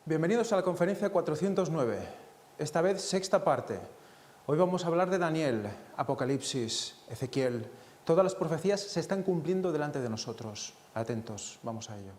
Bienvenidos a la conferencia 409, esta vez sexta parte. Hoy vamos a hablar de Daniel, Apocalipsis, Ezequiel. Todas las profecías se están cumpliendo delante de nosotros. Atentos, vamos a ello.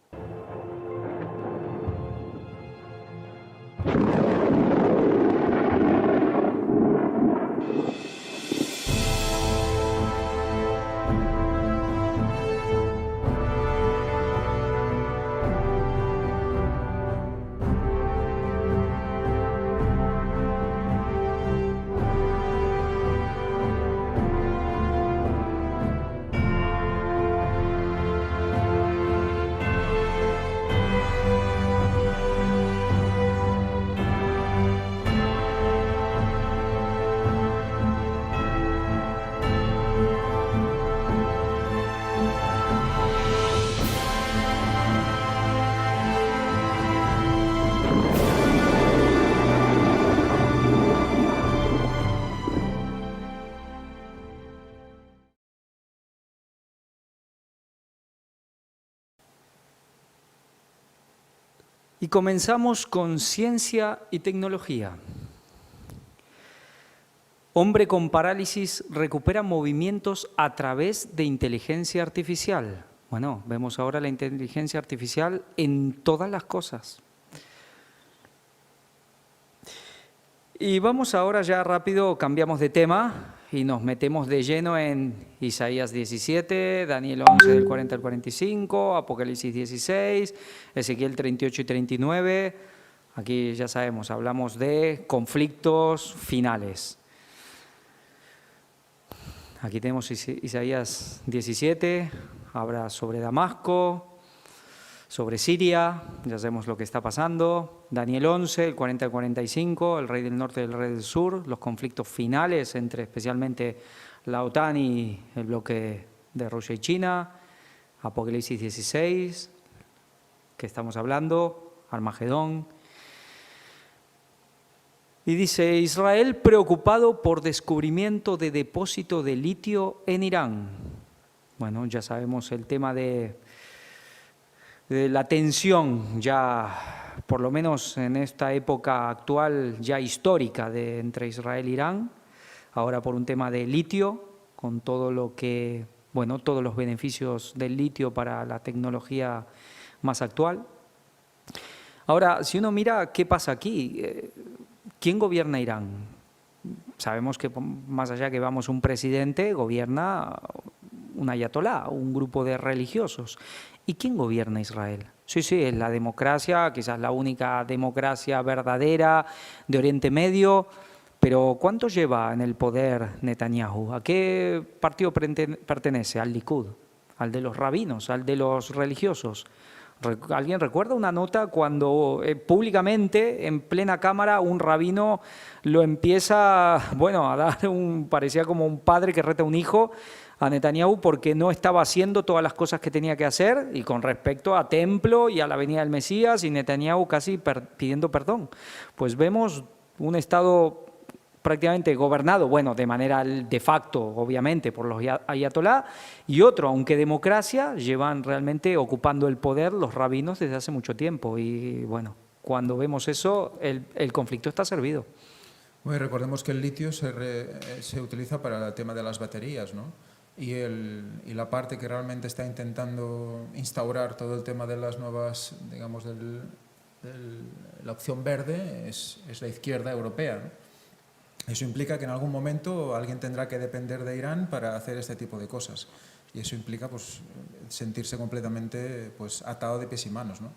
Y comenzamos con ciencia y tecnología. Hombre con parálisis recupera movimientos a través de inteligencia artificial. Bueno, vemos ahora la inteligencia artificial en todas las cosas. Y vamos ahora ya rápido, cambiamos de tema y nos metemos de lleno en Isaías 17, Daniel 11 del 40 al 45, Apocalipsis 16, Ezequiel 38 y 39. Aquí ya sabemos, hablamos de conflictos finales. Aquí tenemos Isaías 17, habla sobre Damasco, sobre Siria, ya sabemos lo que está pasando. Daniel 11, el 40 al 45, el rey del norte y el rey del sur, los conflictos finales entre especialmente la OTAN y el bloque de Rusia y China. Apocalipsis 16, que estamos hablando, Armagedón. Y dice, Israel preocupado por descubrimiento de depósito de litio en Irán. Bueno, ya sabemos el tema de la tensión ya, por lo menos en esta época actual ya histórica entre Israel e Irán, ahora por un tema de litio, con todo lo que, bueno, todos los beneficios del litio para la tecnología más actual. Ahora, si uno mira qué pasa aquí, ¿quién gobierna Irán? Sabemos que más allá que vamos un presidente, gobierna un ayatolá, un grupo de religiosos. ¿Y quién gobierna Israel? Sí, es la democracia, quizás la única democracia verdadera de Oriente Medio, pero ¿cuánto lleva en el poder Netanyahu? ¿A qué partido pertenece? Al Likud, al de los rabinos, al de los religiosos. ¿Alguien recuerda una nota cuando públicamente, en plena cámara, un rabino lo empieza, bueno, a dar parecía como un padre que reta a un hijo a Netanyahu porque no estaba haciendo todas las cosas que tenía que hacer y con respecto a templo y a la venida del Mesías y Netanyahu casi pidiendo perdón? Pues vemos un Estado prácticamente gobernado, bueno, de manera de facto, obviamente, por los ayatolá, y otro, aunque democracia, llevan realmente ocupando el poder los rabinos desde hace mucho tiempo. Y bueno, cuando vemos eso, el conflicto está servido. Bueno, recordemos que el litio se utiliza para el tema de las baterías, ¿no? Y la parte que realmente está intentando instaurar todo el tema de las nuevas, digamos, la opción verde es la izquierda europea, ¿no? Eso implica que en algún momento alguien tendrá que depender de Irán para hacer este tipo de cosas. Y eso implica pues, sentirse completamente pues, atado de pies y manos, ¿no?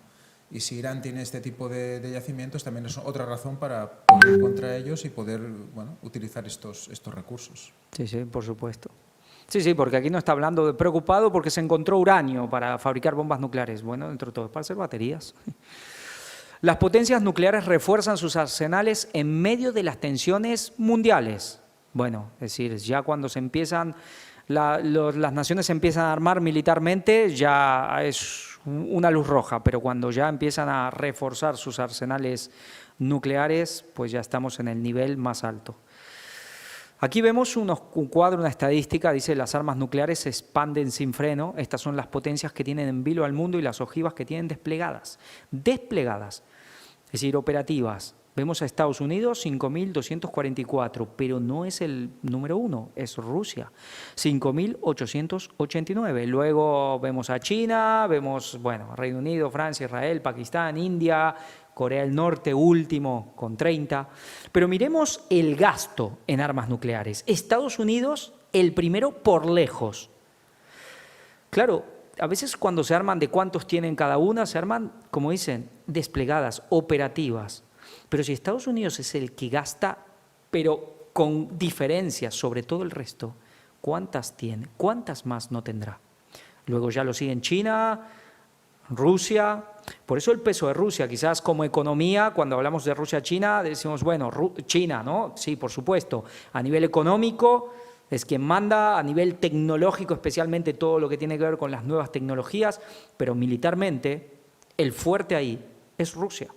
Y si Irán tiene este tipo de yacimientos, también es otra razón para poder ir contra ellos y poder, bueno, utilizar estos recursos. Sí, por supuesto. Sí, porque aquí no está hablando de preocupado porque se encontró uranio para fabricar bombas nucleares. Bueno, dentro de todo, para hacer baterías. Las potencias nucleares refuerzan sus arsenales en medio de las tensiones mundiales. Bueno, es decir, ya cuando se empiezan, las naciones se empiezan a armar militarmente, ya es una luz roja, pero cuando ya empiezan a reforzar sus arsenales nucleares, pues ya estamos en el nivel más alto. Aquí vemos un cuadro, una estadística, dice las armas nucleares se expanden sin freno. Estas son las potencias que tienen en vilo al mundo y las ojivas que tienen desplegadas. Es decir, operativas. Vemos a Estados Unidos 5.244, pero no es el número uno, es Rusia, 5.889. Luego vemos a China, vemos, bueno, Reino Unido, Francia, Israel, Pakistán, India, Corea del Norte último con 30. Pero miremos el gasto en armas nucleares. Estados Unidos, el primero por lejos. Claro, a veces cuando se arman de cuántos tienen cada una, se arman, como dicen, desplegadas, operativas. Pero si Estados Unidos es el que gasta, pero con diferencia sobre todo el resto, ¿cuántas tiene? ¿Cuántas más no tendrá? Luego ya lo siguen China, Rusia. Por eso el peso de Rusia, quizás como economía, cuando hablamos de Rusia-China, decimos, bueno, China, ¿no? Sí, por supuesto. A nivel económico es quien manda, a nivel tecnológico, especialmente todo lo que tiene que ver con las nuevas tecnologías, pero militarmente el fuerte ahí es Rusia.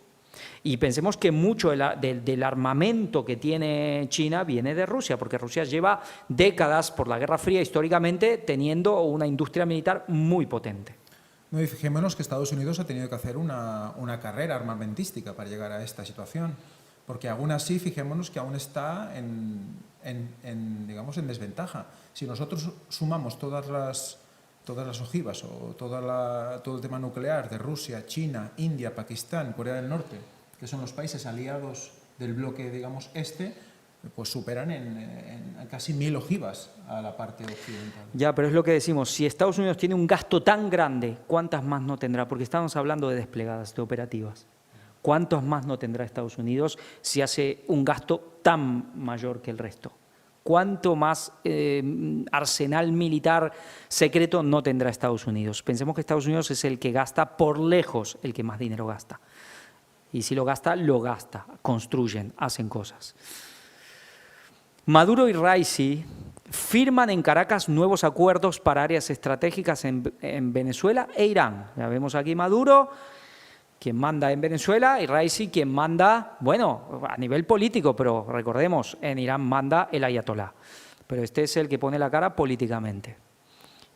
Y pensemos que mucho del armamento que tiene China viene de Rusia, porque Rusia lleva décadas por la Guerra Fría históricamente teniendo una industria militar muy potente. No, y fijémonos que Estados Unidos ha tenido que hacer una carrera armamentística para llegar a esta situación, porque aún así, fijémonos que aún está digamos, en desventaja. Si nosotros sumamos todas las ojivas o todo el tema nuclear de Rusia, China, India, Pakistán, Corea del Norte, que son los países aliados del bloque, digamos, pues superan en casi 1000 ojivas a la parte occidental. Ya, pero es lo que decimos, si Estados Unidos tiene un gasto tan grande, ¿cuántas más no tendrá? Porque estamos hablando de desplegadas, de operativas. ¿Cuántos más no tendrá Estados Unidos si hace un gasto tan mayor que el resto? ¿Cuánto más arsenal militar secreto no tendrá Estados Unidos? Pensemos que Estados Unidos es el que gasta por lejos, el que más dinero gasta. Y si lo gasta, construyen, hacen cosas. Maduro y Raisi firman en Caracas nuevos acuerdos para áreas estratégicas en Venezuela e Irán. Ya vemos aquí Maduro, quien manda en Venezuela, y Raisi, quien manda, bueno, a nivel político, pero recordemos, en Irán manda el ayatolá. Pero este es el que pone la cara políticamente.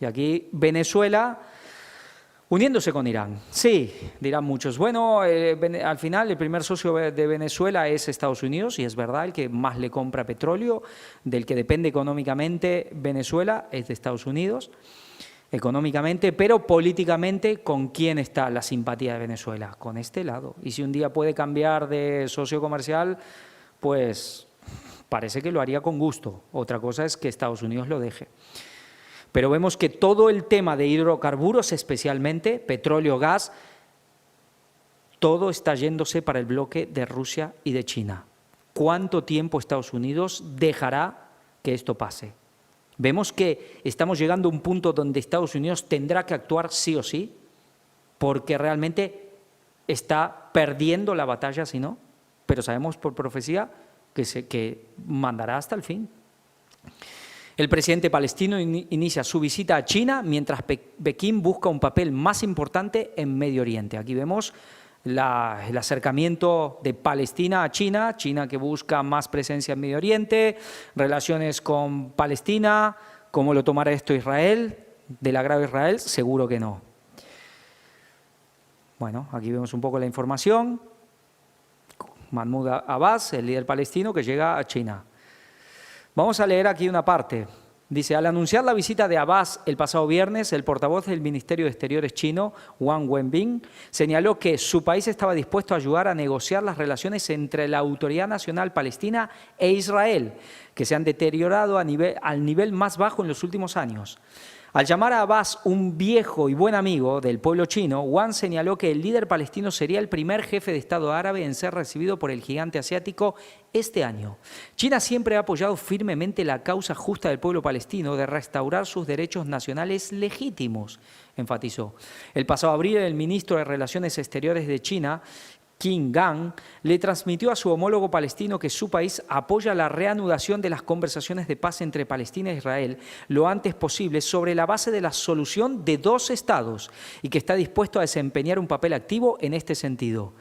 Y aquí Venezuela uniéndose con Irán. Sí, dirán muchos. Bueno, al final el primer socio de Venezuela es Estados Unidos, y es verdad, el que más le compra petróleo, del que depende económicamente Venezuela, es de Estados Unidos. Económicamente, pero políticamente, ¿con quién está la simpatía de Venezuela? Con este lado. Y si un día puede cambiar de socio comercial, pues parece que lo haría con gusto. Otra cosa es que Estados Unidos lo deje. Pero vemos que todo el tema de hidrocarburos, especialmente petróleo, gas, todo está yéndose para el bloque de Rusia y de China. ¿Cuánto tiempo Estados Unidos dejará que esto pase? Vemos que estamos llegando a un punto donde Estados Unidos tendrá que actuar sí o sí, porque realmente está perdiendo la batalla, si no, pero sabemos por profecía que mandará hasta el fin. El presidente palestino inicia su visita a China mientras Pekín busca un papel más importante en Medio Oriente. Aquí vemos el acercamiento de Palestina a China, China que busca más presencia en Medio Oriente, relaciones con Palestina. ¿Cómo lo tomará esto Israel? ¿Del agrado de Israel? Seguro que no. Bueno, aquí vemos un poco la información. Mahmoud Abbas, el líder palestino que llega a China. Vamos a leer aquí una parte. Dice, al anunciar la visita de Abbas el pasado viernes, el portavoz del Ministerio de Exteriores chino, Wang Wenbin, señaló que su país estaba dispuesto a ayudar a negociar las relaciones entre la Autoridad Nacional Palestina e Israel, que se han deteriorado al nivel más bajo en los últimos años. Al llamar a Abbas un viejo y buen amigo del pueblo chino, Wang señaló que el líder palestino sería el primer jefe de Estado árabe en ser recibido por el gigante asiático este año. China siempre ha apoyado firmemente la causa justa del pueblo palestino de restaurar sus derechos nacionales legítimos, enfatizó. El pasado abril, el ministro de Relaciones Exteriores de China, Qin Gang, le transmitió a su homólogo palestino que su país apoya la reanudación de las conversaciones de paz entre Palestina e Israel lo antes posible sobre la base de la solución de 2 estados y que está dispuesto a desempeñar un papel activo en este sentido.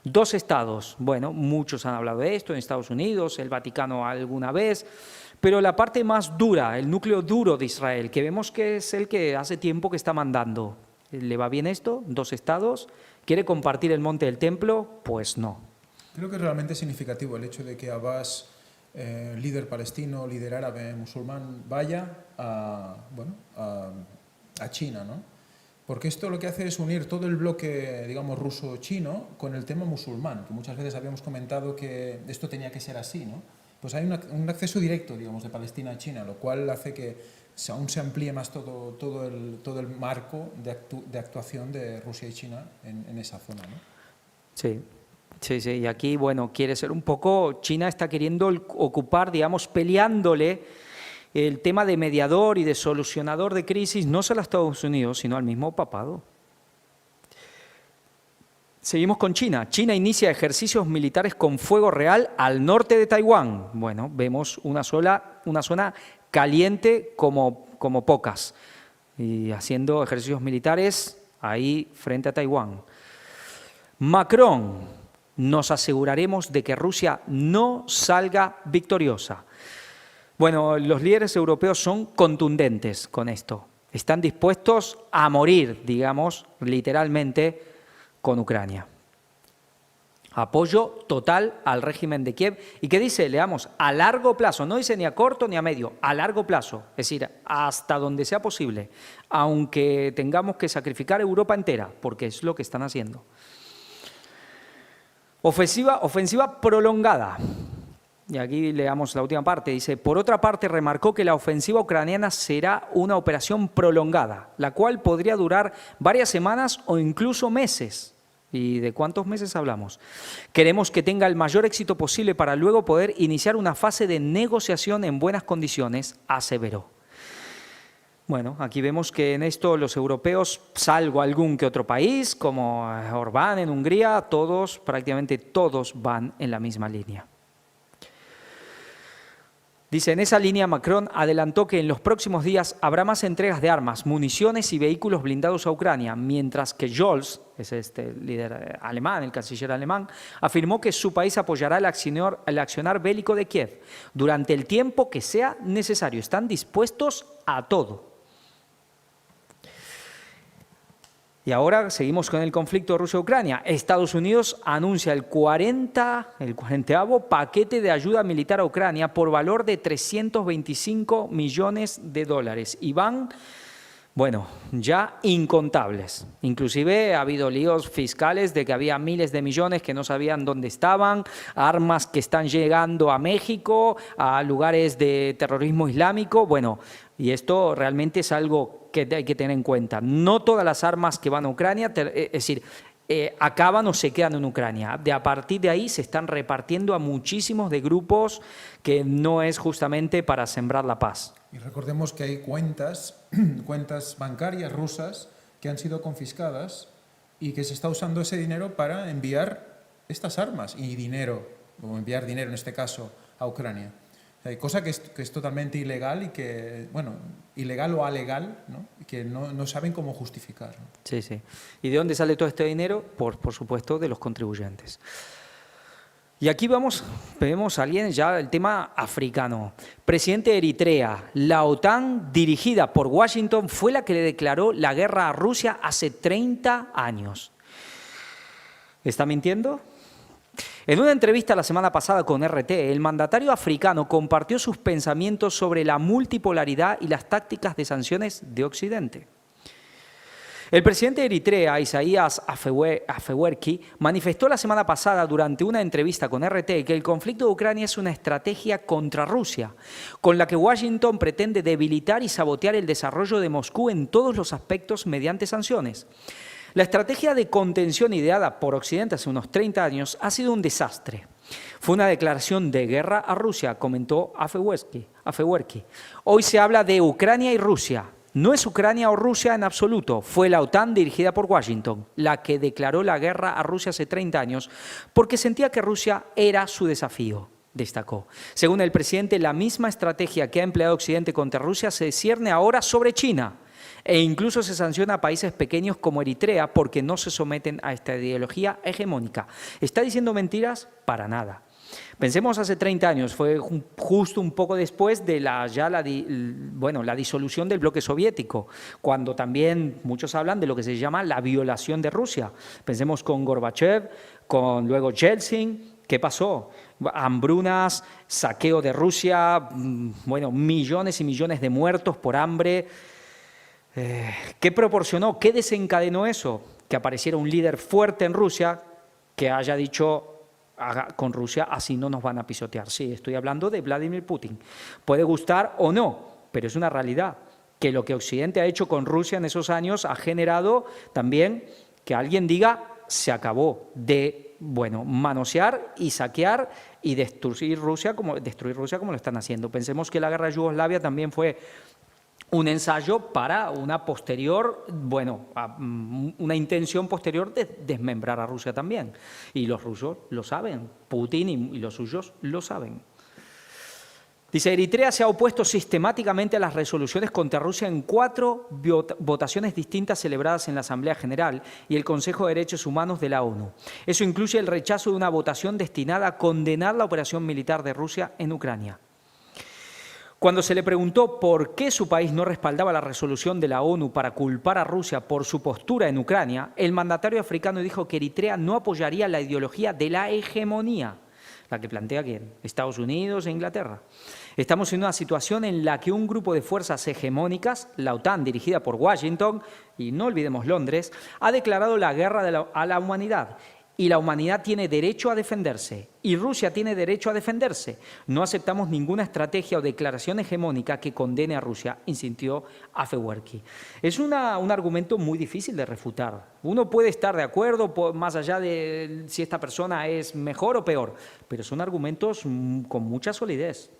2 estados, bueno, muchos han hablado de esto en Estados Unidos, el Vaticano alguna vez, pero la parte más dura, el núcleo duro de Israel, que vemos que es el que hace tiempo que está mandando. ¿Le va bien esto? 2 estados. ¿Quiere compartir el monte del templo? Pues no. Creo que es realmente significativo el hecho de que Abbas, líder palestino, líder árabe, musulmán, vaya a China, ¿no? Porque esto lo que hace es unir todo el bloque, digamos, ruso-chino con el tema musulmán, que muchas veces habíamos comentado que esto tenía que ser así, ¿no? Pues hay un acceso directo, digamos, de Palestina a China, lo cual hace que aún se amplíe más todo el marco de actuación de Rusia y China en esa zona, ¿no? Sí. Sí, sí, y aquí, bueno, quiere ser un poco, China está queriendo ocupar, digamos, peleándole el tema de mediador y de solucionador de crisis, no solo a Estados Unidos, sino al mismo papado. Seguimos con China. China inicia ejercicios militares con fuego real al norte de Taiwán. Bueno, vemos una zona caliente como pocas, y haciendo ejercicios militares ahí frente a Taiwán. Macron: nos aseguraremos de que Rusia no salga victoriosa. Bueno, los líderes europeos son contundentes con esto. Están dispuestos a morir, digamos, literalmente, con Ucrania. Apoyo total al régimen de Kiev. ¿Y qué dice? Leamos, a largo plazo, no dice ni a corto ni a medio, a largo plazo, es decir, hasta donde sea posible, aunque tengamos que sacrificar Europa entera, porque es lo que están haciendo. Ofensiva prolongada. Y aquí leamos la última parte. Dice, por otra parte, remarcó que la ofensiva ucraniana será una operación prolongada, la cual podría durar varias semanas o incluso meses. ¿Y de cuántos meses hablamos? Queremos que tenga el mayor éxito posible para luego poder iniciar una fase de negociación en buenas condiciones, aseveró. Bueno, aquí vemos que en esto los europeos, salvo algún que otro país, como Orbán en Hungría, prácticamente todos van en la misma línea. Dice, en esa línea Macron adelantó que en los próximos días habrá más entregas de armas, municiones y vehículos blindados a Ucrania, mientras que Scholz, es este líder alemán, el canciller alemán, afirmó que su país apoyará el accionar bélico de Kiev durante el tiempo que sea necesario. Están dispuestos a todo. Y ahora seguimos con el conflicto Rusia-Ucrania. Estados Unidos anuncia el 40º paquete de ayuda militar a Ucrania por valor de $325 millones. Y van, bueno, ya incontables. Inclusive ha habido líos fiscales de que había miles de millones que no sabían dónde estaban, armas que están llegando a México, a lugares de terrorismo islámico. Bueno, y esto realmente es algo que hay que tener en cuenta. No todas las armas que van a Ucrania, es decir, acaban o se quedan en Ucrania. A partir de ahí se están repartiendo a muchísimos de grupos que no es justamente para sembrar la paz. Y recordemos que hay cuentas bancarias rusas que han sido confiscadas y que se está usando ese dinero para enviar estas armas o enviar dinero en este caso a Ucrania. Cosa que es totalmente ilegal y que, bueno, ilegal o alegal, ¿no? Y que no saben cómo justificar, ¿no? Sí, sí. ¿Y de dónde sale todo este dinero? Por supuesto, de los contribuyentes. Y aquí vemos a alguien ya el tema africano. Presidente de Eritrea, la OTAN dirigida por Washington fue la que le declaró la guerra a Rusia hace 30 años. ¿Está mintiendo? En una entrevista la semana pasada con RT, el mandatario africano compartió sus pensamientos sobre la multipolaridad y las tácticas de sanciones de Occidente. El presidente de Eritrea, Isaías Afewerki, manifestó la semana pasada durante una entrevista con RT que el conflicto de Ucrania es una estrategia contra Rusia, con la que Washington pretende debilitar y sabotear el desarrollo de Moscú en todos los aspectos mediante sanciones. La estrategia de contención ideada por Occidente hace unos 30 años ha sido un desastre. Fue una declaración de guerra a Rusia, comentó Afewerki. Hoy se habla de Ucrania y Rusia. No es Ucrania o Rusia en absoluto. Fue la OTAN dirigida por Washington la que declaró la guerra a Rusia hace 30 años porque sentía que Rusia era su desafío, destacó. Según el presidente, la misma estrategia que ha empleado Occidente contra Rusia se cierne ahora sobre China. E incluso se sanciona a países pequeños como Eritrea porque no se someten a esta ideología hegemónica. ¿Está diciendo mentiras? Para nada. Pensemos hace 30 años, fue justo un poco después de la disolución del bloque soviético, cuando también muchos hablan de lo que se llama la violación de Rusia. Pensemos con Gorbachev, con luego Yeltsin, ¿Qué pasó? Hambrunas, saqueo de Rusia, bueno, millones y millones de muertos por hambre. ¿Qué proporcionó? ¿Qué desencadenó eso? Que apareciera un líder fuerte en Rusia que haya dicho con Rusia así no nos van a pisotear. Sí, estoy hablando de Vladimir Putin. Puede gustar o no, pero es una realidad que lo que Occidente ha hecho con Rusia en esos años ha generado también que alguien diga se acabó de, bueno, manosear y saquear y destruir Rusia como lo están haciendo. Pensemos que la guerra de Yugoslavia también fue un ensayo para una posterior, bueno, una intención posterior de desmembrar a Rusia también. Y los rusos lo saben, Putin y los suyos lo saben. Dice, Eritrea se ha opuesto sistemáticamente a las resoluciones contra Rusia en 4 votaciones distintas celebradas en la Asamblea General y el Consejo de Derechos Humanos de la ONU. Eso incluye el rechazo de una votación destinada a condenar la operación militar de Rusia en Ucrania. Cuando se le preguntó por qué su país no respaldaba la resolución de la ONU para culpar a Rusia por su postura en Ucrania, el mandatario africano dijo que Eritrea no apoyaría la ideología de la hegemonía, la que plantea ¿quién? Estados Unidos e Inglaterra. Estamos en una situación en la que un grupo de fuerzas hegemónicas, la OTAN dirigida por Washington, y no olvidemos Londres, ha declarado la guerra a la humanidad. Y la humanidad tiene derecho a defenderse, y Rusia tiene derecho a defenderse. No aceptamos ninguna estrategia o declaración hegemónica que condene a Rusia, insistió Afewerki. Es un argumento muy difícil de refutar. Uno puede estar de acuerdo, más allá de si esta persona es mejor o peor, pero son argumentos con mucha solidez.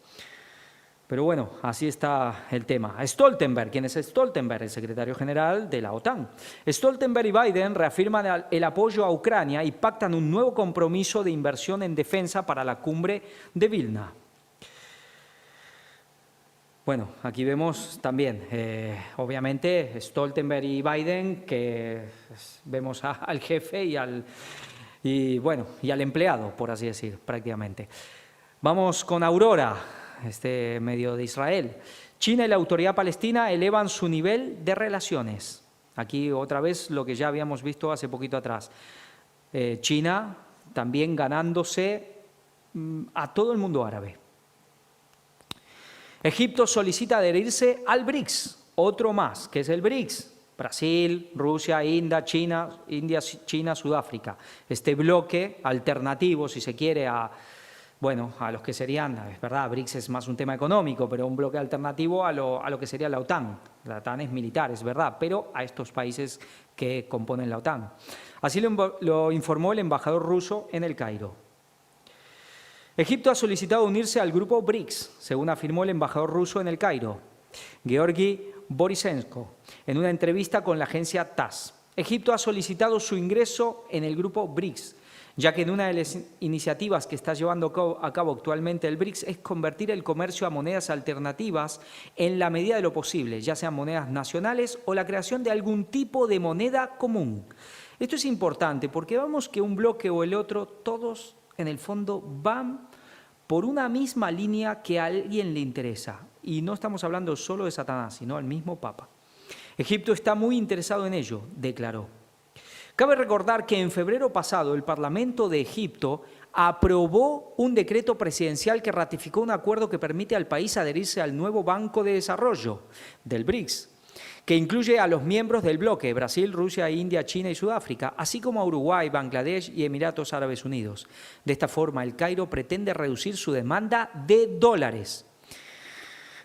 Pero bueno, así está el tema. Stoltenberg, ¿quién es Stoltenberg? El secretario general de la OTAN. Stoltenberg y Biden reafirman el apoyo a Ucrania y pactan un nuevo compromiso de inversión en defensa para la cumbre de Vilna. Bueno, aquí vemos también, obviamente, Stoltenberg y Biden, que vemos al jefe y al empleado, por así decir, prácticamente. Vamos con Aurora. Medio de Israel. China y la autoridad palestina elevan su nivel de relaciones. Aquí otra vez lo que ya habíamos visto hace poquito atrás. China también ganándose a todo el mundo árabe. Egipto solicita adherirse al BRICS, otro más, que es el BRICS. Brasil, Rusia, India, China, Sudáfrica. Este bloque alternativo, si se quiere, a los que serían, es verdad, BRICS es más un tema económico, pero un bloque alternativo a lo que sería la OTAN. La OTAN es militar, es verdad, pero a estos países que componen la OTAN. Así lo informó el embajador ruso en El Cairo. Egipto ha solicitado unirse al grupo BRICS, según afirmó el embajador ruso en El Cairo, Georgi Borisenko, en una entrevista con la agencia TASS. Egipto ha solicitado su ingreso en el grupo BRICS, ya que en una de las iniciativas que está llevando a cabo actualmente el BRICS es convertir el comercio a monedas alternativas en la medida de lo posible, ya sean monedas nacionales o la creación de algún tipo de moneda común. Esto es importante porque vemos que un bloque o el otro, todos en el fondo van por una misma línea que a alguien le interesa. Y no estamos hablando solo de Satanás, sino al mismo Papa. Egipto está muy interesado en ello, declaró. Cabe recordar que en febrero pasado el Parlamento de Egipto aprobó un decreto presidencial que ratificó un acuerdo que permite al país adherirse al nuevo Banco de Desarrollo del BRICS, que incluye a los miembros del bloque, Brasil, Rusia, India, China y Sudáfrica, así como a Uruguay, Bangladesh y Emiratos Árabes Unidos. De esta forma, el Cairo pretende reducir su demanda de dólares.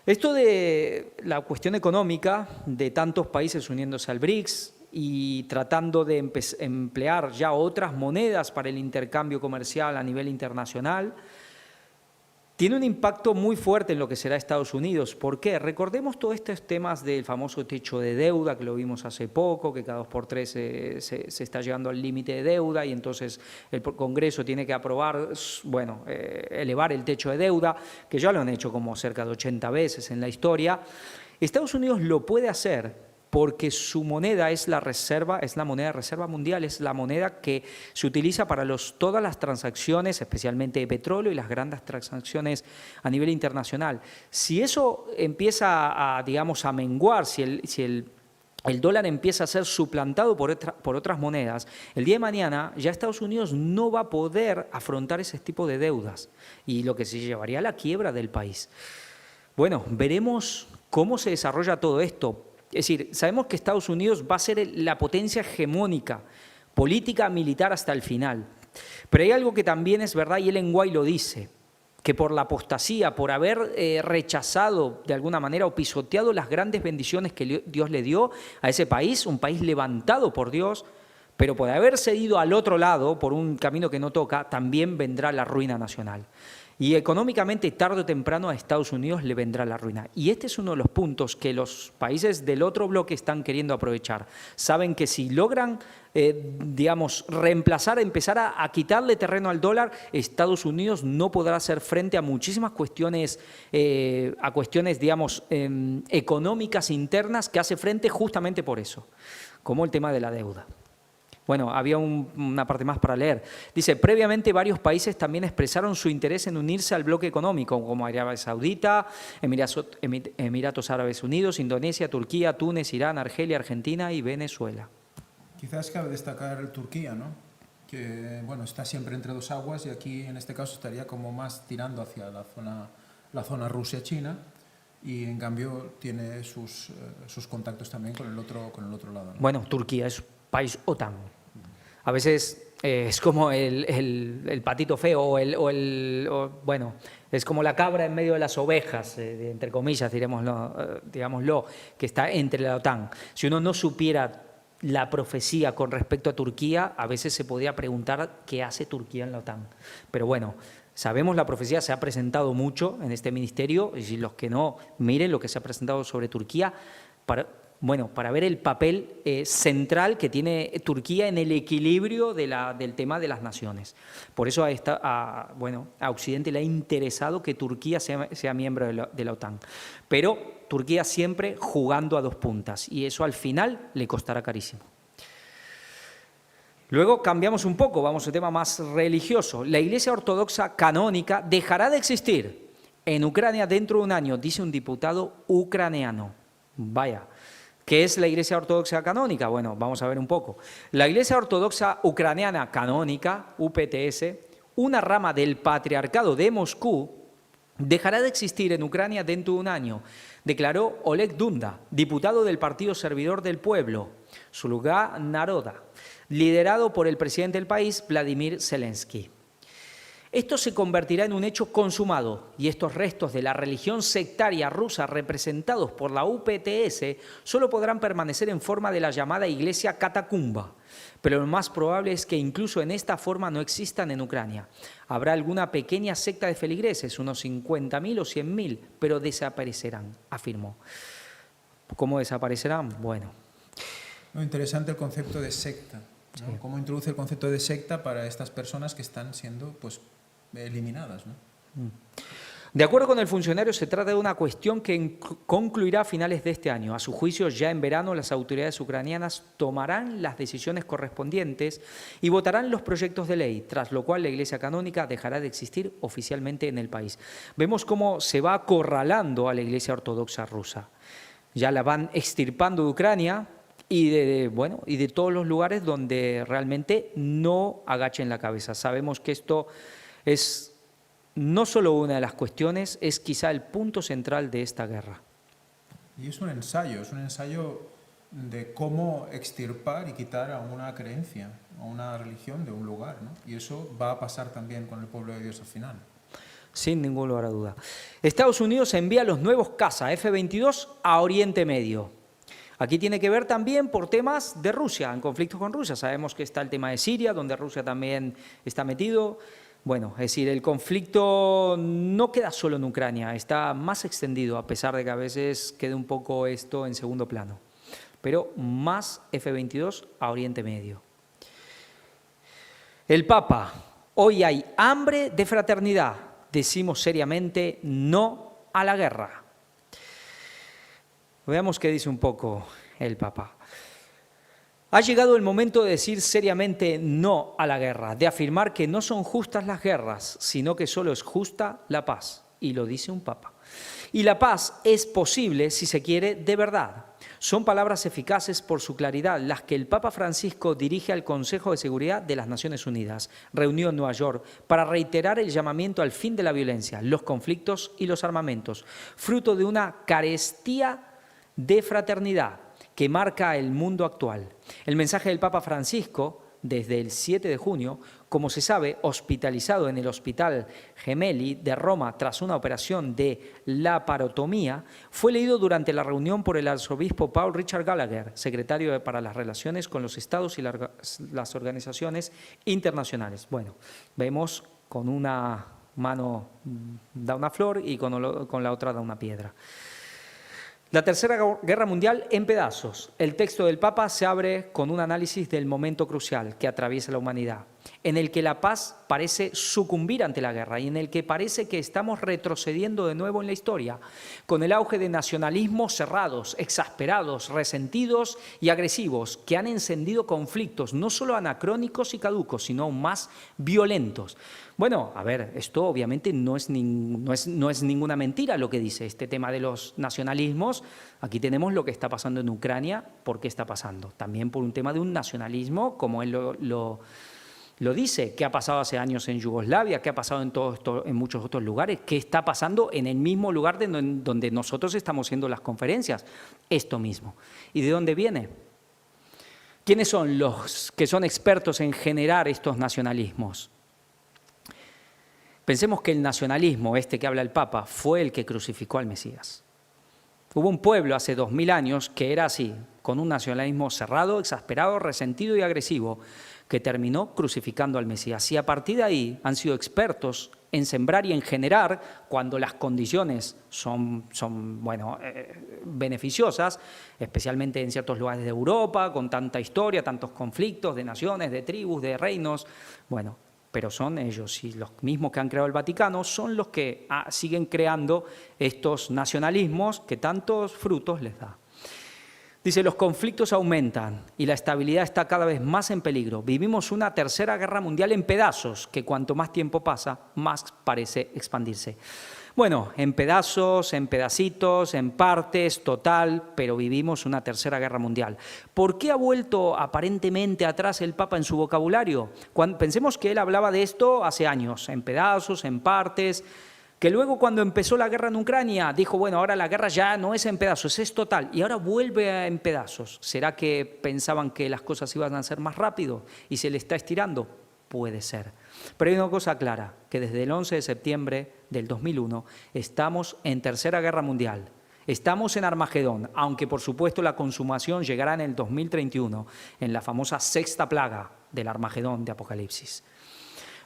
Esto de la cuestión económica de tantos países uniéndose al BRICS y tratando de emplear ya otras monedas para el intercambio comercial a nivel internacional, tiene un impacto muy fuerte en lo que será Estados Unidos. ¿Por qué? Recordemos todos estos temas del famoso techo de deuda, que lo vimos hace poco, que cada 2x3 se está llegando al límite de deuda y entonces el Congreso tiene que aprobar, elevar el techo de deuda, que ya lo han hecho como cerca de 80 veces en la historia. Estados Unidos lo puede hacer porque su moneda es la moneda de reserva mundial, es la moneda que se utiliza para todas las transacciones, especialmente de petróleo y las grandes transacciones a nivel internacional. Si eso empieza a menguar, si el dólar empieza a ser suplantado por otras monedas, el día de mañana ya Estados Unidos no va a poder afrontar ese tipo de deudas y lo que se llevaría a la quiebra del país. Bueno, veremos cómo se desarrolla todo esto. Es decir, sabemos que Estados Unidos va a ser la potencia hegemónica, política, militar hasta el final. Pero hay algo que también es verdad y Ellen White lo dice, que por la apostasía, por haber rechazado de alguna manera o pisoteado las grandes bendiciones que Dios le dio a ese país, un país levantado por Dios, pero por haber cedido al otro lado, por un camino que no toca, también vendrá la ruina nacional. Y económicamente, tarde o temprano, a Estados Unidos le vendrá la ruina. Y este es uno de los puntos que los países del otro bloque están queriendo aprovechar. Saben que si logran, digamos, reemplazar, empezar a quitarle terreno al dólar, Estados Unidos no podrá hacer frente a muchísimas cuestiones, digamos, económicas internas que hace frente justamente por eso, como el tema de la deuda. Bueno, había una parte más para leer. Dice, previamente varios países también expresaron su interés en unirse al bloque económico, como Arabia Saudita, Emiratos Árabes Unidos, Indonesia, Turquía, Túnez, Irán, Argelia, Argentina y Venezuela. Quizás cabe destacar Turquía, ¿no? Que bueno, está siempre entre dos aguas y aquí en este caso estaría como más tirando hacia la zona Rusia-China y en cambio tiene sus contactos también con el otro lado, ¿no? Bueno, Turquía es país OTAN. A veces es como el patito feo bueno, es como la cabra en medio de las ovejas, entre comillas, digámoslo, que está entre la OTAN. Si uno no supiera la profecía con respecto a Turquía, a veces se podría preguntar qué hace Turquía en la OTAN. Pero bueno, sabemos la profecía, se ha presentado mucho en este ministerio, y los que no, miren lo que se ha presentado sobre Turquía, para ver el papel central que tiene Turquía en el equilibrio del tema de las naciones. Por eso a Occidente le ha interesado que Turquía sea miembro de la OTAN. Pero Turquía siempre jugando a dos puntas y eso al final le costará carísimo. Luego cambiamos un poco, vamos a un tema más religioso. La Iglesia Ortodoxa Canónica dejará de existir en Ucrania dentro de un año, dice un diputado ucraniano. Vaya. ¿Qué es la Iglesia Ortodoxa Canónica? Bueno, vamos a ver un poco. La Iglesia Ortodoxa Ucraniana Canónica, UPTS, una rama del Patriarcado de Moscú, dejará de existir en Ucrania dentro de un año, declaró Oleg Dunda, diputado del Partido Servidor del Pueblo, Sluga Naroda, liderado por el presidente del país, Vladimir Zelensky. Esto se convertirá en un hecho consumado y estos restos de la religión sectaria rusa representados por la UPTS solo podrán permanecer en forma de la llamada iglesia catacumba. Pero lo más probable es que incluso en esta forma no existan en Ucrania. Habrá alguna pequeña secta de feligreses, unos 50.000 o 100.000, pero desaparecerán, afirmó. ¿Cómo desaparecerán? Bueno. Interesante el concepto de secta, ¿no? Sí. ¿Cómo introduce el concepto de secta para estas personas que están siendo eliminadas, ¿no? De acuerdo con el funcionario, se trata de una cuestión que concluirá a finales de este año. A su juicio, ya en verano, las autoridades ucranianas tomarán las decisiones correspondientes y votarán los proyectos de ley, tras lo cual la Iglesia Canónica dejará de existir oficialmente en el país. Vemos cómo se va acorralando a la Iglesia Ortodoxa rusa. Ya la van extirpando de Ucrania y de todos los lugares donde realmente no agachen la cabeza. Sabemos que esto es no solo una de las cuestiones, es quizá el punto central de esta guerra. Y es un ensayo de cómo extirpar y quitar a una creencia, a una religión de un lugar, ¿no? Y eso va a pasar también con el pueblo de Dios al final. Sin ningún lugar a duda. Estados Unidos envía los nuevos caza F-22 a Oriente Medio. Aquí tiene que ver también por temas de Rusia, en conflicto con Rusia. Sabemos que está el tema de Siria, donde Rusia también está metido. Bueno, es decir, el conflicto no queda solo en Ucrania, está más extendido, a pesar de que a veces quede un poco esto en segundo plano. Pero más F-22 a Oriente Medio. El Papa, hoy hay hambre de fraternidad. Decimos seriamente no a la guerra. Veamos qué dice un poco el Papa. Ha llegado el momento de decir seriamente no a la guerra, de afirmar que no son justas las guerras, sino que solo es justa la paz. Y lo dice un Papa. Y la paz es posible si se quiere de verdad. Son palabras eficaces por su claridad, las que el Papa Francisco dirige al Consejo de Seguridad de las Naciones Unidas, reunido en Nueva York, para reiterar el llamamiento al fin de la violencia, los conflictos y los armamentos, fruto de una carestía de fraternidad que marca el mundo actual. El mensaje del Papa Francisco, desde el 7 de junio, como se sabe, hospitalizado en el Hospital Gemelli de Roma tras una operación de laparotomía, fue leído durante la reunión por el arzobispo Paul Richard Gallagher, secretario para las relaciones con los estados y las organizaciones internacionales. Bueno, vemos con una mano da una flor y con la otra da una piedra. La Tercera Guerra Mundial en pedazos. El texto del Papa se abre con un análisis del momento crucial que atraviesa la humanidad, en el que la paz parece sucumbir ante la guerra y en el que parece que estamos retrocediendo de nuevo en la historia, con el auge de nacionalismos cerrados, exasperados, resentidos y agresivos, que han encendido conflictos no solo anacrónicos y caducos, sino aún más violentos. Bueno, a ver, esto obviamente no es ninguna mentira lo que dice este tema de los nacionalismos. Aquí tenemos lo que está pasando en Ucrania. ¿Por qué está pasando? También por un tema de un nacionalismo, como él lo dice, qué ha pasado hace años en Yugoslavia, qué ha pasado en muchos otros lugares, qué está pasando en el mismo lugar donde nosotros estamos haciendo las conferencias, esto mismo. ¿Y de dónde viene? ¿Quiénes son los que son expertos en generar estos nacionalismos? Pensemos que el nacionalismo, que habla el Papa, fue el que crucificó al Mesías. Hubo un pueblo hace 2000 años que era así, con un nacionalismo cerrado, exasperado, resentido y agresivo, que terminó crucificando al Mesías. Y a partir de ahí han sido expertos en sembrar y en generar, cuando las condiciones son beneficiosas, especialmente en ciertos lugares de Europa, con tanta historia, tantos conflictos de naciones, de tribus, de reinos, pero son ellos y los mismos que han creado el Vaticano son los que siguen creando estos nacionalismos que tantos frutos les da. Dice, los conflictos aumentan y la estabilidad está cada vez más en peligro. Vivimos una tercera guerra mundial en pedazos que cuanto más tiempo pasa, más parece expandirse. Bueno, en pedazos, en pedacitos, en partes, total, pero vivimos una tercera guerra mundial. ¿Por qué ha vuelto aparentemente atrás el Papa en su vocabulario? Pensemos que él hablaba de esto hace años, en pedazos, en partes, que luego cuando empezó la guerra en Ucrania dijo, bueno, ahora la guerra ya no es en pedazos, es total, y ahora vuelve en pedazos. ¿Será que pensaban que las cosas iban a ser más rápido y se le está estirando? Puede ser. Pero hay una cosa clara, que desde el 11 de septiembre del 2001 estamos en Tercera Guerra Mundial. Estamos en Armagedón, aunque por supuesto la consumación llegará en el 2031, en la famosa sexta plaga del Armagedón de Apocalipsis.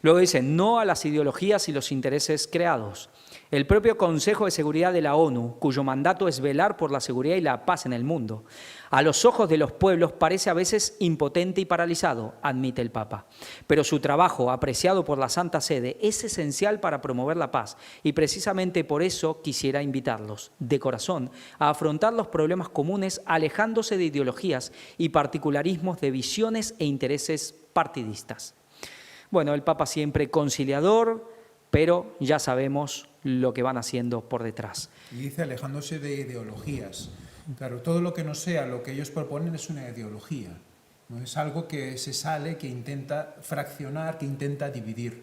Luego dice, no a las ideologías y los intereses creados. El propio Consejo de Seguridad de la ONU, cuyo mandato es velar por la seguridad y la paz en el mundo, a los ojos de los pueblos parece a veces impotente y paralizado, admite el Papa. Pero su trabajo, apreciado por la Santa Sede, es esencial para promover la paz y precisamente por eso quisiera invitarlos, de corazón, a afrontar los problemas comunes alejándose de ideologías y particularismos de visiones e intereses partidistas. Bueno, el Papa siempre conciliador, pero ya sabemos lo que van haciendo por detrás. Y dice alejándose de ideologías. Claro, todo lo que no sea lo que ellos proponen es una ideología. ¿No? Es algo que se sale, que intenta fraccionar, que intenta dividir.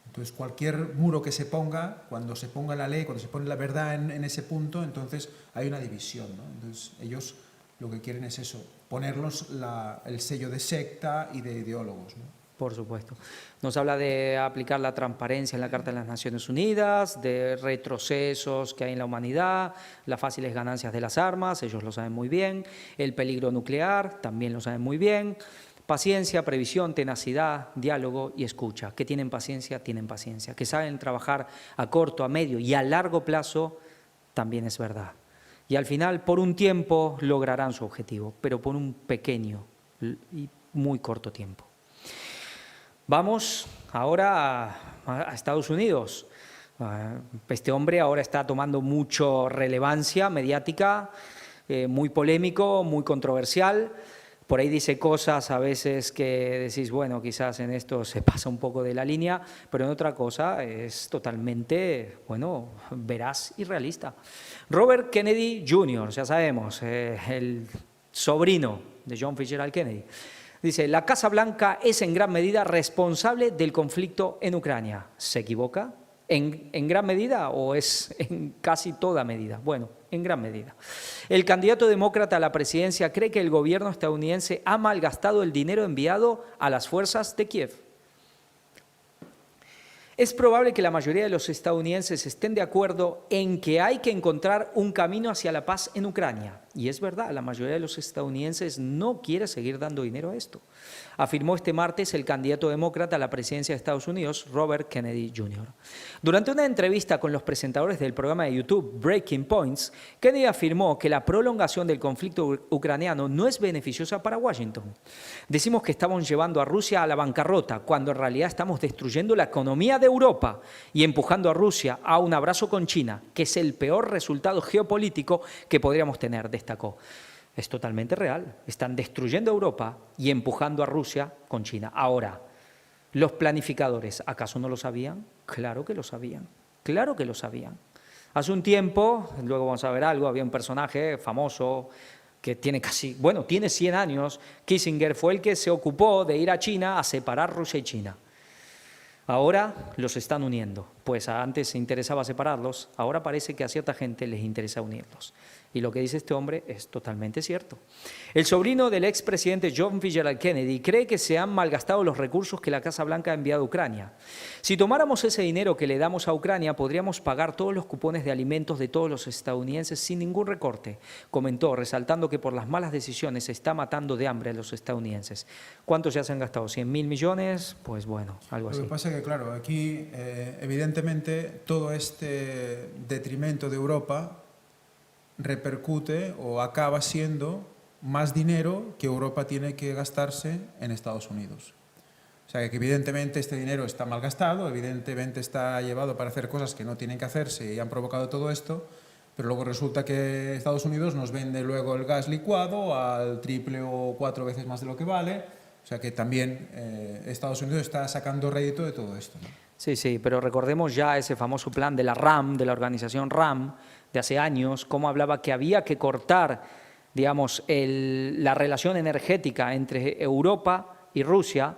Entonces, cualquier muro que se ponga, cuando se ponga la ley, cuando se pone la verdad en ese punto, entonces hay una división, ¿no? Entonces, ellos lo que quieren es eso, ponernos el sello de secta y de ideólogos, ¿no? Por supuesto. Nos habla de aplicar la transparencia en la Carta de las Naciones Unidas, de retrocesos que hay en la humanidad, las fáciles ganancias de las armas, ellos lo saben muy bien, el peligro nuclear, también lo saben muy bien, paciencia, previsión, tenacidad, diálogo y escucha. ¿Que tienen paciencia? Tienen paciencia. Que saben trabajar a corto, a medio y a largo plazo, también es verdad. Y al final, por un tiempo, lograrán su objetivo, pero por un pequeño y muy corto tiempo. Vamos ahora a Estados Unidos. Este hombre ahora está tomando mucha relevancia mediática, muy polémico, muy controversial, por ahí dice cosas a veces que decís, bueno, quizás en esto se pasa un poco de la línea, pero en otra cosa es totalmente, bueno, veraz y realista. Robert Kennedy Jr., ya sabemos, el sobrino de John Fitzgerald Kennedy, dice, la Casa Blanca es en gran medida responsable del conflicto en Ucrania. ¿Se equivoca? ¿En gran medida o es en casi toda medida? Bueno, en gran medida. El candidato demócrata a la presidencia cree que el gobierno estadounidense ha malgastado el dinero enviado a las fuerzas de Kiev. Es probable que la mayoría de los estadounidenses estén de acuerdo en que hay que encontrar un camino hacia la paz en Ucrania. Y es verdad, la mayoría de los estadounidenses no quiere seguir dando dinero a esto, afirmó este martes el candidato demócrata a la presidencia de Estados Unidos, Robert Kennedy Jr. Durante una entrevista con los presentadores del programa de YouTube Breaking Points, Kennedy afirmó que la prolongación del conflicto ucraniano no es beneficiosa para Washington. Decimos que estamos llevando a Rusia a la bancarrota, cuando en realidad estamos destruyendo la economía de Europa y empujando a Rusia a un abrazo con China, que es el peor resultado geopolítico que podríamos tener, destacó. Es totalmente real. Están destruyendo Europa y empujando a Rusia con China. Ahora, ¿los planificadores acaso no lo sabían? Claro que lo sabían. Claro que lo sabían. Hace un tiempo, luego vamos a ver algo, había un personaje famoso que tiene tiene 100 años. Kissinger fue el que se ocupó de ir a China a separar Rusia y China. Ahora los están uniendo, pues antes se interesaba separarlos, ahora parece que a cierta gente les interesa unirlos. Y lo que dice este hombre es totalmente cierto. El sobrino del expresidente John Fitzgerald Kennedy cree que se han malgastado los recursos que la Casa Blanca ha enviado a Ucrania. Si tomáramos ese dinero que le damos a Ucrania, podríamos pagar todos los cupones de alimentos de todos los estadounidenses sin ningún recorte, comentó, resaltando que por las malas decisiones se está matando de hambre a los estadounidenses. ¿Cuántos ya se han gastado? ¿100.000 millones? Pues bueno, algo así. Lo que pasa es que, claro, aquí evidentemente todo este detrimento de Europa repercute o acaba siendo más dinero que Europa tiene que gastarse en Estados Unidos. O sea que evidentemente este dinero está mal gastado, evidentemente está llevado para hacer cosas que no tienen que hacerse y han provocado todo esto, pero luego resulta que Estados Unidos nos vende luego el gas licuado al triple o 4 veces más de lo que vale. O sea que también Estados Unidos está sacando rédito de todo esto, ¿no? Sí, sí, pero recordemos ya ese famoso plan de la RAM, de la organización RAM, de hace años, cómo hablaba que había que cortar, digamos, la relación energética entre Europa y Rusia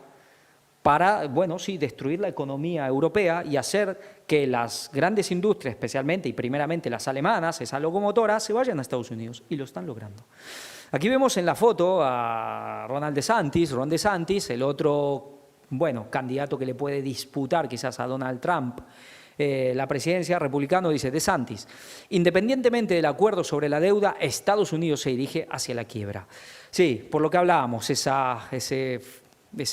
para, bueno, sí, destruir la economía europea y hacer que las grandes industrias, especialmente y primeramente las alemanas, esas locomotoras, se vayan a Estados Unidos, y lo están logrando. Aquí vemos en la foto a Ron DeSantis, el otro, bueno, candidato que le puede disputar quizás a Donald Trump la presidencia, republicano, dice DeSantis, independientemente del acuerdo sobre la deuda, Estados Unidos se dirige hacia la quiebra. Sí, por lo que hablábamos, esa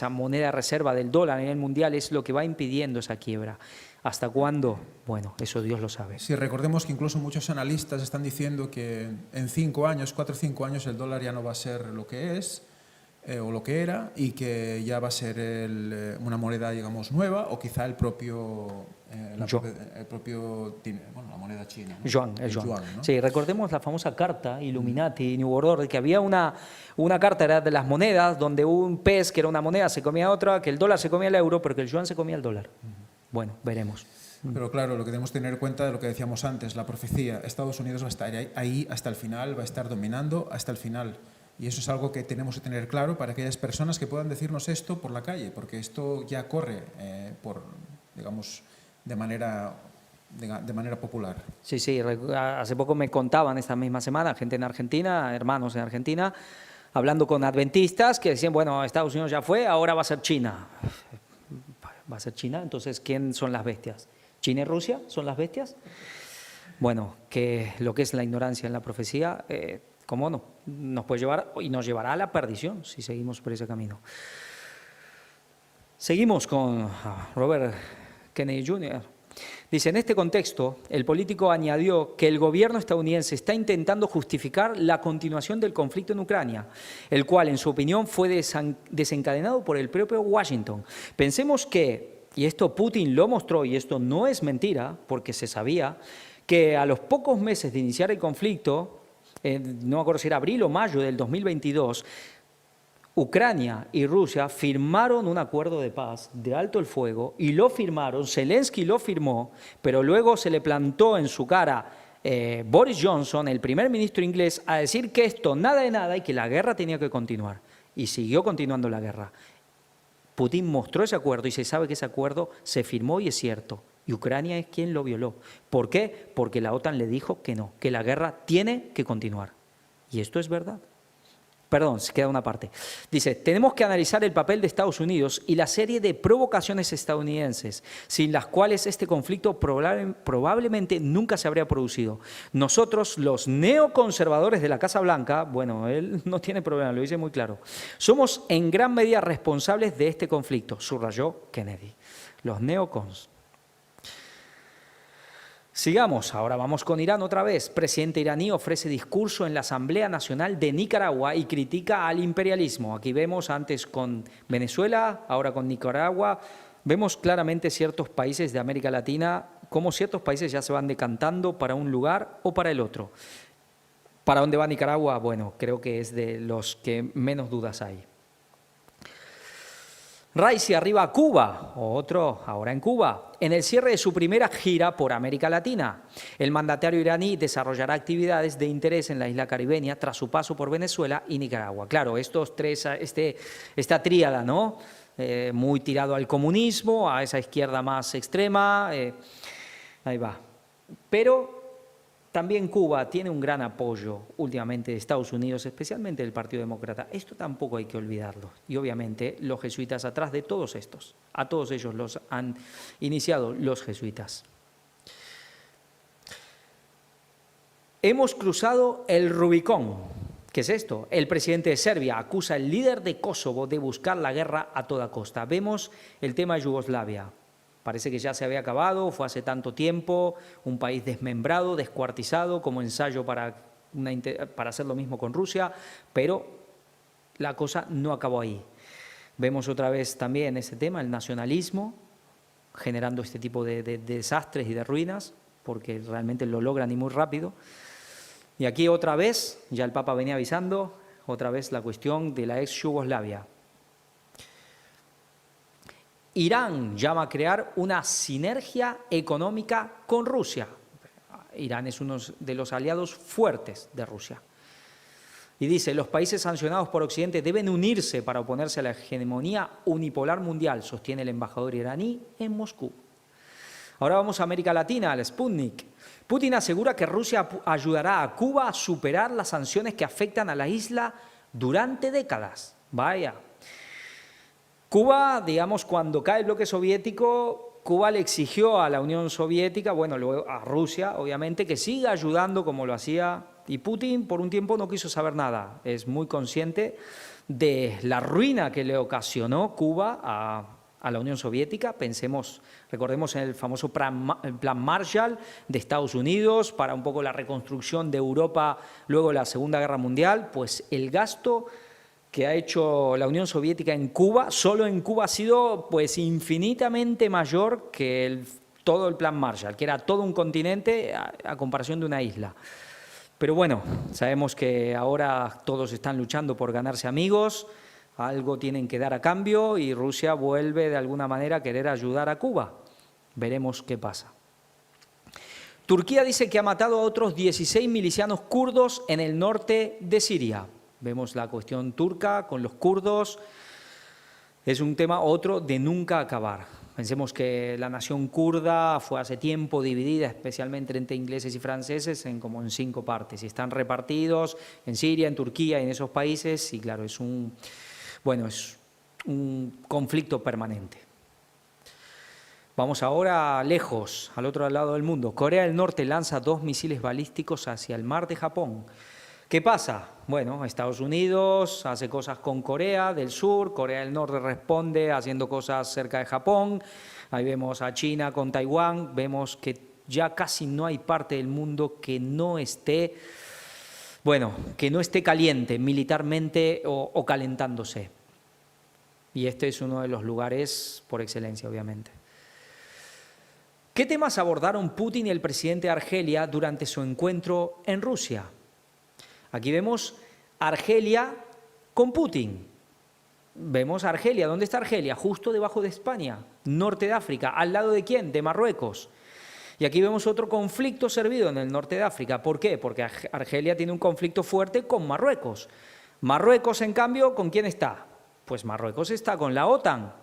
moneda de reserva del dólar a nivel mundial es lo que va impidiendo esa quiebra. ¿Hasta cuándo? Bueno, eso Dios lo sabe. Sí, recordemos que incluso muchos analistas están diciendo que en 5 años, 4 o 5 años, el dólar ya no va a ser lo que es o lo que era, y que ya va a ser una moneda, digamos, nueva, o quizá la moneda china, ¿no? El yuan. ¿No? Sí, recordemos la famosa carta Illuminati, New World Order, que había una carta, era de las monedas, donde un pez, que era una moneda, se comía otra, que el dólar se comía el euro, pero que el yuan se comía el dólar. Bueno, veremos. Pero claro, lo que debemos tener en cuenta de lo que decíamos antes, la profecía, Estados Unidos va a estar ahí hasta el final, va a estar dominando hasta el final. Y eso es algo que tenemos que tener claro para aquellas personas que puedan decirnos esto por la calle, porque esto ya corre digamos, de manera popular. Sí, sí, hace poco me contaban esta misma semana, gente en Argentina, hermanos en Argentina, hablando con adventistas que decían, bueno, Estados Unidos ya fue, ahora va a ser China. ¿Va a ser China? Entonces, ¿quién son las bestias? ¿China y Rusia son las bestias? Bueno, que lo que es la ignorancia en la profecía, ¿cómo no? Nos puede llevar y nos llevará a la perdición si seguimos por ese camino. Seguimos con Robert Kennedy Jr. Dice, en este contexto, el político añadió que el gobierno estadounidense está intentando justificar la continuación del conflicto en Ucrania, el cual, en su opinión, fue desencadenado por el propio Washington. Pensemos que, y esto Putin lo mostró, y esto no es mentira, porque se sabía, que a los pocos meses de iniciar el conflicto, no me acuerdo si era abril o mayo del 2022, Ucrania y Rusia firmaron un acuerdo de paz de alto el fuego y lo firmaron, Zelensky lo firmó, pero luego se le plantó en su cara Boris Johnson, el primer ministro inglés, a decir que esto nada de nada y que la guerra tenía que continuar. Y siguió continuando la guerra. Putin mostró ese acuerdo y se sabe que ese acuerdo se firmó y es cierto. Y Ucrania es quien lo violó. ¿Por qué? Porque la OTAN le dijo que no, que la guerra tiene que continuar. Y esto es verdad. Perdón, se queda una parte. Dice, tenemos que analizar el papel de Estados Unidos y la serie de provocaciones estadounidenses, sin las cuales este conflicto probablemente nunca se habría producido. Nosotros, los neoconservadores de la Casa Blanca, bueno, él no tiene problema, lo dice muy claro, somos en gran medida responsables de este conflicto, subrayó Kennedy. Los neocons. Sigamos, ahora vamos con Irán otra vez. Presidente iraní ofrece discurso en la Asamblea Nacional de Nicaragua y critica al imperialismo. Aquí vemos antes con Venezuela, ahora con Nicaragua. Vemos claramente ciertos países de América Latina, cómo ciertos países ya se van decantando para un lugar o para el otro. ¿Para dónde va Nicaragua? Bueno, creo que es de los que menos dudas hay. Raisi arriba a Cuba, otro ahora en Cuba, en el cierre de su primera gira por América Latina. El mandatario iraní desarrollará actividades de interés en la isla caribeña tras su paso por Venezuela y Nicaragua. Claro, estos tres, esta tríada, ¿no? Muy tirado al comunismo, a esa izquierda más extrema, ahí va. Pero también Cuba tiene un gran apoyo últimamente de Estados Unidos, especialmente del Partido Demócrata. Esto tampoco hay que olvidarlo. Y obviamente los jesuitas atrás de todos estos, a todos ellos los han iniciado los jesuitas. Hemos cruzado el Rubicón. ¿Qué es esto? El presidente de Serbia acusa al líder de Kosovo de buscar la guerra a toda costa. Vemos el tema de Yugoslavia. Parece que ya se había acabado, fue hace tanto tiempo, un país desmembrado, descuartizado, como ensayo para hacer lo mismo con Rusia, pero la cosa no acabó ahí. Vemos otra vez también ese tema, el nacionalismo, generando este tipo de desastres y de ruinas, porque realmente lo logran y muy rápido. Y aquí otra vez, ya el Papa venía avisando, otra vez la cuestión de la ex Yugoslavia. Irán llama a crear una sinergia económica con Rusia. Irán es uno de los aliados fuertes de Rusia. Y dice, los países sancionados por Occidente deben unirse para oponerse a la hegemonía unipolar mundial, sostiene el embajador iraní en Moscú. Ahora vamos a América Latina, al Sputnik. Putin asegura que Rusia ayudará a Cuba a superar las sanciones que afectan a la isla durante décadas. Vaya. Cuba, digamos, cuando cae el bloque soviético, Cuba le exigió a la Unión Soviética, bueno, luego a Rusia, obviamente, que siga ayudando como lo hacía. Y Putin, por un tiempo, no quiso saber nada. Es muy consciente de la ruina que le ocasionó Cuba a la Unión Soviética. Recordemos en el famoso plan Marshall de Estados Unidos para un poco la reconstrucción de Europa luego de la Segunda Guerra Mundial. Pues el gasto que ha hecho la Unión Soviética en Cuba, solo en Cuba ha sido pues infinitamente mayor que todo el plan Marshall, que era todo un continente a comparación de una isla. Pero bueno, sabemos que ahora todos están luchando por ganarse amigos, algo tienen que dar a cambio y Rusia vuelve de alguna manera a querer ayudar a Cuba. Veremos qué pasa. Turquía dice que ha matado a otros 16 milicianos kurdos en el norte de Siria. Vemos la cuestión turca con los kurdos. Es un tema otro de nunca acabar. Pensemos que la nación kurda fue hace tiempo dividida, especialmente entre ingleses y franceses, como en 5 partes. Y están repartidos en Siria, en Turquía y en esos países. Y claro, es un conflicto permanente. Vamos ahora lejos, al otro lado del mundo. Corea del Norte lanza 2 misiles balísticos hacia el mar de Japón. ¿Qué pasa? Bueno, Estados Unidos hace cosas con Corea del Sur, Corea del Norte responde haciendo cosas cerca de Japón, ahí vemos a China con Taiwán, vemos que ya casi no hay parte del mundo que no esté caliente militarmente o calentándose. Y este es uno de los lugares por excelencia, obviamente. ¿Qué temas abordaron Putin y el presidente de Argelia durante su encuentro en Rusia? Aquí vemos Argelia con Putin. vemos Argelia. ¿Dónde está Argelia? Justo debajo de España, norte de África. ¿Al lado de quién? De Marruecos. Y aquí vemos otro conflicto servido en el norte de África. ¿Por qué? Porque Argelia tiene un conflicto fuerte con Marruecos. Marruecos, en cambio, ¿con quién está? Pues Marruecos está con la OTAN.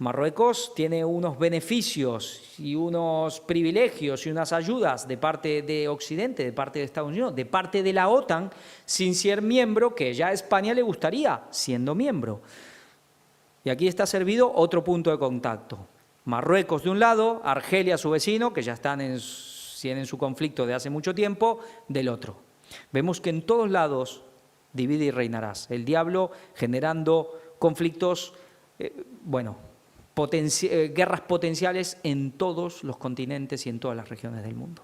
Marruecos tiene unos beneficios y unos privilegios y unas ayudas de parte de Occidente, de parte de Estados Unidos, de parte de la OTAN, sin ser miembro, que ya a España le gustaría, siendo miembro. Y aquí está servido otro punto de contacto. Marruecos de un lado, Argelia, su vecino, que ya tienen su conflicto de hace mucho tiempo, del otro. Vemos que en todos lados divide y reinarás. El diablo generando conflictos, guerras potenciales en todos los continentes y en todas las regiones del mundo.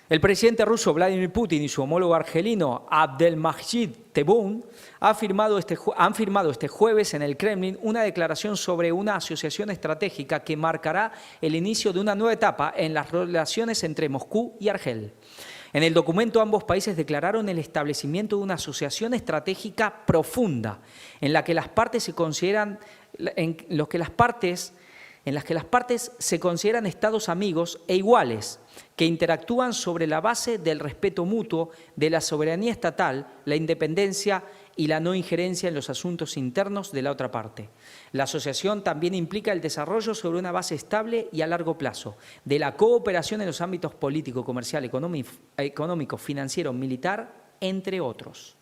El presidente ruso Vladimir Putin y su homólogo argelino Abdelmajid Tebboune han firmado este jueves en el Kremlin una declaración sobre una asociación estratégica que marcará el inicio de una nueva etapa en las relaciones entre Moscú y Argel. En el documento ambos países declararon el establecimiento de una asociación estratégica profunda en la que las partes se consideran se consideran estados amigos e iguales, que interactúan sobre la base del respeto mutuo, de la soberanía estatal, la independencia y la no injerencia en los asuntos internos de la otra parte. La asociación también implica el desarrollo sobre una base estable y a largo plazo de la cooperación en los ámbitos político, comercial, económico, financiero, militar, entre otros.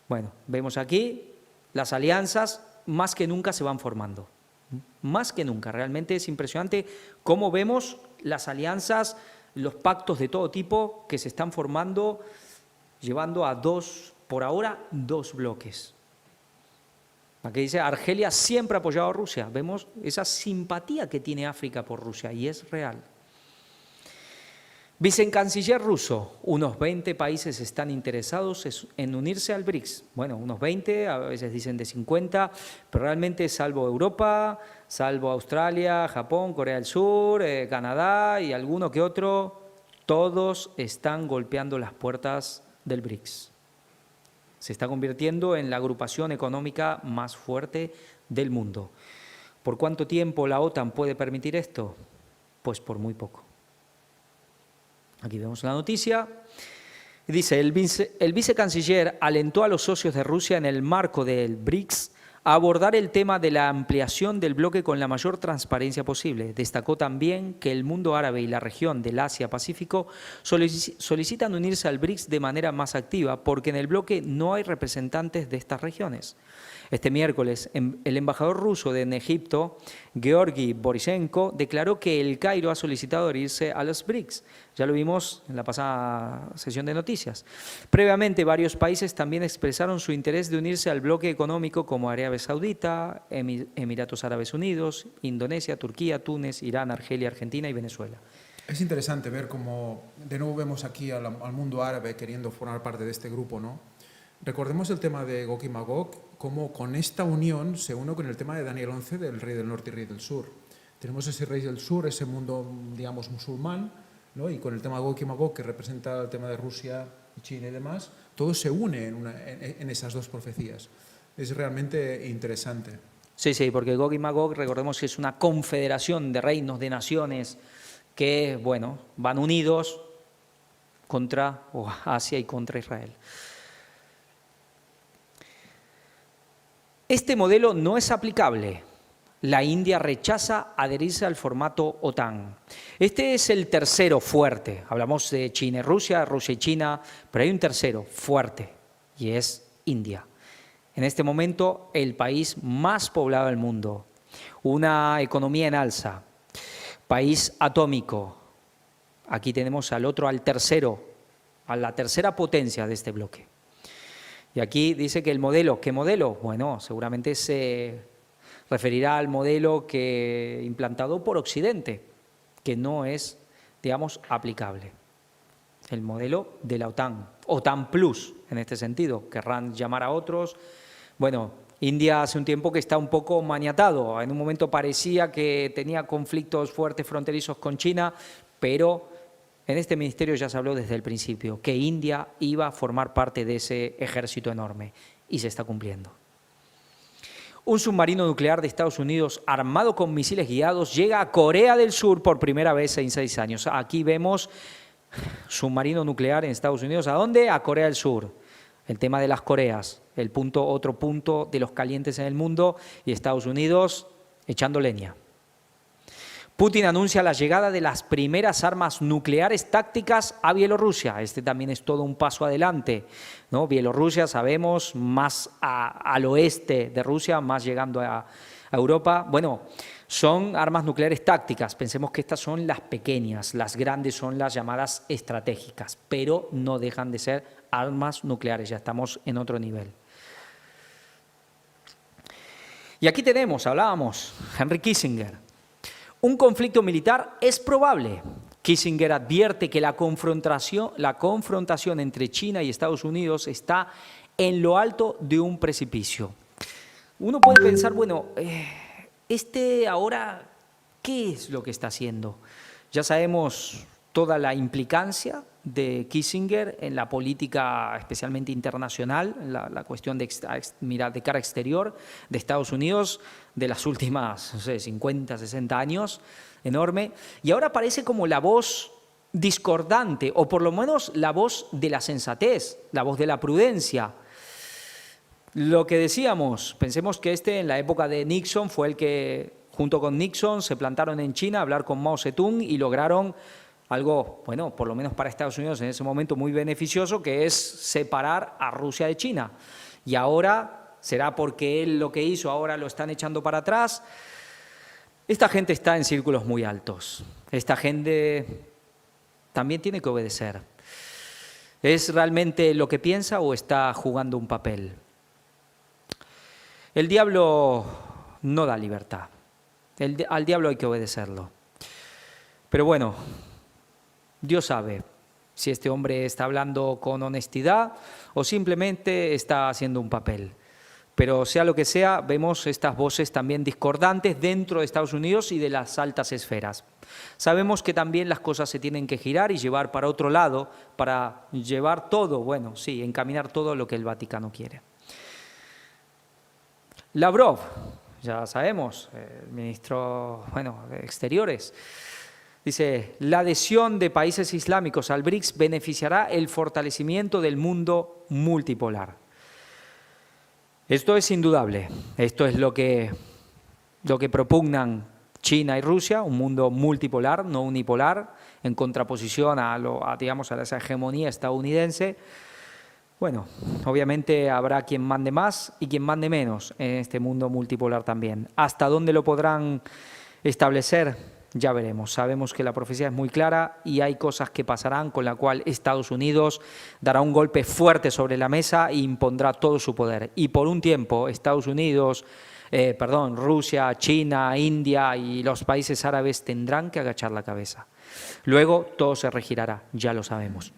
Bueno, vemos aquí las alianzas más que nunca se van formando. Más que nunca, realmente es impresionante cómo vemos las alianzas, los pactos de todo tipo que se están formando, llevando a por ahora, dos bloques. Aquí dice, Argelia siempre ha apoyado a Rusia. Vemos esa simpatía que tiene África por Rusia y es real. Vicecanciller ruso, unos 20 países están interesados en unirse al BRICS. Bueno, unos 20, a veces dicen de 50, pero realmente salvo Europa, salvo Australia, Japón, Corea del Sur, Canadá y alguno que otro, todos están golpeando las puertas del BRICS. Se está convirtiendo en la agrupación económica más fuerte del mundo. ¿Por cuánto tiempo la OTAN puede permitir esto? Pues por muy poco. Aquí vemos la noticia. Dice, el vicecanciller alentó a los socios de Rusia en el marco del BRICS a abordar el tema de la ampliación del bloque con la mayor transparencia posible. Destacó también que el mundo árabe y la región del Asia-Pacífico solicitan unirse al BRICS de manera más activa porque en el bloque no hay representantes de estas regiones. Este miércoles, el embajador ruso en Egipto, Georgi Borisenko, declaró que el Cairo ha solicitado adherirse a los BRICS. Ya lo vimos en la pasada sesión de noticias. Previamente, varios países también expresaron su interés de unirse al bloque económico como Arabia Saudita, Emiratos Árabes Unidos, Indonesia, Turquía, Túnez, Irán, Argelia, Argentina y Venezuela. Es interesante ver cómo de nuevo vemos aquí al mundo árabe queriendo formar parte de este grupo, ¿no? Recordemos el tema de Gog y Magog, cómo con esta unión se une con el tema de Daniel 11 del rey del norte y rey del sur. Tenemos ese rey del sur, ese mundo, digamos, musulmán, ¿no? Y con el tema de Gog y Magog, que representa el tema de Rusia, China y demás, todo se une en esas dos profecías. Es realmente interesante. Sí, sí, porque Gog y Magog, recordemos que es una confederación de reinos, de naciones, que, bueno, van unidos contra Asia y contra Israel. Este modelo no es aplicable. La India rechaza adherirse al formato OTAN. Este es el tercero fuerte. Hablamos de China y Rusia y China, pero hay un tercero fuerte y es India. En este momento, el país más poblado del mundo, una economía en alza, país atómico. Aquí tenemos al tercero, a la tercera potencia de este bloque. Y aquí dice que el modelo, ¿qué modelo? Bueno, seguramente se referirá al modelo implantado por Occidente, que no es, digamos, aplicable. El modelo de la OTAN, OTAN Plus, en este sentido, querrán llamar a otros. Bueno, India hace un tiempo que está un poco maniatado. En un momento parecía que tenía conflictos fuertes fronterizos con China, pero en este ministerio ya se habló desde el principio que India iba a formar parte de ese ejército enorme y se está cumpliendo. Un submarino nuclear de Estados Unidos armado con misiles guiados llega a Corea del Sur por primera vez en 6 años. Aquí vemos submarino nuclear en Estados Unidos. ¿A dónde? A Corea del Sur. El tema de las Coreas, otro punto de los calientes en el mundo, y Estados Unidos echando leña. Putin anuncia la llegada de las primeras armas nucleares tácticas a Bielorrusia. Este también es todo un paso adelante, ¿no? Bielorrusia, sabemos, más al oeste de Rusia, más llegando a Europa. Bueno, son armas nucleares tácticas. Pensemos que estas son las pequeñas, las grandes son las llamadas estratégicas, pero no dejan de ser armas nucleares, ya estamos en otro nivel. Y aquí tenemos, hablábamos, Henry Kissinger. Un conflicto militar es probable. Kissinger advierte que la confrontación entre China y Estados Unidos está en lo alto de un precipicio. Uno puede pensar, bueno, ahora, ¿qué es lo que está haciendo? Ya sabemos toda la implicancia de Kissinger en la política, especialmente internacional, la cuestión de cara exterior de Estados Unidos de las últimas, no sé, 50, 60 años, enorme. Y ahora parece como la voz discordante, o por lo menos la voz de la sensatez, la voz de la prudencia. Lo que decíamos, pensemos que en la época de Nixon fue el que, junto con Nixon, se plantaron en China a hablar con Mao Zedong y lograron algo, bueno, por lo menos para Estados Unidos en ese momento muy beneficioso, que es separar a Rusia de China. Y ahora, ¿será porque él lo que hizo ahora lo están echando para atrás? Esta gente está en círculos muy altos. Esta gente también tiene que obedecer. ¿Es realmente lo que piensa o está jugando un papel? El diablo no da libertad. Al diablo hay que obedecerlo. Pero bueno, Dios sabe si este hombre está hablando con honestidad o simplemente está haciendo un papel. Pero sea lo que sea, vemos estas voces también discordantes dentro de Estados Unidos y de las altas esferas. Sabemos que también las cosas se tienen que girar y llevar para otro lado, para llevar todo, bueno, sí, encaminar todo lo que el Vaticano quiere. Lavrov, ya sabemos, el ministro, de Exteriores, dice, la adhesión de países islámicos al BRICS beneficiará el fortalecimiento del mundo multipolar. Esto es indudable, esto es lo que propugnan China y Rusia, un mundo multipolar, no unipolar, en contraposición a esa hegemonía estadounidense. Bueno, obviamente habrá quien mande más y quien mande menos en este mundo multipolar también. ¿Hasta dónde lo podrán establecer? Ya veremos. Sabemos que la profecía es muy clara y hay cosas que pasarán con la cual Estados Unidos dará un golpe fuerte sobre la mesa e impondrá todo su poder. Y por un tiempo Rusia, China, India y los países árabes tendrán que agachar la cabeza. Luego todo se regirará, ya lo sabemos.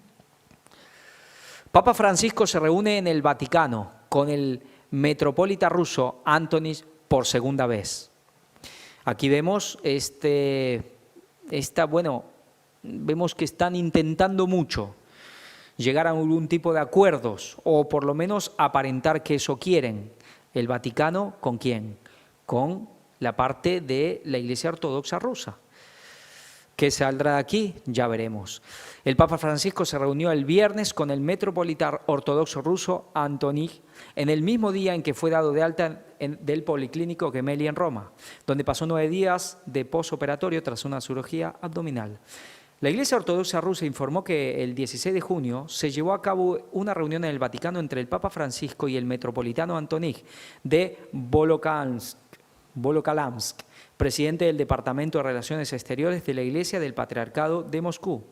Papa Francisco se reúne en el Vaticano con el metropolita ruso Antonis por segunda vez. Aquí vemos vemos que están intentando mucho llegar a algún tipo de acuerdos o por lo menos aparentar que eso quieren. El Vaticano, ¿con quién? Con la parte de la Iglesia Ortodoxa rusa. ¿Qué saldrá de aquí? Ya veremos. El Papa Francisco se reunió el viernes con el metropolita ortodoxo ruso Antonis en el mismo día en que fue dado de alta del Policlínico Gemelli en Roma, donde pasó 9 días de posoperatorio tras una cirugía abdominal. La Iglesia Ortodoxa rusa informó que el 16 de junio se llevó a cabo una reunión en el Vaticano entre el Papa Francisco y el metropolitano Antonis de Volokolamsk, presidente del Departamento de Relaciones Exteriores de la Iglesia del Patriarcado de Moscú.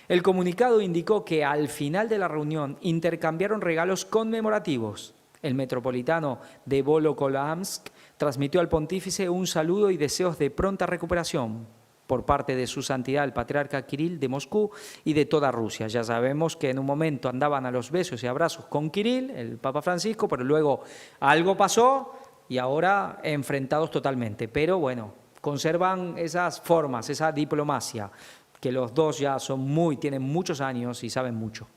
El comunicado indicó que al final de la reunión intercambiaron regalos conmemorativos. El metropolitano de Volokolamsk transmitió al pontífice un saludo y deseos de pronta recuperación por parte de su santidad el patriarca Kirill de Moscú y de toda Rusia. Ya sabemos que en un momento andaban a los besos y abrazos con Kirill, el Papa Francisco, pero luego algo pasó y ahora enfrentados totalmente. Pero bueno, conservan esas formas, esa diplomacia, que los dos ya tienen muchos años y saben mucho.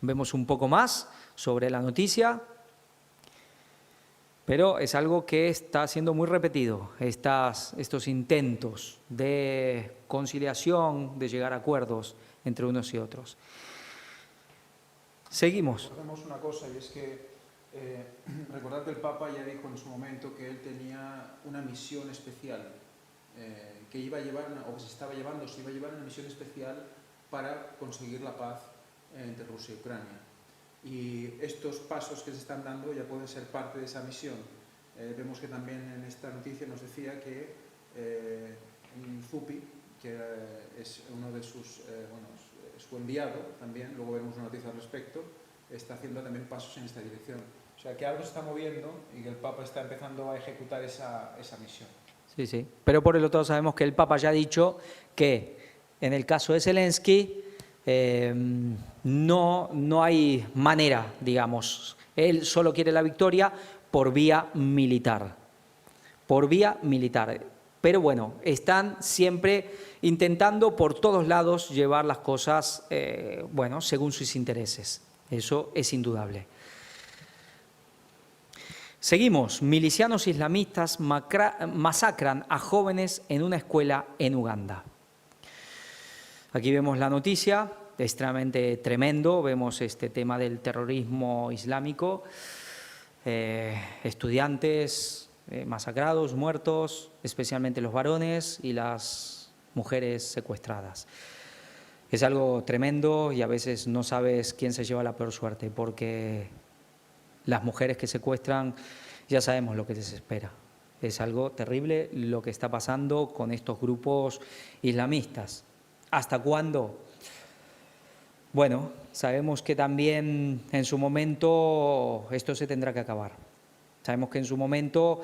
Vemos un poco más sobre la noticia. Pero es algo que está siendo muy repetido, estos intentos de conciliación, de llegar a acuerdos entre unos y otros. Seguimos. Recordemos una cosa, y es que recordad que el Papa ya dijo en su momento que él tenía una misión especial, que iba a llevar, o que se iba a llevar una misión especial para conseguir la paz entre Rusia y Ucrania. Y estos pasos que se están dando ya pueden ser parte de esa misión. Vemos que también en esta noticia nos decía que Zupi, que es uno de sus, su enviado también, luego veremos una noticia al respecto, está haciendo también pasos en esta dirección. O sea, que algo se está moviendo y que el Papa está empezando a ejecutar esa misión. Sí, sí. Pero por el otro lado sabemos que el Papa ya ha dicho que en el caso de Zelensky no hay manera, digamos. Él solo quiere la victoria por vía militar. Por vía militar. Pero bueno, están siempre intentando por todos lados llevar las cosas, según sus intereses. Eso es indudable. Seguimos. Milicianos islamistas masacran a jóvenes en una escuela en Uganda. Aquí vemos la noticia, extremadamente tremendo. Vemos este tema del terrorismo islámico. Estudiantes masacrados, muertos, especialmente los varones y las mujeres secuestradas. Es algo tremendo y a veces no sabes quién se lleva la peor suerte, porque las mujeres que secuestran ya sabemos lo que les espera. Es algo terrible lo que está pasando con estos grupos islamistas. ¿Hasta cuándo? Bueno, sabemos que también en su momento esto se tendrá que acabar. Sabemos que en su momento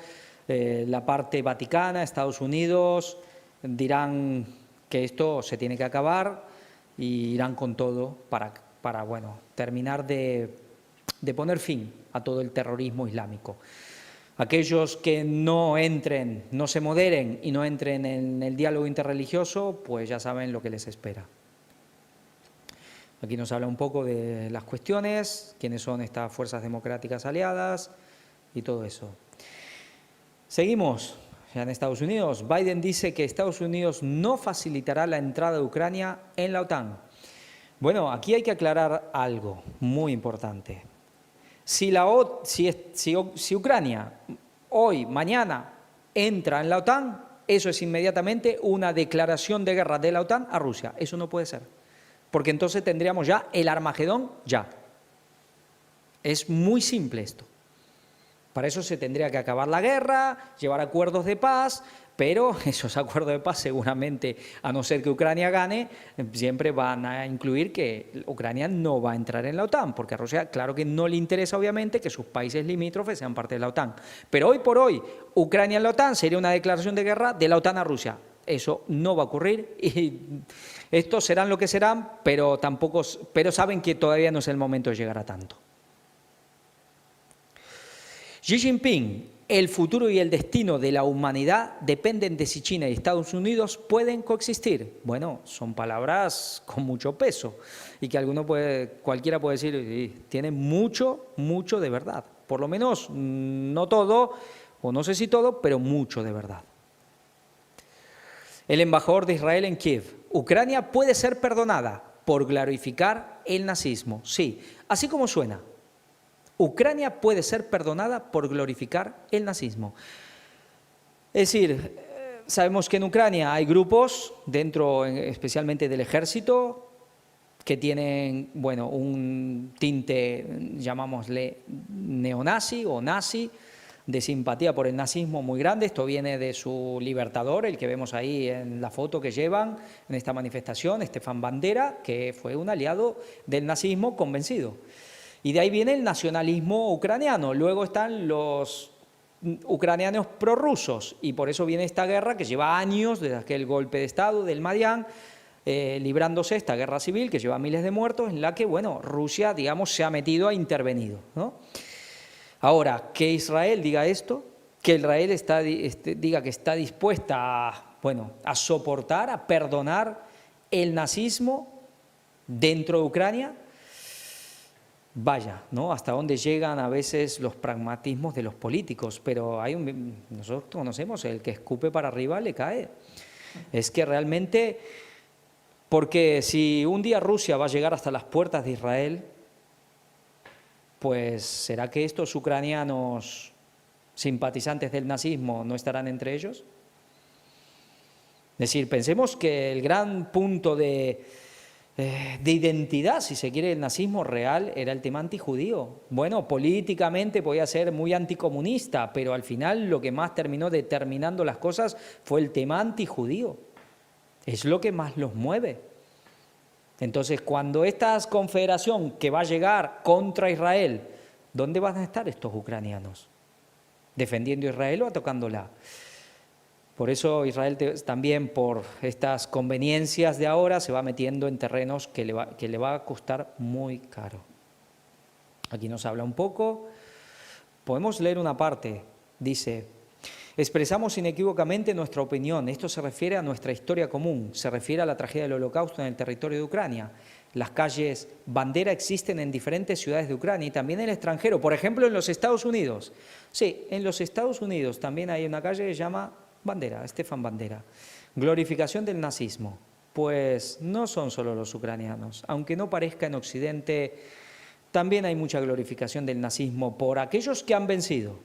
la parte vaticana, Estados Unidos, dirán que esto se tiene que acabar y irán con todo para terminar de poner fin a todo el terrorismo islámico. Aquellos que no se moderen y no entren en el diálogo interreligioso, pues ya saben lo que les espera. Aquí nos habla un poco de las cuestiones, quiénes son estas fuerzas democráticas aliadas y todo eso. Seguimos. Ya en Estados Unidos, Biden dice que Estados Unidos no facilitará la entrada de Ucrania en la OTAN. Bueno, aquí hay que aclarar algo muy importante. Si Ucrania hoy, mañana, entra en la OTAN, eso es inmediatamente una declaración de guerra de la OTAN a Rusia. Eso no puede ser, porque entonces tendríamos ya el Armagedón ya. Es muy simple esto. Para eso se tendría que acabar la guerra, llevar acuerdos de paz, pero esos acuerdos de paz seguramente, a no ser que Ucrania gane, siempre van a incluir que Ucrania no va a entrar en la OTAN, porque a Rusia, claro que no le interesa obviamente que sus países limítrofes sean parte de la OTAN. Pero hoy por hoy, Ucrania en la OTAN sería una declaración de guerra de la OTAN a Rusia. Eso no va a ocurrir y estos serán lo que serán, pero saben que todavía no es el momento de llegar a tanto. Xi Jinping, el futuro y el destino de la humanidad dependen de si China y Estados Unidos pueden coexistir. Bueno, son palabras con mucho peso y que cualquiera puede decir, tiene mucho de verdad. Por lo menos, no todo, o no sé si todo, pero mucho de verdad. El embajador de Israel en Kiev, Ucrania puede ser perdonada por glorificar el nazismo. Sí, así como suena. Ucrania puede ser perdonada por glorificar el nazismo. Es decir, sabemos que en Ucrania hay grupos, dentro especialmente del ejército, que tienen un tinte, llamámosle neonazi o nazi, de simpatía por el nazismo muy grande. Esto viene de su libertador, el que vemos ahí en la foto que llevan en esta manifestación, Stefan Bandera, que fue un aliado del nazismo convencido. Y de ahí viene el nacionalismo ucraniano. Luego están los ucranianos prorrusos y por eso viene esta guerra que lleva años, desde aquel golpe de Estado del Maidán, librándose esta guerra civil que lleva miles de muertos, en la que, Rusia, digamos, se ha metido, ha intervenido, ¿no? Ahora, que Israel diga esto, que Israel diga que está dispuesta a soportar, a perdonar el nazismo dentro de Ucrania, Vaya, ¿no? Hasta dónde llegan a veces los pragmatismos de los políticos, pero nosotros conocemos, el que escupe para arriba le cae. Es que realmente, porque si un día Rusia va a llegar hasta las puertas de Israel, pues ¿será que estos ucranianos simpatizantes del nazismo no estarán entre ellos? Es decir, pensemos que el gran punto de identidad, si se quiere, el nazismo real era el tema antijudío. Bueno, políticamente podía ser muy anticomunista, pero al final lo que más terminó determinando las cosas fue el tema antijudío. Es lo que más los mueve. Entonces, cuando esta confederación que va a llegar contra Israel, ¿dónde van a estar estos ucranianos? ¿Defendiendo a Israel o atacándola? Por eso Israel también, por estas conveniencias de ahora, se va metiendo en terrenos que le va a costar muy caro. Aquí nos habla un poco, podemos leer una parte, dice: expresamos inequívocamente nuestra opinión, esto se refiere a nuestra historia común, se refiere a la tragedia del Holocausto en el territorio de Ucrania. Las calles bandera existen en diferentes ciudades de Ucrania y también en el extranjero, por ejemplo en los Estados Unidos. Sí, en los Estados Unidos también hay una calle que se llama Bandera, Stefan Bandera. Glorificación del nazismo. Pues no son solo los ucranianos. Aunque no parezca, en Occidente también hay mucha glorificación del nazismo por aquellos que han vencido.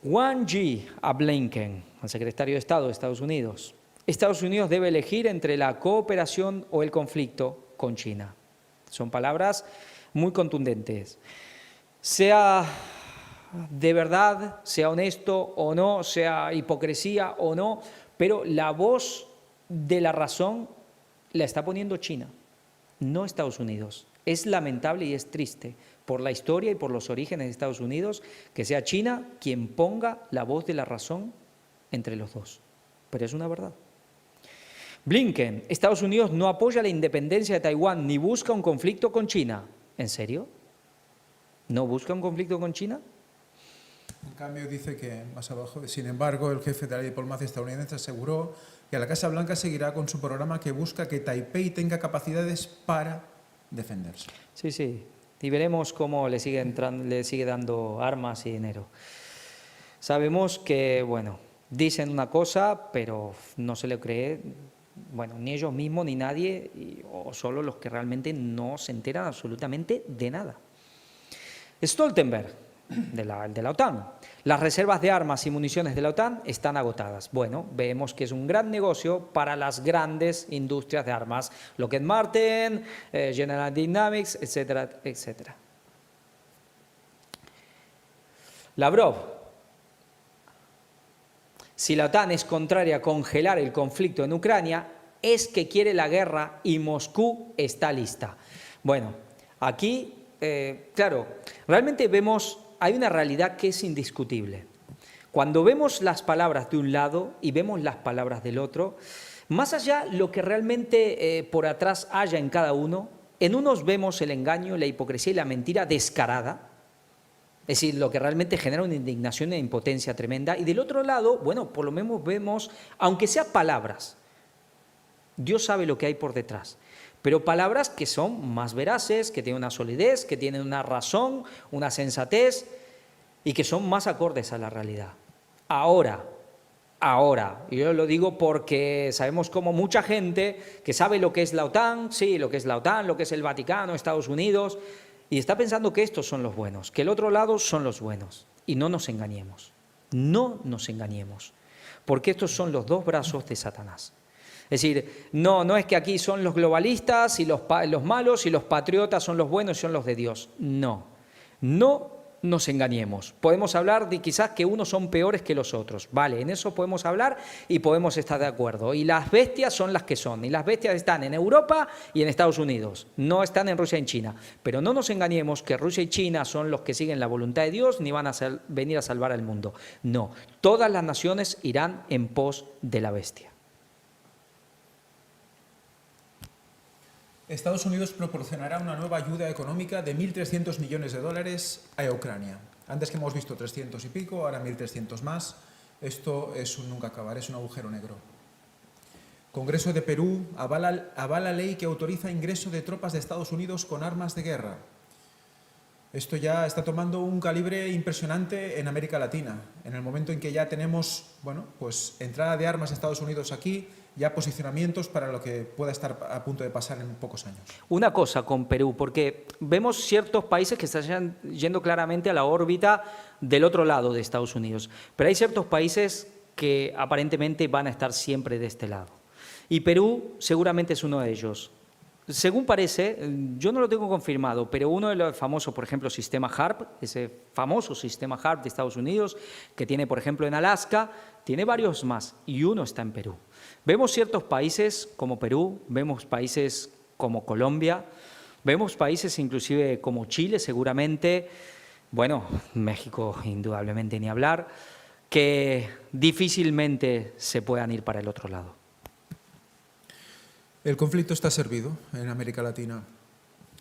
Wang Yi a Blinken, al secretario de Estado de Estados Unidos. Estados Unidos debe elegir entre la cooperación o el conflicto con China. Son palabras muy contundentes. Sea de verdad, sea honesto o no, sea hipocresía o no, pero la voz de la razón la está poniendo China, no Estados Unidos. Es lamentable y es triste por la historia y por los orígenes de Estados Unidos que sea China quien ponga la voz de la razón entre los dos. Pero es una verdad. Blinken, Estados Unidos no apoya la independencia de Taiwán ni busca un conflicto con China. ¿En serio? ¿No busca un conflicto con China? En cambio, dice que, más abajo, sin embargo, el jefe de la diplomacia estadounidense aseguró que la Casa Blanca seguirá con su programa que busca que Taipei tenga capacidades para defenderse. Sí, sí. Y veremos cómo le sigue dando armas y dinero. Sabemos que, bueno, dicen una cosa, pero no se le cree, bueno, ni ellos mismos ni nadie, o solo los que realmente no se enteran absolutamente de nada. Stoltenberg, de la OTAN. Las reservas de armas y municiones de la OTAN están agotadas. Bueno, vemos que es un gran negocio para las grandes industrias de armas, Lockheed Martin, General Dynamics, etcétera, etcétera. Lavrov. Si la OTAN es contraria a congelar el conflicto en Ucrania, es que quiere la guerra y Moscú está lista. Bueno, aquí, claro, realmente vemos, hay una realidad que es indiscutible. Cuando vemos las palabras de un lado y vemos las palabras del otro, más allá lo que realmente por atrás haya en cada uno, en unos vemos el engaño, la hipocresía y la mentira descarada, es decir, lo que realmente genera una indignación e impotencia tremenda, y del otro lado, bueno, por lo menos vemos, aunque sea palabras, Dios sabe lo que hay por detrás, pero palabras que son más veraces, que tienen una solidez, que tienen una razón, una sensatez y que son más acordes a la realidad. Ahora, y yo lo digo porque sabemos como mucha gente que sabe lo que es la OTAN, sí, lo que es la OTAN, lo que es el Vaticano, Estados Unidos, y está pensando que estos son los buenos, que el otro lado son los buenos. Y no nos engañemos, porque estos son los dos brazos de Satanás. Es decir, no es que aquí son los globalistas y los malos y los patriotas son los buenos y son los de Dios. No nos engañemos. Podemos hablar de quizás que unos son peores que los otros. Vale, en eso podemos hablar y podemos estar de acuerdo. Y las bestias son las que son. Y las bestias están en Europa y en Estados Unidos. No están en Rusia y en China. Pero no nos engañemos que Rusia y China son los que siguen la voluntad de Dios ni van a venir a salvar al mundo. No, todas las naciones irán en pos de la bestia. Estados Unidos proporcionará una nueva ayuda económica de 1.300 millones de dólares a Ucrania. Antes que hemos visto 300 y pico, ahora 1.300 más. Esto es un nunca acabar, es un agujero negro. Congreso de Perú avala ley que autoriza ingreso de tropas de Estados Unidos con armas de guerra. Esto ya está tomando un calibre impresionante en América Latina. En el momento en que ya tenemos, bueno, pues entrada de armas de Estados Unidos aquí, ya posicionamientos para lo que pueda estar a punto de pasar en pocos años. Una cosa con Perú, porque vemos ciertos países que están yendo claramente a la órbita del otro lado de Estados Unidos, pero hay ciertos países que aparentemente van a estar siempre de este lado. Y Perú seguramente es uno de ellos. Según parece, yo no lo tengo confirmado, pero uno de los famosos, por ejemplo, sistema HARP, ese famoso sistema HARP de Estados Unidos, que tiene, por ejemplo, en Alaska, tiene varios más, y uno está en Perú. Vemos ciertos países como Perú, vemos países como Colombia, vemos países inclusive como Chile, seguramente, bueno, México indudablemente ni hablar, que difícilmente se puedan ir para el otro lado. El conflicto está servido en América Latina.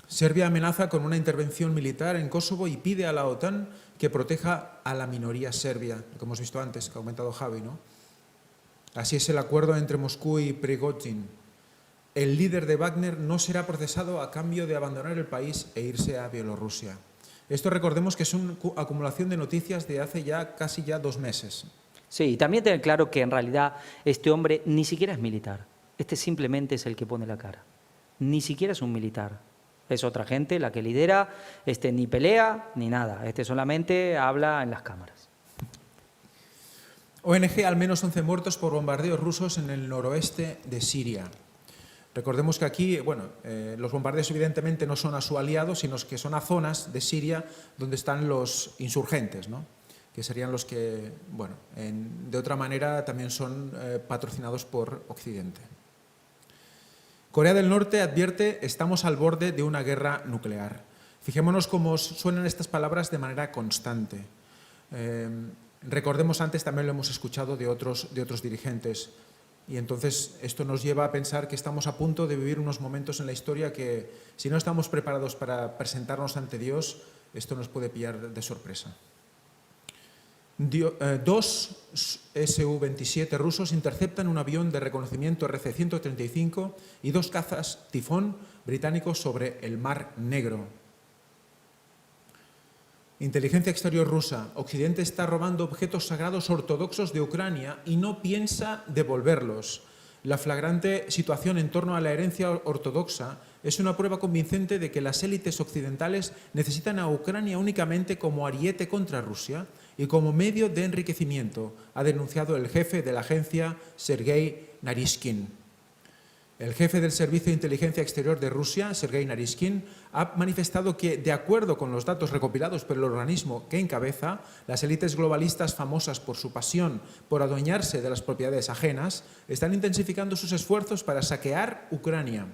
Serbia amenaza con una intervención militar en Kosovo y pide a la OTAN que proteja a la minoría serbia, como hemos visto antes, que ha comentado Javi, ¿no? Así es el acuerdo entre Moscú y Prigozhin. El líder de Wagner no será procesado a cambio de abandonar el país e irse a Bielorrusia. Esto recordemos que es una acumulación de noticias de hace ya casi 2 meses. Sí, y también tener claro que en realidad este hombre ni siquiera es militar. Este simplemente es el que pone la cara. Ni siquiera es un militar. Es otra gente la que lidera. Este ni pelea ni nada. Este solamente habla en las cámaras. ONG, al menos 11 muertos por bombardeos rusos en el noroeste de Siria. Recordemos que aquí, bueno, los bombardeos evidentemente no son a su aliado, sino que son a zonas de Siria donde están los insurgentes, ¿no? Que serían los que, bueno, de otra manera también son patrocinados por Occidente. Corea del Norte advierte: estamos al borde de una guerra nuclear. Fijémonos cómo suenan estas palabras de manera constante. Recordemos, antes también lo hemos escuchado de otros dirigentes, y entonces esto nos lleva a pensar que estamos a punto de vivir unos momentos en la historia que, si no estamos preparados para presentarnos ante Dios, esto nos puede pillar de sorpresa. 2 Su-27 rusos interceptan un avión de reconocimiento RC-135 y 2 cazas Tifón británicos sobre el Mar Negro. Inteligencia exterior rusa: Occidente está robando objetos sagrados ortodoxos de Ucrania y no piensa devolverlos. La flagrante situación en torno a la herencia ortodoxa es una prueba convincente de que las élites occidentales necesitan a Ucrania únicamente como ariete contra Rusia y como medio de enriquecimiento, ha denunciado el jefe de la agencia, Sergei Naryshkin. El jefe del Servicio de Inteligencia Exterior de Rusia, Sergei Naryshkin, ha manifestado que, de acuerdo con los datos recopilados por el organismo que encabeza, las élites globalistas famosas por su pasión por adueñarse de las propiedades ajenas están intensificando sus esfuerzos para saquear Ucrania.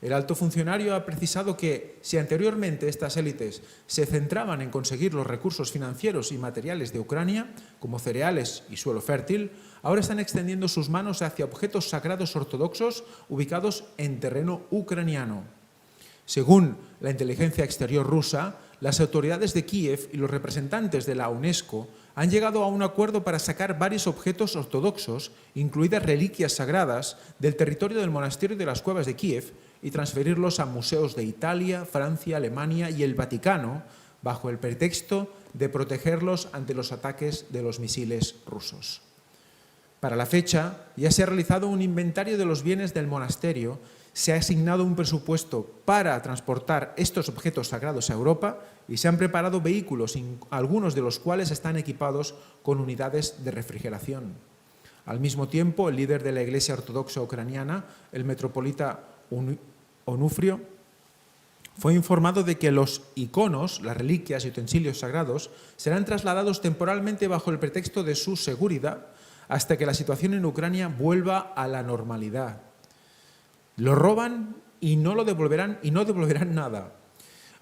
El alto funcionario ha precisado que, si anteriormente estas élites se centraban en conseguir los recursos financieros y materiales de Ucrania, como cereales y suelo fértil, ahora están extendiendo sus manos hacia objetos sagrados ortodoxos ubicados en terreno ucraniano. Según la inteligencia exterior rusa, las autoridades de Kiev y los representantes de la UNESCO han llegado a un acuerdo para sacar varios objetos ortodoxos, incluidas reliquias sagradas, del territorio del monasterio de las Cuevas de Kiev y transferirlos a museos de Italia, Francia, Alemania y el Vaticano, bajo el pretexto de protegerlos ante los ataques de los misiles rusos. Para la fecha, ya se ha realizado un inventario de los bienes del monasterio, se ha asignado un presupuesto para transportar estos objetos sagrados a Europa y se han preparado vehículos, algunos de los cuales están equipados con unidades de refrigeración. Al mismo tiempo, el líder de la Iglesia Ortodoxa Ucraniana, el metropolita Onufrio, fue informado de que los iconos, las reliquias y utensilios sagrados serán trasladados temporalmente bajo el pretexto de su seguridad hasta que la situación en Ucrania vuelva a la normalidad. Lo roban y no lo devolverán, y no devolverán nada.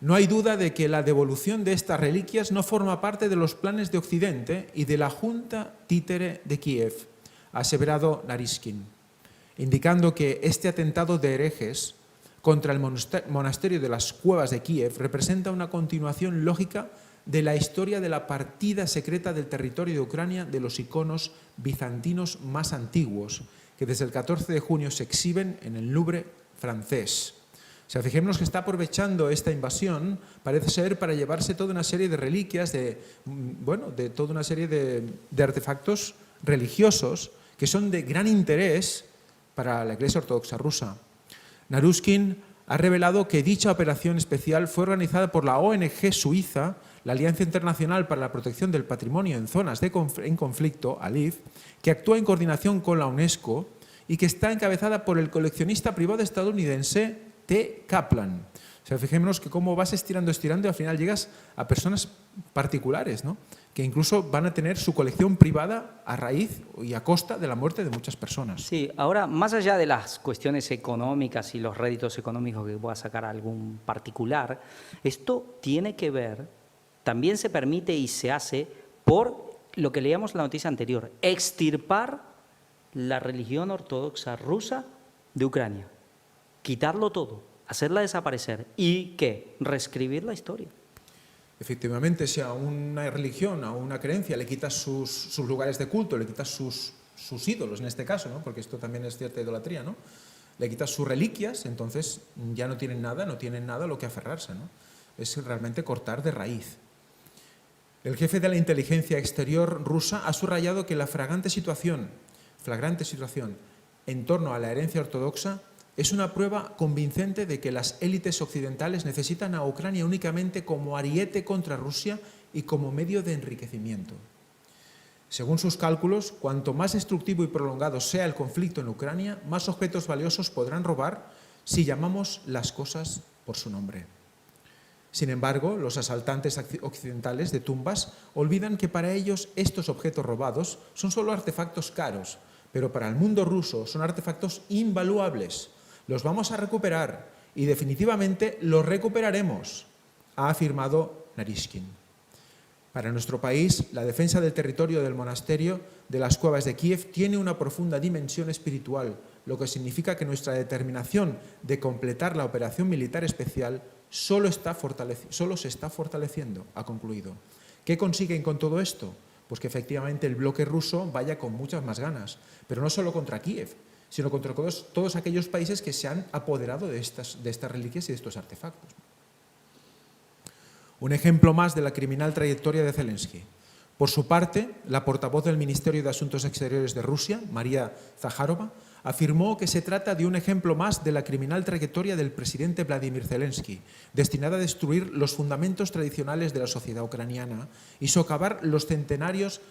No hay duda de que la devolución de estas reliquias no forma parte de los planes de Occidente y de la Junta Títere de Kiev, ha aseverado Naryshkin, indicando que este atentado de herejes contra el monasterio de las Cuevas de Kiev representa una continuación lógica de la historia de la partida secreta del territorio de Ucrania de los iconos bizantinos más antiguos, que desde el 14 de junio se exhiben en el Louvre francés. O sea, fijémonos que está aprovechando esta invasión, parece ser, para llevarse toda una serie de reliquias, de toda una serie de artefactos religiosos que son de gran interés para la Iglesia Ortodoxa rusa. Narushkin ha revelado que dicha operación especial fue organizada por la ONG suiza, la Alianza Internacional para la Protección del Patrimonio en Zonas en Conflicto, ALIF, que actúa en coordinación con la UNESCO y que está encabezada por el coleccionista privado estadounidense T. Kaplan. O sea, fijémonos que cómo vas estirando y al final llegas a personas particulares, ¿no?, que incluso van a tener su colección privada a raíz y a costa de la muerte de muchas personas. Sí, ahora, más allá de las cuestiones económicas y los réditos económicos que pueda sacar algún particular, esto tiene que ver, también se permite y se hace por lo que leíamos en la noticia anterior, extirpar la religión ortodoxa rusa de Ucrania, quitarlo todo, hacerla desaparecer y ¿qué? Reescribir la historia. Efectivamente, si a una religión, a una creencia le quitas sus lugares de culto, le quitas sus ídolos en este caso, ¿no?, porque esto también es cierta idolatría, ¿no?, le quitas sus reliquias, entonces ya no tienen nada a lo que aferrarse, ¿no? Es realmente cortar de raíz. El jefe de la inteligencia exterior rusa ha subrayado que la flagrante situación en torno a la herencia ortodoxa es una prueba convincente de que las élites occidentales necesitan a Ucrania únicamente como ariete contra Rusia y como medio de enriquecimiento. Según sus cálculos, cuanto más destructivo y prolongado sea el conflicto en Ucrania, más objetos valiosos podrán robar si llamamos las cosas por su nombre. Sin embargo, los asaltantes occidentales de tumbas olvidan que para ellos estos objetos robados son solo artefactos caros, pero para el mundo ruso son artefactos invaluables. Los vamos a recuperar y definitivamente los recuperaremos, ha afirmado Narushkin. Para nuestro país, la defensa del territorio del monasterio de las cuevas de Kiev tiene una profunda dimensión espiritual, lo que significa que nuestra determinación de completar la operación militar especial solo se está fortaleciendo, ha concluido. ¿Qué consiguen con todo esto? Pues que efectivamente el bloque ruso vaya con muchas más ganas, pero no solo contra Kiev, sino contra todos aquellos países que se han apoderado de estas reliquias y de estos artefactos. Un ejemplo más de la criminal trayectoria de Zelensky. Por su parte, la portavoz del Ministerio de Asuntos Exteriores de Rusia, María Zakharova, afirmó que se trata de un ejemplo más de la criminal trayectoria del presidente Vladimir Zelensky, destinada a destruir los fundamentos tradicionales de la sociedad ucraniana y socavar los centenarios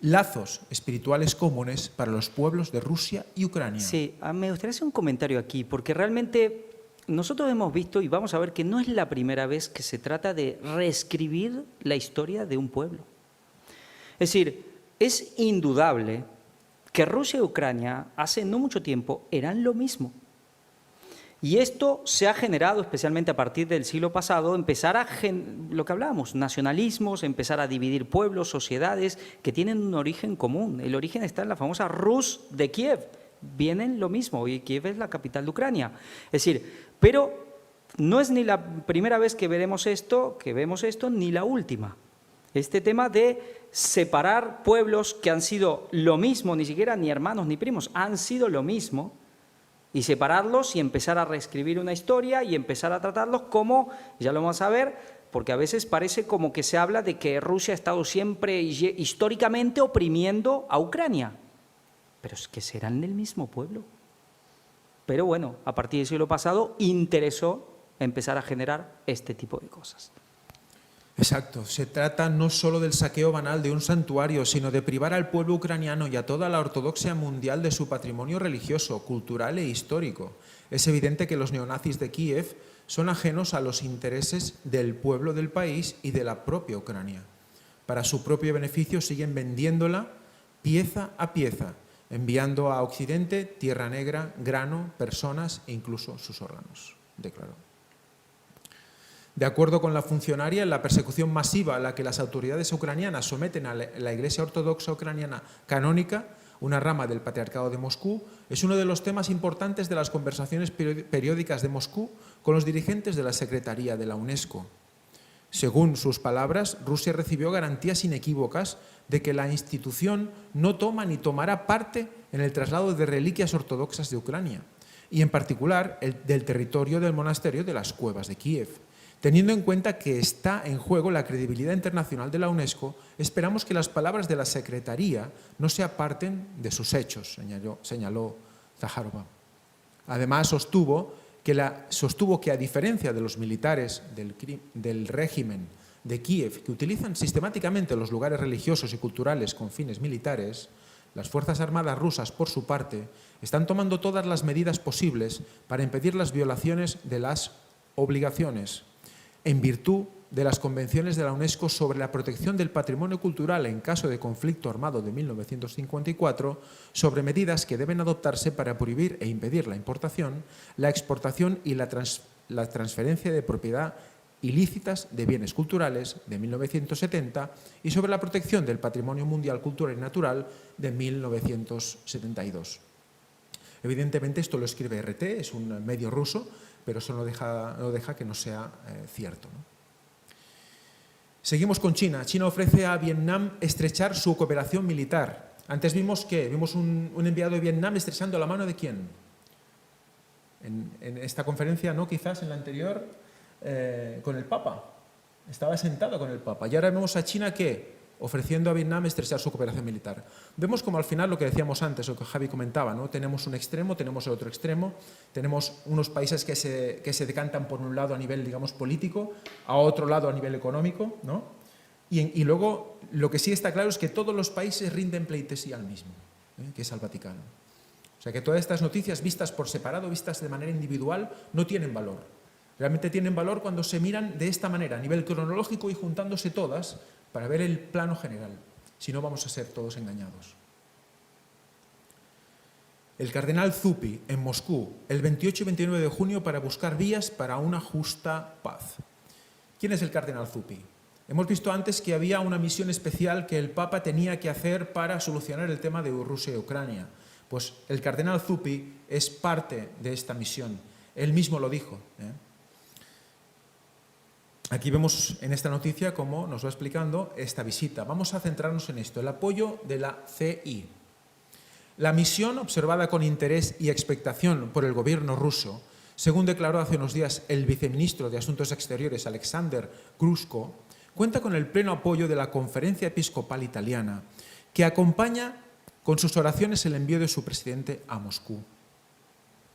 lazos espirituales comunes para los pueblos de Rusia y Ucrania. Sí, me gustaría hacer un comentario aquí, porque realmente nosotros hemos visto y vamos a ver que no es la primera vez que se trata de reescribir la historia de un pueblo. Es decir, es indudable que Rusia y Ucrania hace no mucho tiempo eran lo mismo. Y esto se ha generado, especialmente a partir del siglo pasado, lo que hablábamos, nacionalismos, empezar a dividir pueblos, sociedades que tienen un origen común. El origen está en la famosa Rus de Kiev. Vienen lo mismo, y Kiev es la capital de Ucrania. Es decir, pero no es ni la primera vez que vemos esto, ni la última. Este tema de separar pueblos que han sido lo mismo, ni siquiera ni hermanos ni primos, han sido lo mismo, y separarlos y empezar a reescribir una historia y empezar a tratarlos como, ya lo vamos a ver, porque a veces parece como que se habla de que Rusia ha estado siempre históricamente oprimiendo a Ucrania, pero es que serán del mismo pueblo. Pero bueno, a partir del siglo pasado interesó empezar a generar este tipo de cosas. Exacto, se trata no solo del saqueo banal de un santuario, sino de privar al pueblo ucraniano y a toda la ortodoxia mundial de su patrimonio religioso, cultural e histórico. Es evidente que los neonazis de Kiev son ajenos a los intereses del pueblo del país y de la propia Ucrania. Para su propio beneficio siguen vendiéndola pieza a pieza, enviando a Occidente tierra negra, grano, personas e incluso sus órganos, declaró. De acuerdo con la funcionaria, la persecución masiva a la que las autoridades ucranianas someten a la Iglesia Ortodoxa Ucraniana canónica, una rama del Patriarcado de Moscú, es uno de los temas importantes de las conversaciones periódicas de Moscú con los dirigentes de la Secretaría de la UNESCO. Según sus palabras, Rusia recibió garantías inequívocas de que la institución no toma ni tomará parte en el traslado de reliquias ortodoxas de Ucrania, y en particular del territorio del monasterio de las Cuevas de Kiev. Teniendo en cuenta que está en juego la credibilidad internacional de la UNESCO, esperamos que las palabras de la Secretaría no se aparten de sus hechos, señaló Zaharova. Además, sostuvo que a diferencia de los militares del régimen de Kiev, que utilizan sistemáticamente los lugares religiosos y culturales con fines militares, las Fuerzas Armadas rusas, por su parte, están tomando todas las medidas posibles para impedir las violaciones de las obligaciones, en virtud de las convenciones de la UNESCO sobre la protección del patrimonio cultural en caso de conflicto armado de 1954, sobre medidas que deben adoptarse para prohibir e impedir la importación, la exportación y la transferencia de propiedad ilícitas de bienes culturales de 1970 y sobre la protección del patrimonio mundial cultural y natural de 1972. Evidentemente esto lo escribe RT, es un medio ruso, pero eso no deja que no sea cierto, ¿no? Seguimos con China. China ofrece a Vietnam estrechar su cooperación militar. Antes vimos un enviado de Vietnam estrechando la mano de ¿quién? En esta conferencia, no, quizás en la anterior, con el Papa. Estaba sentado con el Papa. Y ahora vemos a China que ofreciendo a Vietnam estrechar su cooperación militar. Vemos como al final lo que decíamos antes, lo que Javi comentaba, ¿no? Tenemos un extremo, tenemos el otro extremo, tenemos unos países que se decantan por un lado a nivel, digamos, político, a otro lado a nivel económico, ¿no? Y luego lo que sí está claro es que todos los países rinden pleitesía al mismo, que es al Vaticano. O sea que todas estas noticias vistas por separado, vistas de manera individual, no tienen valor. Realmente tienen valor cuando se miran de esta manera, a nivel cronológico y juntándose todas, para ver el plano general, si no vamos a ser todos engañados. El cardenal Zuppi en Moscú, el 28 y 29 de junio, para buscar vías para una justa paz. ¿Quién es el cardenal Zuppi? Hemos visto antes que había una misión especial que el Papa tenía que hacer para solucionar el tema de Rusia y Ucrania. Pues el cardenal Zuppi es parte de esta misión. Él mismo lo dijo, Aquí vemos en esta noticia cómo nos va explicando esta visita. Vamos a centrarnos en esto, el apoyo de la CI. La misión, observada con interés y expectación por el gobierno ruso, según declaró hace unos días el viceministro de Asuntos Exteriores, Alexander Grushko, cuenta con el pleno apoyo de la Conferencia Episcopal Italiana, que acompaña con sus oraciones el envío de su presidente a Moscú.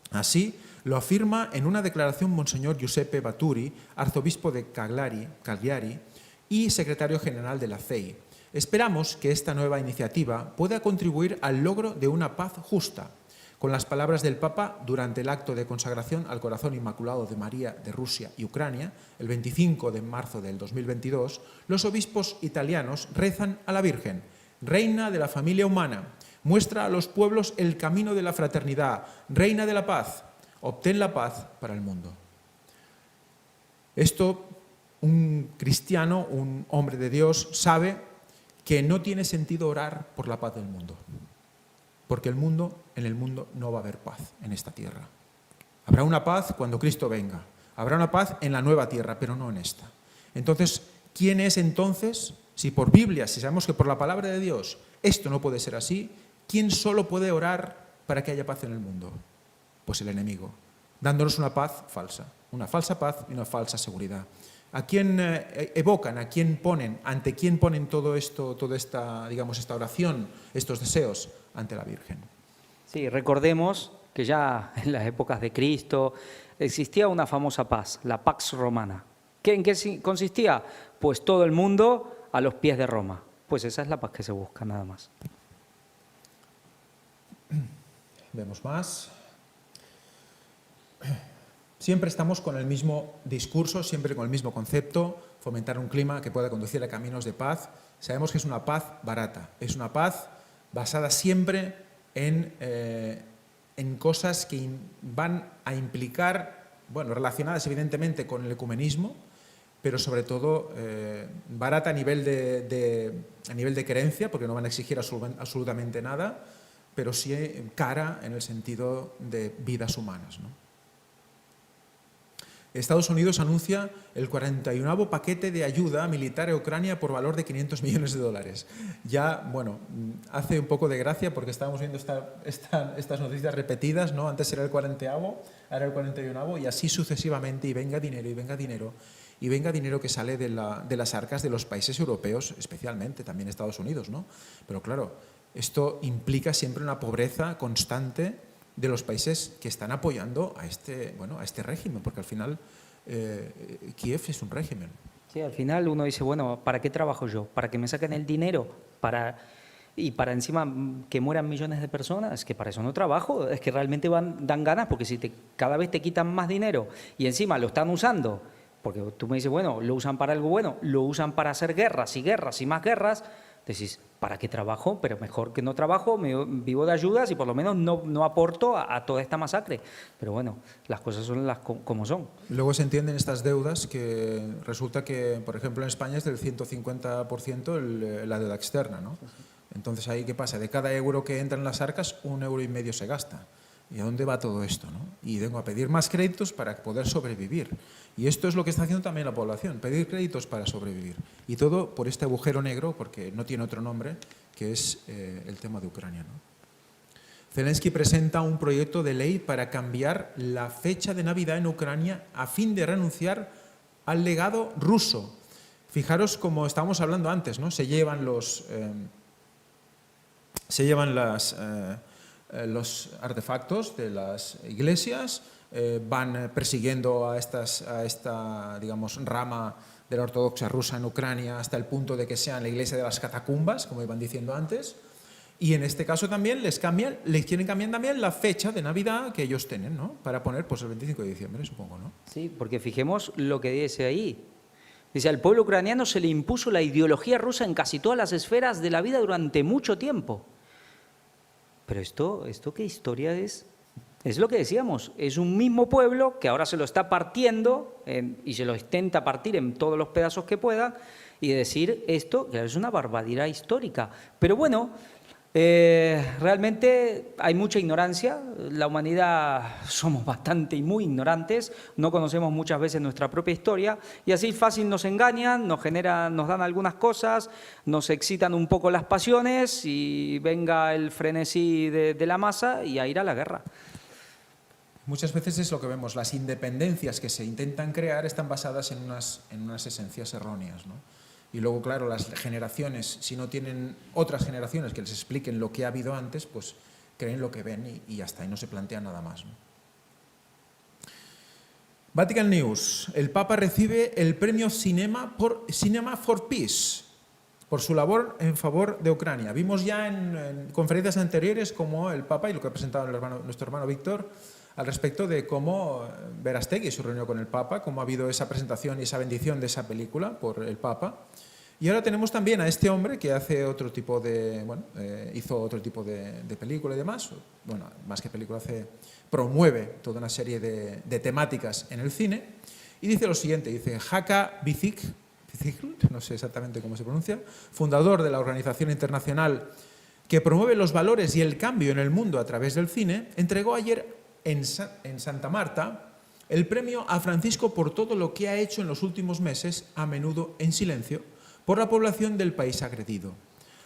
Así, lo afirma en una declaración Monseñor Giuseppe Baturi, arzobispo de Cagliari y secretario general de la CEI. Esperamos que esta nueva iniciativa pueda contribuir al logro de una paz justa. Con las palabras del Papa durante el acto de consagración al Corazón Inmaculado de María de Rusia y Ucrania, el 25 de marzo del 2022, los obispos italianos rezan a la Virgen, Reina de la familia humana, muestra a los pueblos el camino de la fraternidad, Reina de la paz, obtén la paz para el mundo. Esto, un cristiano, un hombre de Dios, sabe que no tiene sentido orar por la paz del mundo, porque en el mundo no va a haber paz en esta tierra. Habrá una paz cuando Cristo venga, habrá una paz en la nueva tierra, pero no en esta. Entonces, ¿quién es entonces? Si por Biblia, si sabemos que por la palabra de Dios esto no puede ser así, ¿quién solo puede orar para que haya paz en el mundo? Pues el enemigo, dándonos una paz falsa, una falsa paz y una falsa seguridad. ¿A quién evocan, a quién ponen, ante quién ponen todo esto, toda esta, digamos, esta oración, estos deseos? Ante la Virgen. Sí, recordemos que ya en las épocas de Cristo existía una famosa paz, la Pax Romana. ¿En qué consistía? Pues todo el mundo a los pies de Roma. Pues esa es la paz que se busca, nada más. Vemos más. Siempre estamos con el mismo discurso, siempre con el mismo concepto, fomentar un clima que pueda conducir a caminos de paz. Sabemos que es una paz barata, es una paz basada siempre en cosas que van a implicar, bueno, relacionadas evidentemente con el ecumenismo, pero sobre todo barata a nivel de creencia, porque no van a exigir absolutamente nada, pero sí cara en el sentido de vidas humanas, ¿no? Estados Unidos anuncia el 41º paquete de ayuda militar a Ucrania por valor de 500 millones de dólares. Ya, bueno, hace un poco de gracia porque estábamos viendo estas noticias repetidas, ¿no? Antes era el 40º, ahora el 41º, y así sucesivamente, y venga dinero, y venga dinero, y venga dinero que sale de las arcas de los países europeos, especialmente, también Estados Unidos, ¿no? Pero claro, esto implica siempre una pobreza constante de los países que están apoyando a este régimen, porque al final Kiev es un régimen. Sí, al final uno dice, bueno, ¿para qué trabajo yo? ¿Para que me saquen el dinero? Y para encima que mueran millones de personas, es que para eso no trabajo, es que realmente dan ganas, porque si cada vez te quitan más dinero y encima lo están usando, porque tú me dices, bueno, lo usan para algo bueno, lo usan para hacer guerras y guerras y más guerras, decís, ¿para qué trabajo? Pero mejor que no trabajo, vivo de ayudas y por lo menos no aporto a toda esta masacre. Pero bueno, las cosas son como son. Luego se entienden estas deudas que resulta que, por ejemplo, en España es del 150% la deuda externa, ¿no? Entonces, ¿ahí qué pasa? De cada euro que entra en las arcas, 1,5 € se gasta. ¿Y a dónde va todo esto, no? Y vengo a pedir más créditos para poder sobrevivir. Y esto es lo que está haciendo también la población, pedir créditos para sobrevivir. Y todo por este agujero negro, porque no tiene otro nombre, que es el tema de Ucrania, ¿no? Zelensky presenta un proyecto de ley para cambiar la fecha de Navidad en Ucrania a fin de renunciar al legado ruso. Fijaros como estábamos hablando antes, ¿no? Se llevan los artefactos de las iglesias, van persiguiendo a esta digamos, rama de la ortodoxia rusa en Ucrania hasta el punto de que sean la iglesia de las catacumbas, como iban diciendo antes, y en este caso también les quieren cambiar también la fecha de Navidad que ellos tienen, ¿no? Para poner pues el 25 de diciembre, supongo, ¿no? Sí, porque fijemos lo que dice ahí. Dice, al pueblo ucraniano se le impuso la ideología rusa en casi todas las esferas de la vida durante mucho tiempo. Pero esto ¿qué historia es? Es lo que decíamos, es un mismo pueblo que ahora se lo está partiendo y se lo intenta partir en todos los pedazos que pueda y decir esto, que es una barbaridad histórica. Pero bueno, realmente hay mucha ignorancia, la humanidad somos bastante y muy ignorantes, no conocemos muchas veces nuestra propia historia y así fácil nos engañan, nos dan algunas cosas, nos excitan un poco las pasiones y venga el frenesí de la masa y a ir a la guerra. Muchas veces es lo que vemos, las independencias que se intentan crear están basadas en unas esencias erróneas, ¿no? Y luego, claro, las generaciones, si no tienen otras generaciones que les expliquen lo que ha habido antes, pues creen lo que ven y ya está, y no se plantean nada más, ¿no? Vatican News. El Papa recibe el premio Cinema for Peace por su labor en favor de Ucrania. Vimos ya en conferencias anteriores cómo el Papa, y lo que ha presentado nuestro hermano Víctor, al respecto de cómo Verástegui se reunió con el Papa, cómo ha habido esa presentación y esa bendición de esa película por el Papa. Y ahora tenemos también a este hombre que hace otro tipo de, hizo otro tipo de película y demás. Bueno, más que película, promueve toda una serie de temáticas en el cine. Y dice lo siguiente, dice, Haka Bizik, no sé exactamente cómo se pronuncia, fundador de la organización internacional que promueve los valores y el cambio en el mundo a través del cine, entregó ayer en Santa Marta el premio a Francisco por todo lo que ha hecho en los últimos meses, a menudo en silencio, por la población del país agredido.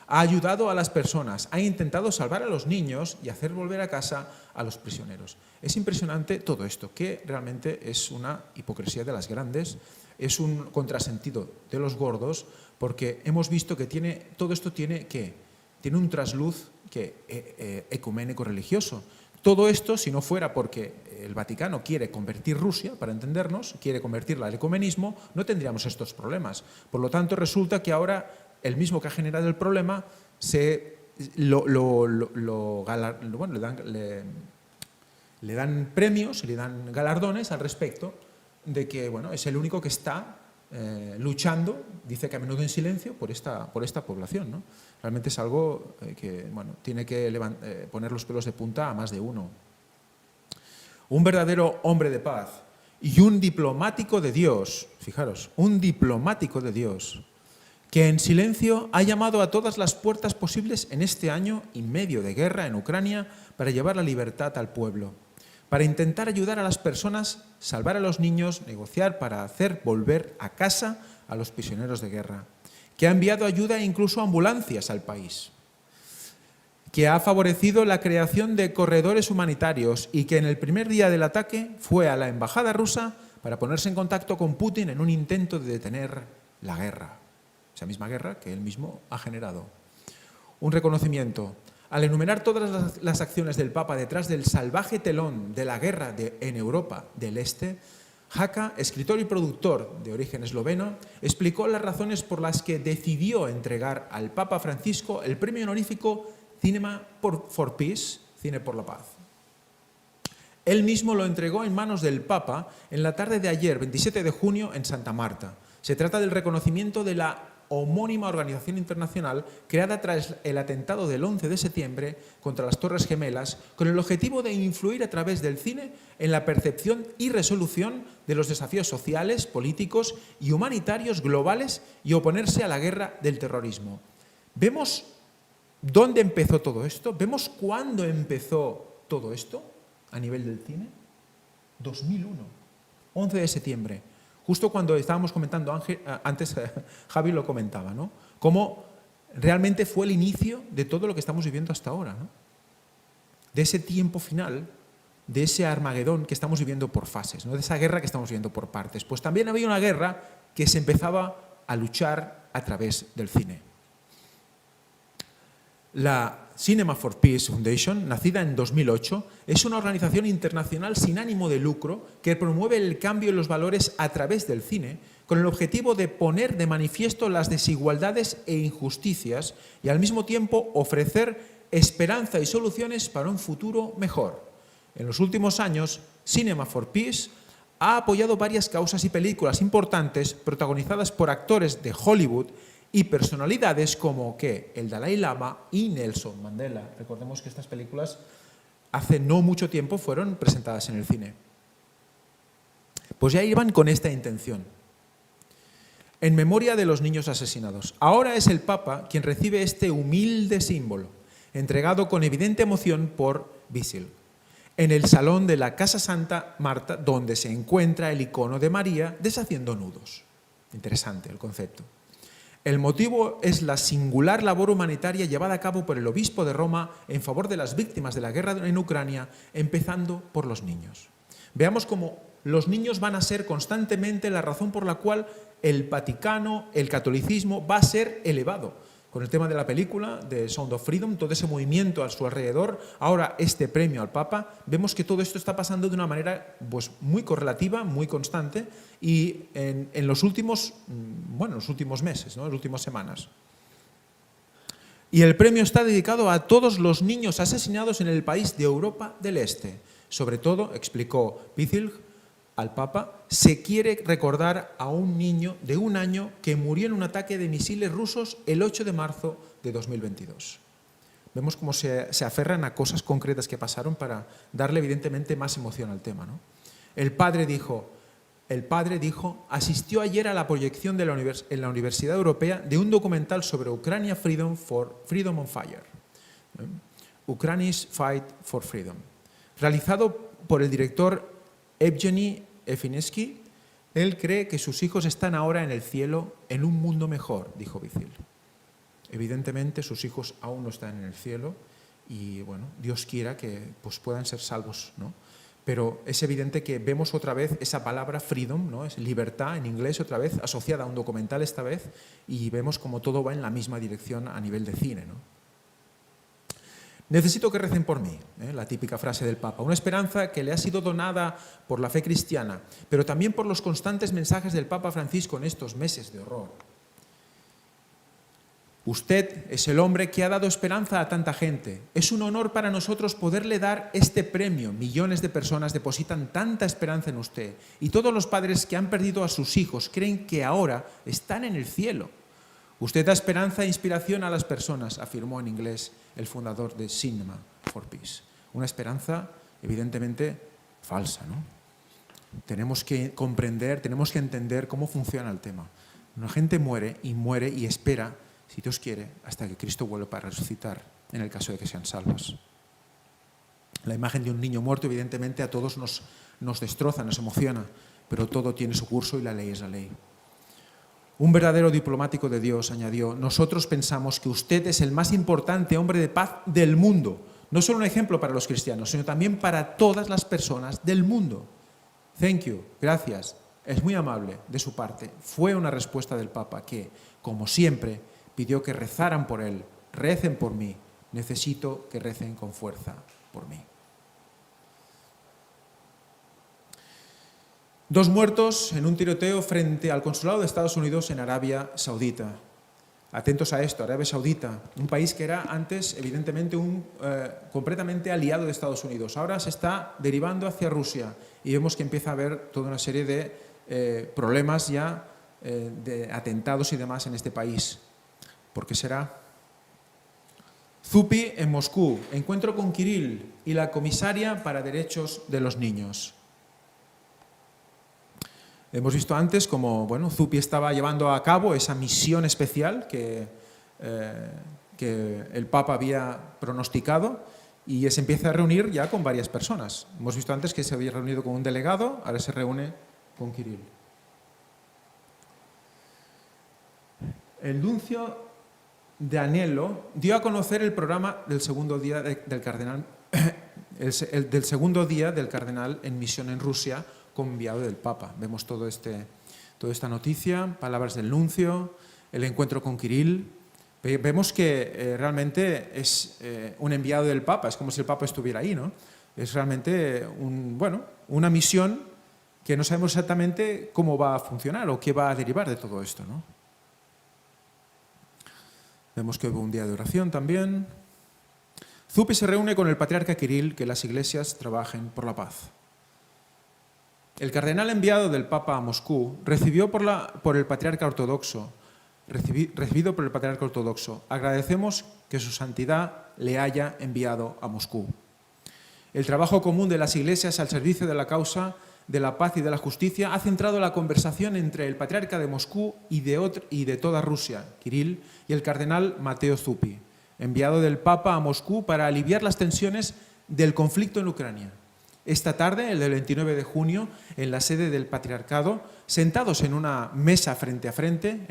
Ha ayudado a las personas, ha intentado salvar a los niños y hacer volver a casa a los prisioneros. Es impresionante todo esto, que realmente es una hipocresía de las grandes, es un contrasentido de los gordos, porque hemos visto que todo esto tiene un trasluz ecuménico religioso. Todo esto, si no fuera porque el Vaticano quiere convertir Rusia, para entendernos, quiere convertirla al ecumenismo, no tendríamos estos problemas. Por lo tanto, resulta que ahora el mismo que ha generado el problema le dan premios, le dan galardones al respecto de que es el único que está luchando, dice que a menudo en silencio, por esta población, ¿no? Realmente es algo que tiene que poner los pelos de punta a más de uno. Un verdadero hombre de paz y un diplomático de Dios, fijaros, un diplomático de Dios, que en silencio ha llamado a todas las puertas posibles en este año y medio de guerra en Ucrania para llevar la libertad al pueblo. para intentar ayudar a las personas, salvar a los niños, negociar para hacer volver a casa a los prisioneros de guerra, que ha enviado ayuda e incluso ambulancias al país, que ha favorecido la creación de corredores humanitarios y que en el primer día del ataque fue a la embajada rusa para ponerse en contacto con Putin en un intento de detener la guerra, esa misma guerra que él mismo ha generado. Un reconocimiento. Al enumerar todas las acciones del Papa detrás del salvaje telón de la guerra en Europa del Este, Haka, escritor y productor de origen esloveno, explicó las razones por las que decidió entregar al Papa Francisco el premio honorífico Cinema for Peace, Cine por la Paz. Él mismo lo entregó en manos del Papa en la tarde de ayer, 27 de junio, en Santa Marta. Se trata del reconocimiento de la homónima organización internacional creada tras el atentado del 11 de septiembre contra las Torres Gemelas, con el objetivo de influir a través del cine en la percepción y resolución de los desafíos sociales, políticos y humanitarios globales y oponerse a la guerra del terrorismo. ¿Vemos dónde empezó todo esto? ¿Vemos cuándo empezó todo esto a nivel del cine? 2001, 11 de septiembre. Justo cuando estábamos comentando, antes Javi lo comentaba, ¿no? Cómo realmente fue el inicio de todo lo que estamos viviendo hasta ahora, ¿no? De ese tiempo final, de ese Armagedón que estamos viviendo por fases, ¿no? De esa guerra que estamos viviendo por partes. Pues también había una guerra que se empezaba a luchar a través del cine. La Cinema for Peace Foundation, nacida en 2008, es una organización internacional sin ánimo de lucro que promueve el cambio en los valores a través del cine, con el objetivo de poner de manifiesto las desigualdades e injusticias y al mismo tiempo ofrecer esperanza y soluciones para un futuro mejor. En los últimos años, Cinema for Peace ha apoyado varias causas y películas importantes protagonizadas por actores de Hollywood y personalidades como el Dalai Lama y Nelson Mandela. Recordemos que estas películas hace no mucho tiempo fueron presentadas en el cine. Pues ya iban con esta intención. En memoria de los niños asesinados. Ahora es el Papa quien recibe este humilde símbolo, entregado con evidente emoción por Visil, en el salón de la Casa Santa Marta, donde se encuentra el icono de María deshaciendo nudos. Interesante el concepto. El motivo es la singular labor humanitaria llevada a cabo por el obispo de Roma en favor de las víctimas de la guerra en Ucrania, empezando por los niños. Veamos cómo los niños van a ser constantemente la razón por la cual el Vaticano, el catolicismo, va a ser elevado. Con el tema de la película, de Sound of Freedom, todo ese movimiento a su alrededor, ahora este premio al Papa, vemos que todo esto está pasando de una manera pues, muy correlativa, muy constante, y en los últimos meses, ¿no? Las últimas semanas. Y el premio está dedicado a todos los niños asesinados en el país de Europa del Este. Sobre todo, explicó Pizil al Papa, se quiere recordar a un niño de 1 año que murió en un ataque de misiles rusos el 8 de marzo de 2022. Vemos cómo se aferran a cosas concretas que pasaron para darle evidentemente más emoción al tema, ¿no? El padre dijo, asistió ayer a la proyección en la Universidad Europea de un documental sobre Ucrania Freedom on Fire, Ukraine's Fight for Freedom, realizado por el director Evgeny Efinesky. Él cree que sus hijos están ahora en el cielo, en un mundo mejor, dijo Visil. Evidentemente sus hijos aún no están en el cielo y bueno, Dios quiera que pues, puedan ser salvos, ¿no? Pero es evidente que vemos otra vez esa palabra freedom, ¿no? Es libertad en inglés otra vez, asociada a un documental esta vez, y vemos como todo va en la misma dirección a nivel de cine, ¿no? Necesito que recen por mí, la típica frase del Papa, una esperanza que le ha sido donada por la fe cristiana, pero también por los constantes mensajes del Papa Francisco en estos meses de horror. Usted es el hombre que ha dado esperanza a tanta gente. Es un honor para nosotros poderle dar este premio. Millones de personas depositan tanta esperanza en usted y todos los padres que han perdido a sus hijos creen que ahora están en el cielo. Usted da esperanza e inspiración a las personas, afirmó en inglés el fundador de Cinema for Peace. Una esperanza evidentemente falsa, ¿no? Tenemos que comprender, tenemos que entender cómo funciona el tema. La gente muere y espera, si Dios quiere, hasta que Cristo vuelva para resucitar, en el caso de que sean salvos. La imagen de un niño muerto, evidentemente, a todos nos destroza, nos emociona, pero todo tiene su curso y la ley es la ley. Un verdadero diplomático de Dios añadió: nosotros pensamos que usted es el más importante hombre de paz del mundo. No solo un ejemplo para los cristianos, sino también para todas las personas del mundo. Thank you, gracias. Es muy amable de su parte. Fue una respuesta del Papa que, como siempre, pidió que rezaran por él. Recen por mí. Necesito que recen con fuerza por mí. 2 muertos en un tiroteo frente al consulado de Estados Unidos en Arabia Saudita. Atentos a esto, Arabia Saudita, un país que era antes, evidentemente, completamente aliado de Estados Unidos. Ahora se está derivando hacia Rusia y vemos que empieza a haber toda una serie de problemas ya, de atentados y demás en este país. ¿Por qué será? Zupi en Moscú, encuentro con Kirill y la comisaria para derechos de los niños. Hemos visto antes cómo Zupi estaba llevando a cabo esa misión especial que el Papa había pronosticado y se empieza a reunir ya con varias personas. Hemos visto antes que se había reunido con un delegado, ahora se reúne con Kirill. El nuncio de Anelo dio a conocer el programa del segundo día del cardenal, del segundo día del cardenal en misión en Rusia, con enviado del Papa. Vemos toda esta noticia, palabras del nuncio, el encuentro con Kirill. Vemos que realmente es un enviado del Papa, es como si el Papa estuviera ahí, ¿no? Es realmente una misión que no sabemos exactamente cómo va a funcionar o qué va a derivar de todo esto, ¿no? Vemos que hubo un día de oración también. Zupi se reúne con el patriarca Kirill, que las iglesias trabajen por la paz. El cardenal enviado del Papa a Moscú recibido por el patriarca ortodoxo. Agradecemos que su santidad le haya enviado a Moscú. El trabajo común de las iglesias al servicio de la causa de la paz y de la justicia ha centrado la conversación entre el patriarca de Moscú y de toda Rusia, Kirill, y el cardenal Mateo Zupi, enviado del Papa a Moscú para aliviar las tensiones del conflicto en Ucrania. Esta tarde, el del 29 de junio, en la sede del Patriarcado, sentados en una mesa frente a frente,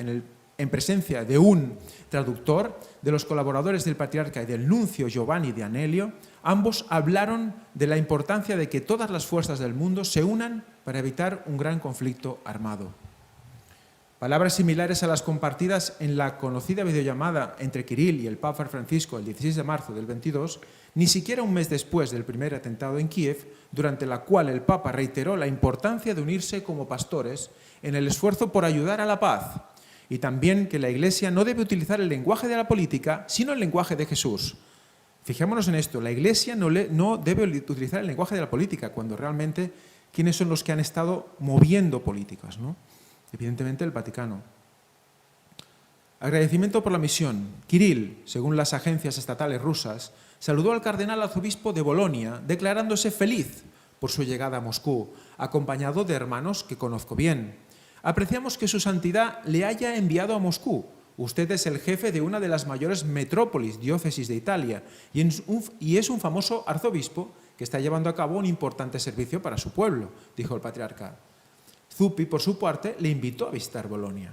en presencia de un traductor, de los colaboradores del Patriarca y del nuncio Giovanni de Anelio, ambos hablaron de la importancia de que todas las fuerzas del mundo se unan para evitar un gran conflicto armado. Palabras similares a las compartidas en la conocida videollamada entre Kirill y el Papa Francisco el 16 de marzo del 22, ni siquiera un mes después del primer atentado en Kiev, durante la cual el Papa reiteró la importancia de unirse como pastores en el esfuerzo por ayudar a la paz, y también que la Iglesia no debe utilizar el lenguaje de la política, sino el lenguaje de Jesús. Fijémonos en esto, la Iglesia no debe utilizar el lenguaje de la política, cuando realmente, ¿quiénes son los que han estado moviendo políticas, ¿no? Evidentemente el Vaticano. Agradecimiento por la misión. Kirill, según las agencias estatales rusas, saludó al cardenal arzobispo de Bolonia, declarándose feliz por su llegada a Moscú, acompañado de hermanos que conozco bien. Apreciamos que su santidad le haya enviado a Moscú. Usted es el jefe de una de las mayores metrópolis, diócesis de Italia, y es un famoso arzobispo que está llevando a cabo un importante servicio para su pueblo, dijo el patriarca. Zupi, por su parte, le invitó a visitar Bolonia.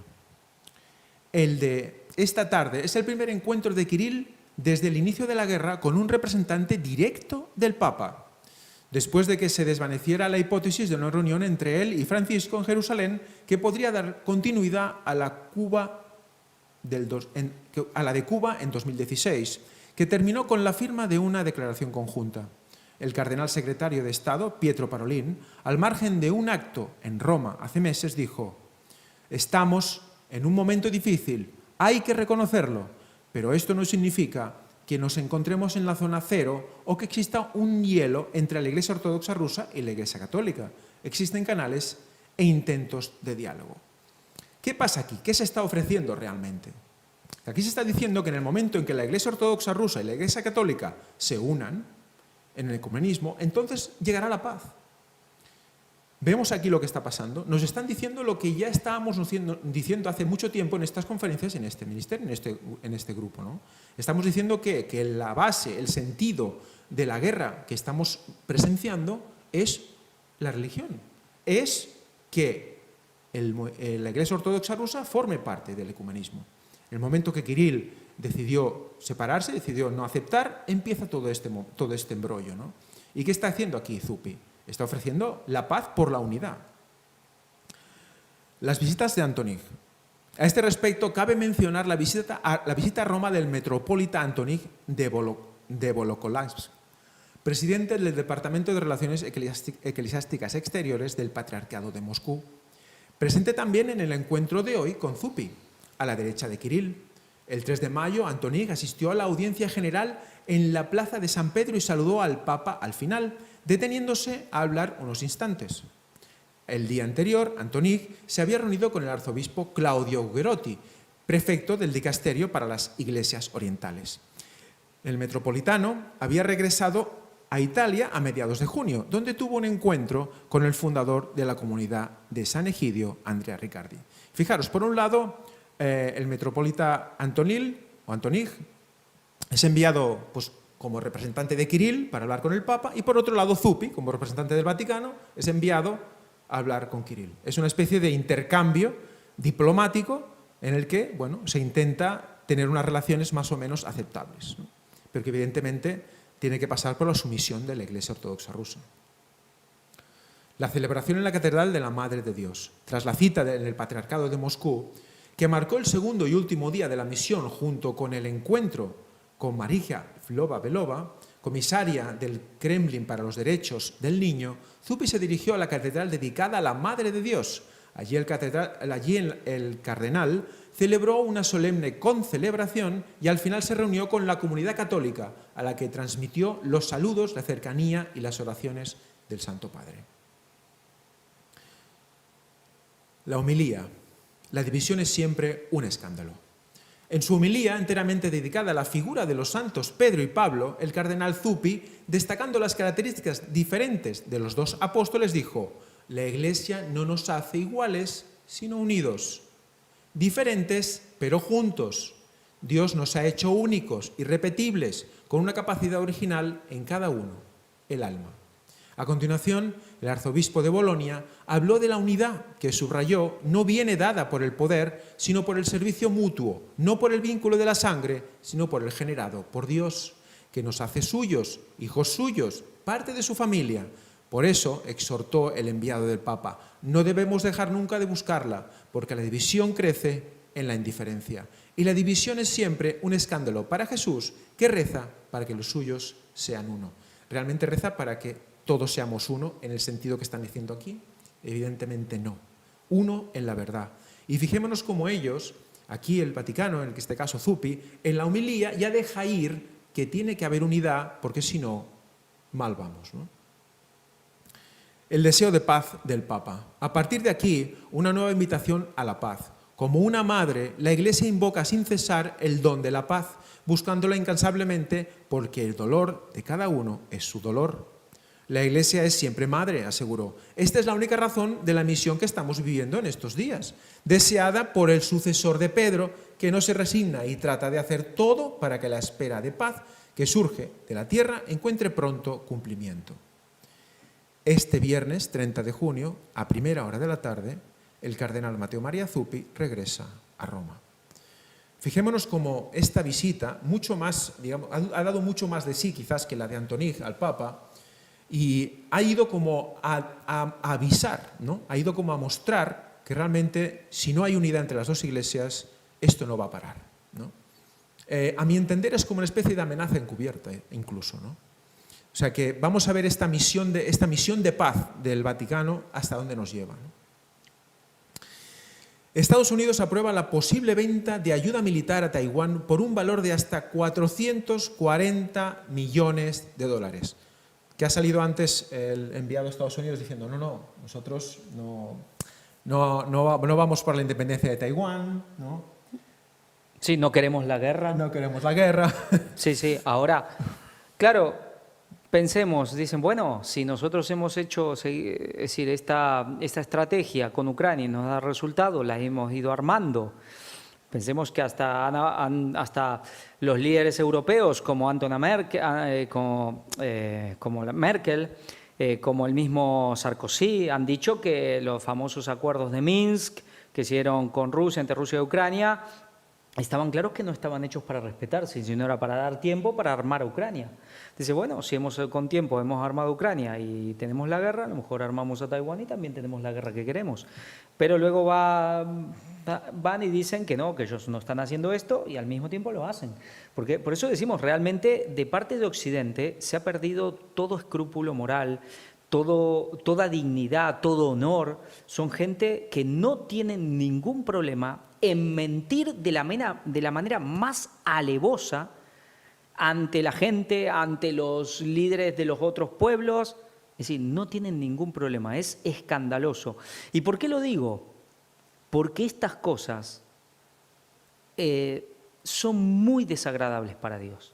El de esta tarde es el primer encuentro de Kirill desde el inicio de la guerra con un representante directo del Papa, después de que se desvaneciera la hipótesis de una reunión entre él y Francisco en Jerusalén que podría dar continuidad a la de Cuba en 2016, que terminó con la firma de una declaración conjunta. El cardenal secretario de Estado, Pietro Parolin, al margen de un acto en Roma hace meses, dijo: «Estamos en un momento difícil, hay que reconocerlo, pero esto no significa que nos encontremos en la zona cero o que exista un hielo entre la Iglesia Ortodoxa rusa y la Iglesia Católica. Existen canales e intentos de diálogo». ¿Qué pasa aquí? ¿Qué se está ofreciendo realmente? Aquí se está diciendo que en el momento en que la Iglesia Ortodoxa rusa y la Iglesia Católica se unan en el ecumenismo, entonces llegará la paz. Vemos aquí lo que está pasando. Nos están diciendo lo que ya estábamos diciendo hace mucho tiempo en estas conferencias, en este ministerio, en este grupo, ¿no? Estamos diciendo que la base, el sentido de la guerra que estamos presenciando es la religión. Es que la Iglesia Ortodoxa rusa forme parte del ecumenismo. En el momento que Kirill decidió separarse, decidió no aceptar, empieza todo este embrollo, ¿no? ¿Y qué está haciendo aquí Zupi? Está ofreciendo la paz por la unidad. Las visitas de Antonín. A este respecto, cabe mencionar la visita a Roma del metropolita Antonín de Volokolamsk, presidente del Departamento de Relaciones Eclesiásticas Exteriores del Patriarcado de Moscú. Presente también en el encuentro de hoy con Zupi, a la derecha de Kirill. El 3 de mayo, Antonín asistió a la audiencia general en la plaza de San Pedro y saludó al Papa al final, deteniéndose a hablar unos instantes. El día anterior, Antonín se había reunido con el arzobispo Claudio Guerotti, prefecto del dicasterio para las iglesias orientales. El metropolitano había regresado a Italia a mediados de junio, donde tuvo un encuentro con el fundador de la comunidad de San Egidio, Andrea Riccardi. Fijaros, por un lado, el metropolita Antonín es enviado pues, como representante de Kirill para hablar con el Papa, y por otro lado Zupi, como representante del Vaticano, es enviado a hablar con Kirill. Es una especie de intercambio diplomático en el que se intenta tener unas relaciones más o menos aceptables, ¿no? Pero que evidentemente tiene que pasar por la sumisión de la Iglesia Ortodoxa rusa. La celebración en la Catedral de la Madre de Dios, tras la cita en el Patriarcado de Moscú, que marcó el segundo y último día de la misión junto con el encuentro con Marija Filova-Belova, comisaria del Kremlin para los derechos del niño, Zupi se dirigió a la catedral dedicada a la Madre de Dios. Allí el cardenal celebró una solemne concelebración y al final se reunió con la comunidad católica, a la que transmitió los saludos, la cercanía y las oraciones del Santo Padre. La homilía. La división es siempre un escándalo. En su homilía, enteramente dedicada a la figura de los santos Pedro y Pablo, el cardenal Zupi, destacando las características diferentes de los dos apóstoles, dijo: la Iglesia no nos hace iguales, sino unidos. Diferentes, pero juntos. Dios nos ha hecho únicos, irrepetibles, con una capacidad original en cada uno, el alma. A continuación, el arzobispo de Bolonia habló de la unidad que, subrayó, no viene dada por el poder, sino por el servicio mutuo, no por el vínculo de la sangre, sino por el generado por Dios, que nos hace suyos, hijos suyos, parte de su familia. Por eso, exhortó el enviado del Papa, no debemos dejar nunca de buscarla, porque la división crece en la indiferencia. Y la división es siempre un escándalo para Jesús, que reza para que los suyos sean uno. ¿Realmente reza para que todos seamos uno en el sentido que están diciendo aquí? Evidentemente no. Uno en la verdad. Y fijémonos cómo ellos, aquí el Vaticano, en este caso Zupi, en la homilía ya deja ir que tiene que haber unidad, porque si no, mal vamos, ¿no? El deseo de paz del Papa. A partir de aquí, una nueva invitación a la paz. Como una madre, la Iglesia invoca sin cesar el don de la paz, buscándola incansablemente, porque el dolor de cada uno es su dolor. La Iglesia es siempre madre, aseguró. Esta es la única razón de la misión que estamos viviendo en estos días, deseada por el sucesor de Pedro, que no se resigna y trata de hacer todo para que la espera de paz que surge de la tierra encuentre pronto cumplimiento. Este viernes 30 de junio, a primera hora de la tarde, el cardenal Matteo Maria Zupi regresa a Roma. Fijémonos cómo esta visita mucho más, ha dado mucho más de sí quizás que la de Antonín al Papa, y ha ido como a avisar, ¿no? Ha ido como a mostrar que realmente si no hay unidad entre las dos iglesias, esto no va a parar, ¿no? A mi entender es como una especie de amenaza encubierta, incluso, ¿no? O sea que vamos a ver esta misión de paz del Vaticano hasta dónde nos lleva, ¿no? Estados Unidos aprueba la posible venta de ayuda militar a Taiwán por un valor de hasta 440 millones de dólares. Que ha salido antes el enviado a Estados Unidos diciendo nosotros no vamos por la independencia de Taiwán, ¿no? Sí, no queremos la guerra. No queremos la guerra. Sí, ahora, claro, pensemos, dicen, bueno, si nosotros hemos hecho, es decir, esta estrategia con Ucrania y nos da resultado, la hemos ido armando. Pensemos que hasta los líderes europeos como Angela Merkel, como Merkel, como el mismo Sarkozy, han dicho que los famosos acuerdos de Minsk que se hicieron con Rusia, entre Rusia y Ucrania, estaban claros que no estaban hechos para respetarse, sino era para dar tiempo para armar a Ucrania. Dice, bueno, si con tiempo hemos armado a Ucrania y tenemos la guerra, a lo mejor armamos a Taiwán y también tenemos la guerra que queremos. Pero luego van y dicen que no, que ellos no están haciendo esto y al mismo tiempo lo hacen. Porque, por eso decimos, realmente de parte de Occidente se ha perdido todo escrúpulo moral, toda dignidad, todo honor. Son gente que no tienen ningún problema en mentir de la manera más alevosa ante la gente, ante los líderes de los otros pueblos. Es decir, no tienen ningún problema, es escandaloso. ¿Y por qué lo digo? Porque estas cosas son muy desagradables para Dios.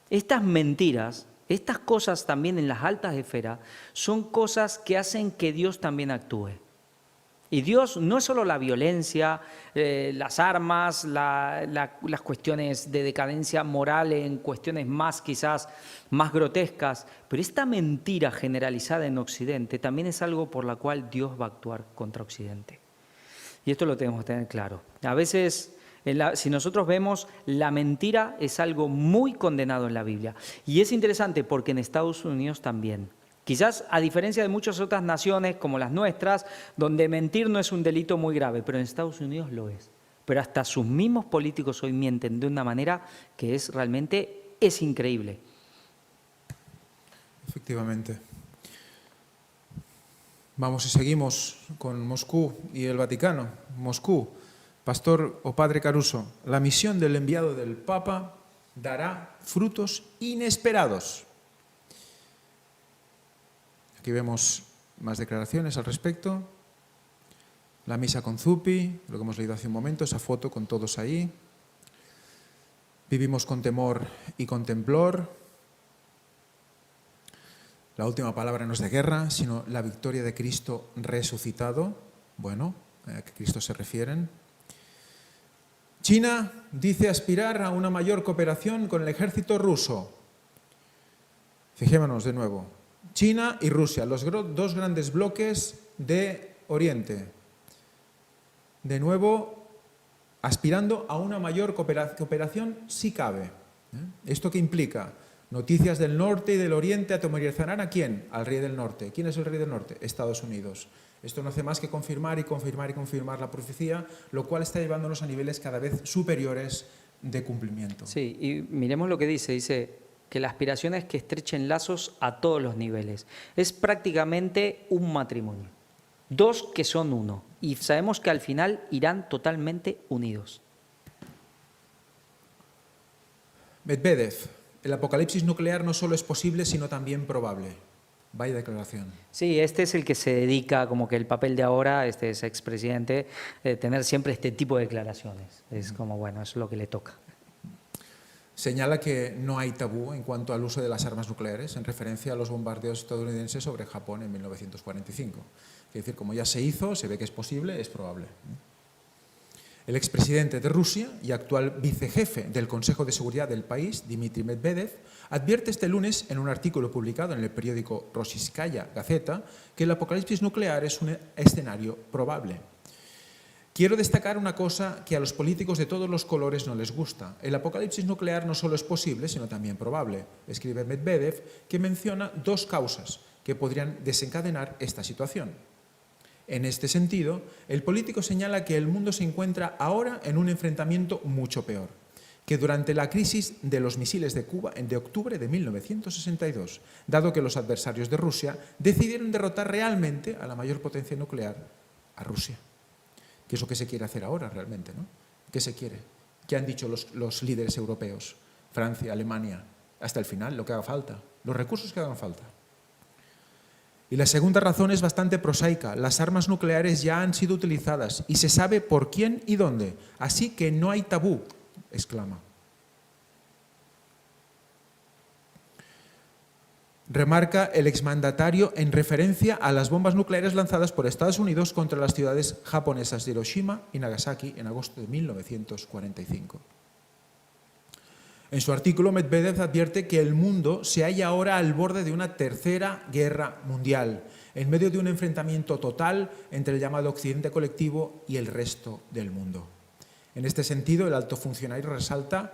Estas mentiras, estas cosas también en las altas esferas, son cosas que hacen que Dios también actúe. Y Dios no es solo la violencia, las armas, las cuestiones de decadencia moral en cuestiones más quizás más grotescas, pero esta mentira generalizada en Occidente también es algo por la cual Dios va a actuar contra Occidente. Y esto lo tenemos que tener claro. A veces, si nosotros vemos, la mentira es algo muy condenado en la Biblia. Y es interesante porque en Estados Unidos también. Quizás a diferencia de muchas otras naciones como las nuestras, donde mentir no es un delito muy grave, pero en Estados Unidos lo es. Pero hasta sus mismos políticos hoy mienten de una manera que realmente es increíble. Efectivamente. Vamos y seguimos con Moscú y el Vaticano. Moscú, Pastor o Padre Caruso, la misión del enviado del Papa dará frutos inesperados. Aquí vemos más declaraciones al respecto. La misa con Zuppi, lo que hemos leído hace un momento, esa foto con todos ahí. Vivimos con temor y con temblor. La última palabra no es de guerra, sino la victoria de Cristo resucitado. Bueno, ¿a qué Cristo se refieren? China dice aspirar a una mayor cooperación con el ejército ruso. Fijémonos de nuevo. China y Rusia, los dos grandes bloques de Oriente. De nuevo, aspirando a una mayor cooperación si cabe. ¿Esto qué implica? Noticias del norte y del oriente atemorizarán ¿a quién? Al rey del norte. ¿Quién es el rey del norte? Estados Unidos. Esto no hace más que confirmar y confirmar y confirmar la profecía, lo cual está llevándonos a niveles cada vez superiores de cumplimiento. Sí, y miremos lo que dice que la aspiración es que estrechen lazos a todos los niveles. Es prácticamente un matrimonio. Dos que son uno. Y sabemos que al final irán totalmente unidos. Medvedev, el apocalipsis nuclear no solo es posible, sino también probable. Vaya declaración. Sí, este es el que se dedica, como que el papel de ahora, este es expresidente, tener siempre este tipo de declaraciones. Es como, bueno, eso es lo que le toca. Señala que no hay tabú en cuanto al uso de las armas nucleares, en referencia a los bombardeos estadounidenses sobre Japón en 1945. Es decir, como ya se hizo, se ve que es posible, es probable. El expresidente de Rusia y actual vicejefe del Consejo de Seguridad del país, Dmitry Medvedev, advierte este lunes en un artículo publicado en el periódico Rossiyskaya Gazeta que el apocalipsis nuclear es un escenario probable. Quiero destacar una cosa que a los políticos de todos los colores no les gusta. El apocalipsis nuclear no solo es posible, sino también probable, escribe Medvedev, que menciona dos causas que podrían desencadenar esta situación. En este sentido, el político señala que el mundo se encuentra ahora en un enfrentamiento mucho peor, que durante la crisis de los misiles de Cuba de octubre de 1962, dado que los adversarios de Rusia decidieron derrotar realmente a la mayor potencia nuclear, a Rusia. ¿Qué es lo que se quiere hacer ahora realmente, ¿no? ¿Qué se quiere? ¿Qué han dicho los líderes europeos? Francia, Alemania, hasta el final, lo que haga falta, los recursos que hagan falta. Y la segunda razón es bastante prosaica. Las armas nucleares ya han sido utilizadas y se sabe por quién y dónde. Así que no hay tabú, exclama. remarca el exmandatario en referencia a las bombas nucleares lanzadas por Estados Unidos contra las ciudades japonesas de Hiroshima y Nagasaki en agosto de 1945. En su artículo, Medvedev advierte que el mundo se halla ahora al borde de una tercera guerra mundial, en medio de un enfrentamiento total entre el llamado Occidente colectivo y el resto del mundo. En este sentido, el alto funcionario resalta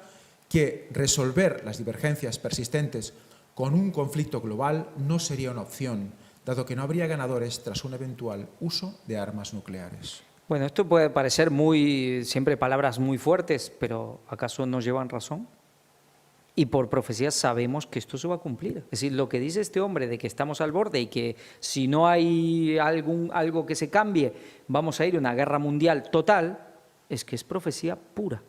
que resolver las divergencias persistentes con un conflicto global no sería una opción, dado que no habría ganadores tras un eventual uso de armas nucleares. Bueno, esto puede parecer siempre palabras muy fuertes, pero ¿acaso no llevan razón? Y por profecía sabemos que esto se va a cumplir. Es decir, lo que dice este hombre de que estamos al borde y que si no hay algo que se cambie, vamos a ir a una guerra mundial total, es que es profecía pura.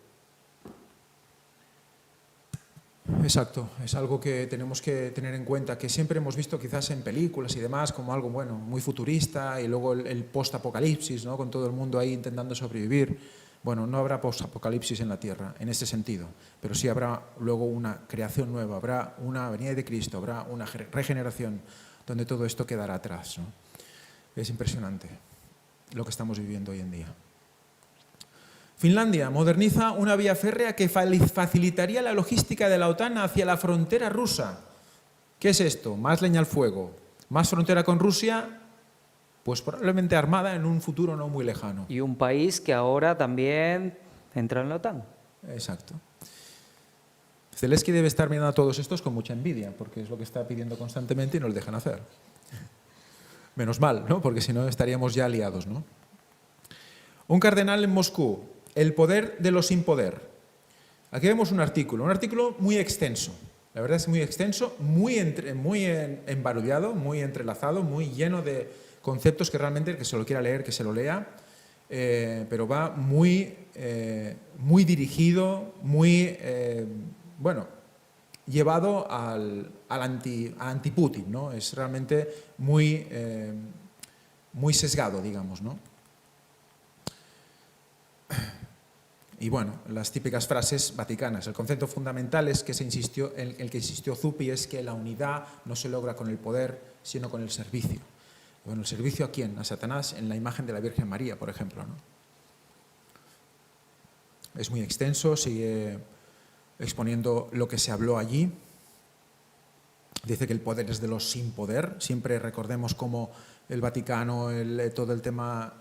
Exacto, es algo que tenemos que tener en cuenta, que siempre hemos visto quizás en películas y demás como algo bueno, muy futurista, y luego el post-apocalipsis, ¿no? Con todo el mundo ahí intentando sobrevivir. Bueno, no habrá post-apocalipsis en la Tierra, en ese sentido, pero sí habrá luego una creación nueva, habrá una venida de Cristo, habrá una regeneración donde todo esto quedará atrás, ¿no? Es impresionante lo que estamos viviendo hoy en día. Finlandia moderniza una vía férrea que facilitaría la logística de la OTAN hacia la frontera rusa. ¿Qué es esto? Más leña al fuego. ¿Más frontera con Rusia? Pues probablemente armada en un futuro no muy lejano. Y un país que ahora también entra en la OTAN. Exacto. Zelensky debe estar mirando a todos estos con mucha envidia, porque es lo que está pidiendo constantemente y no lo dejan hacer. Menos mal, ¿no? Porque si no estaríamos ya aliados, ¿no? Un cardenal en Moscú. El poder de lo sin poder. Aquí vemos un artículo muy extenso. La verdad es muy extenso, muy embarullado, muy entrelazado, muy lleno de conceptos que realmente el que se lo quiera leer, que se lo lea, pero va muy dirigido, muy, llevado al anti-Putin, ¿no? Es realmente muy sesgado, digamos, ¿no? Y bueno, las típicas frases vaticanas. El concepto fundamental es que el que insistió Zuppi es que la unidad no se logra con el poder, sino con el servicio. Bueno, ¿el servicio a quién? A Satanás, en la imagen de la Virgen María, por ejemplo, ¿no? Es muy extenso, sigue exponiendo lo que se habló allí. Dice que el poder es de los sin poder. Siempre recordemos cómo el Vaticano, todo el tema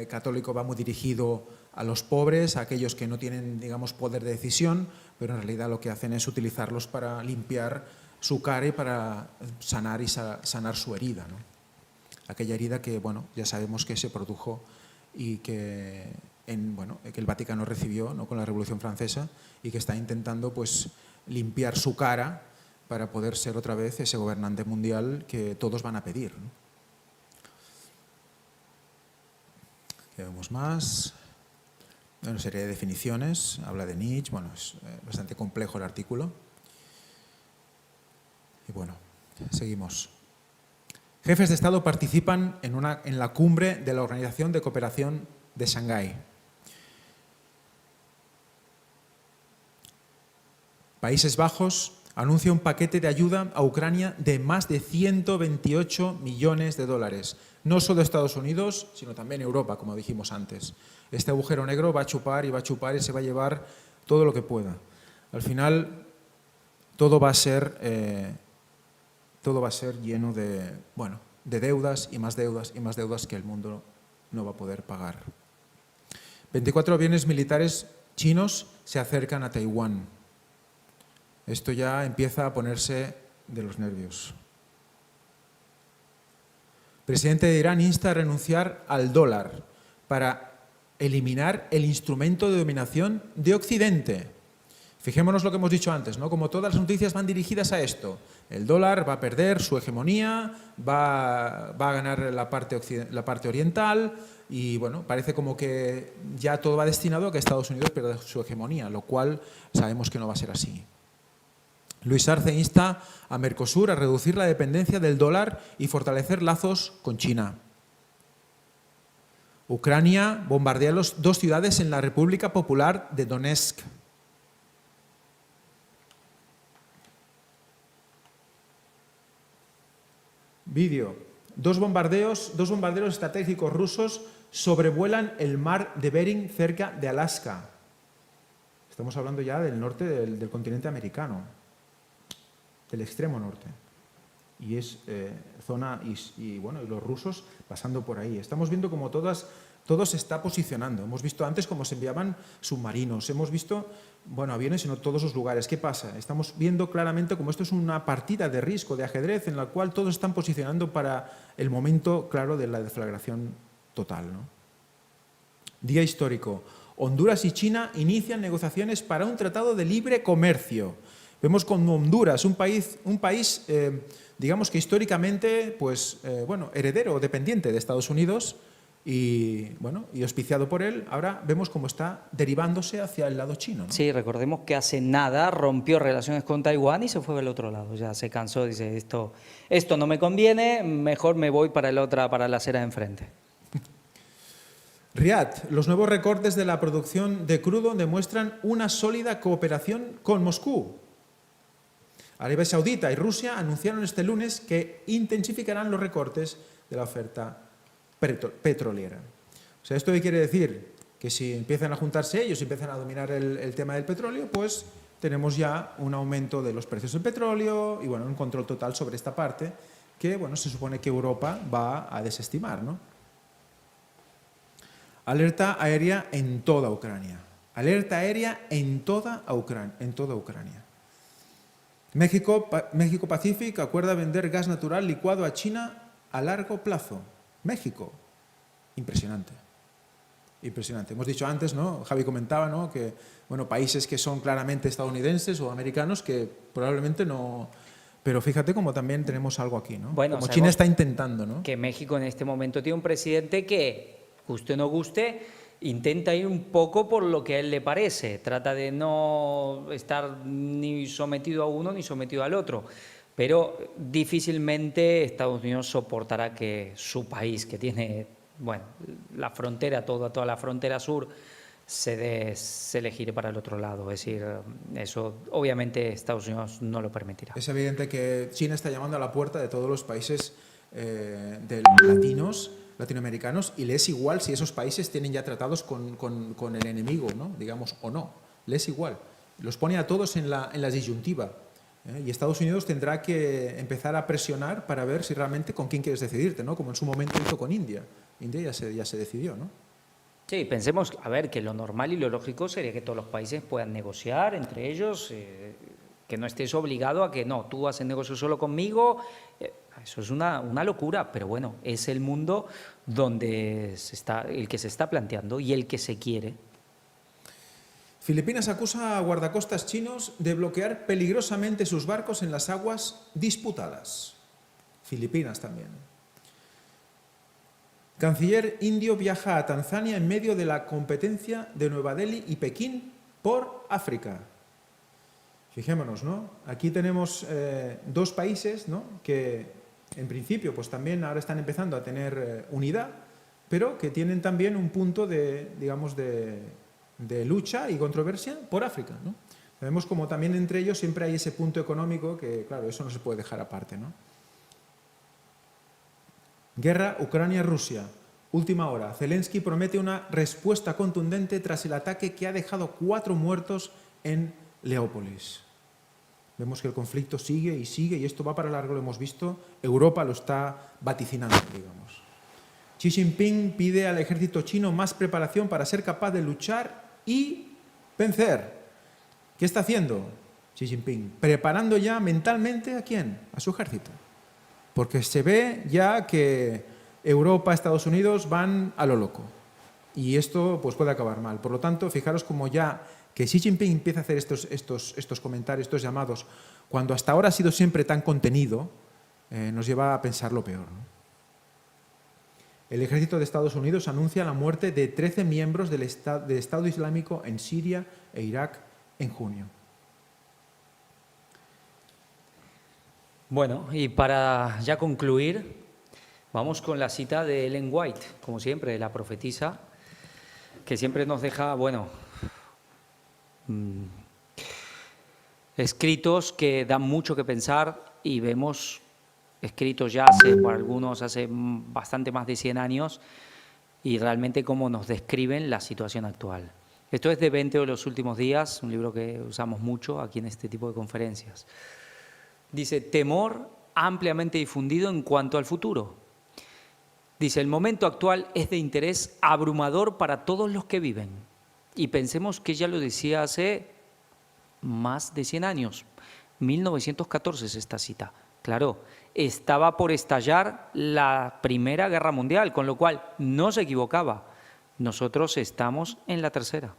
católico va muy dirigido a los pobres, a aquellos que no tienen, digamos, poder de decisión, pero en realidad lo que hacen es utilizarlos para limpiar su cara y para sanar su herida, ¿no? Aquella herida que, bueno, ya sabemos que se produjo y que el Vaticano recibió, ¿no?, con la Revolución Francesa, y que está intentando, pues, limpiar su cara para poder ser otra vez ese gobernante mundial que todos van a pedir, ¿no? ¿Qué vemos más? Una serie de definiciones, habla de Nietzsche, bueno, es bastante complejo el artículo. Y bueno, seguimos. Jefes de Estado participan en la cumbre de la Organización de Cooperación de Shanghái. Países Bajos anuncia un paquete de ayuda a Ucrania de más de 128 millones de dólares. No solo Estados Unidos, sino también Europa, como dijimos antes. Este agujero negro va a chupar y va a chupar y se va a llevar todo lo que pueda. Al final, todo va a ser lleno de deudas y más deudas que el mundo no va a poder pagar. 24 aviones militares chinos se acercan a Taiwán. Esto ya empieza a ponerse de los nervios. El presidente de Irán insta a renunciar al dólar para eliminar el instrumento de dominación de Occidente. Fijémonos lo que hemos dicho antes, ¿no? Como todas las noticias van dirigidas a esto. El dólar va a perder su hegemonía, va a ganar la parte oriental y bueno, parece como que ya todo va destinado a que Estados Unidos pierda su hegemonía, lo cual sabemos que no va a ser así. Luis Arce insta a Mercosur a reducir la dependencia del dólar y fortalecer lazos con China. Ucrania bombardea dos ciudades en la República Popular de Donetsk. Vídeo. Dos bombarderos estratégicos rusos sobrevuelan el mar de Bering cerca de Alaska. Estamos hablando ya del norte del continente americano, del extremo norte. Y es zona, y bueno, y los rusos pasando por ahí. Estamos viendo como todo se está posicionando. Hemos visto antes cómo se enviaban submarinos, hemos visto, bueno, aviones en todos los lugares. ¿Qué pasa? Estamos viendo claramente cómo esto es una partida de riesgo, de ajedrez, en la cual todos están posicionando para el momento, claro, de la deflagración total, ¿no? Día histórico. Honduras y China inician negociaciones para un tratado de libre comercio. Vemos como Honduras, un país digamos que históricamente, pues, bueno, heredero o dependiente de Estados Unidos y, bueno, y auspiciado por él, ahora vemos cómo está derivándose hacia el lado chino, ¿no? Sí, recordemos que hace nada rompió relaciones con Taiwán y se fue al otro lado. Ya se cansó, dice, esto no me conviene, mejor me voy para la acera de enfrente. Riad, los nuevos recortes de la producción de crudo demuestran una sólida cooperación con Moscú. Arabia Saudita y Rusia anunciaron este lunes que intensificarán los recortes de la oferta petrolera. O sea, ¿esto qué quiere decir? Que si empiezan a juntarse ellos y empiezan a dominar el tema del petróleo, pues tenemos ya un aumento de los precios del petróleo y, bueno, un control total sobre esta parte que, bueno, se supone que Europa va a desestimar, ¿no? Alerta aérea en toda Ucrania. Alerta aérea en toda Ucrania. México Pacific acuerda vender gas natural licuado a China a largo plazo. México. Impresionante. Impresionante. Hemos dicho antes, ¿no? Javi comentaba, ¿no? Que, bueno, países que son claramente estadounidenses o americanos que probablemente no... Pero fíjate cómo también tenemos algo aquí, ¿no? Bueno, como China está intentando, ¿no? Que México en este momento tiene un presidente que, guste o no guste, intenta ir un poco por lo que a él le parece. Trata de no estar ni sometido a uno ni sometido al otro. Pero difícilmente Estados Unidos soportará que su país, que tiene, bueno, la frontera, toda la frontera sur, se le gire para el otro lado. Es decir, eso obviamente Estados Unidos no lo permitirá. Es evidente que China está llamando a la puerta de todos los países latinoamericanos, y le es igual si esos países tienen ya tratados con el enemigo, ¿no? Digamos, o no. Le es igual. Los pone a todos en la disyuntiva. Y Estados Unidos tendrá que empezar a presionar para ver si realmente con quién quieres decidirte, ¿no? Como en su momento hizo con India. India ya se decidió, ¿no? Sí, pensemos, a ver, que lo normal y lo lógico sería que todos los países puedan negociar entre ellos, que no estés obligado a que no, tú haces negocio solo conmigo. Eso es una locura, pero bueno, es el mundo donde el que se está planteando y el que se quiere. Filipinas acusa a guardacostas chinos de bloquear peligrosamente sus barcos en las aguas disputadas. Filipinas también. Canciller indio viaja a Tanzania en medio de la competencia de Nueva Delhi y Pekín por África. Fijémonos, ¿no? Aquí tenemos dos países, ¿no? Que en principio pues también ahora están empezando a tener unidad, pero que tienen también un punto de, digamos, de lucha y controversia por África, ¿no? Vemos como también entre ellos siempre hay ese punto económico que, claro, eso no se puede dejar aparte, ¿no? Guerra Ucrania-Rusia. Última hora. Zelensky promete una respuesta contundente tras el ataque que ha dejado 4 muertos en Leópolis. Vemos que el conflicto sigue y esto va para largo, lo hemos visto. Europa lo está vaticinando, digamos. Xi Jinping pide al ejército chino más preparación para ser capaz de luchar y vencer. ¿Qué está haciendo Xi Jinping? Preparando ya mentalmente ¿a quién? A su ejército. Porque se ve ya que Europa, Estados Unidos van a lo loco. Y esto pues puede acabar mal. Por lo tanto, fijaros como ya que Xi Jinping empieza a hacer estos comentarios, estos llamados, cuando hasta ahora ha sido siempre tan contenido, nos lleva a pensar lo peor, ¿no? El ejército de Estados Unidos anuncia la muerte de 13 miembros del Estado Islámico en Siria e Irak en junio. Bueno, y para ya concluir, vamos con la cita de Ellen White, como siempre, de la profetisa, que siempre nos deja, bueno, escritos que dan mucho que pensar y vemos escrito ya por algunos hace bastante más de 100 años, y realmente cómo nos describen la situación actual. Esto es de 20 de los últimos días, un libro que usamos mucho aquí en este tipo de conferencias. Dice, temor ampliamente difundido en cuanto al futuro. Dice, el momento actual es de interés abrumador para todos los que viven. Y pensemos que ella lo decía hace más de 100 años. 1914 es esta cita. Claro, estaba por estallar la Primera Guerra Mundial, con lo cual no se equivocaba. Nosotros estamos en la tercera.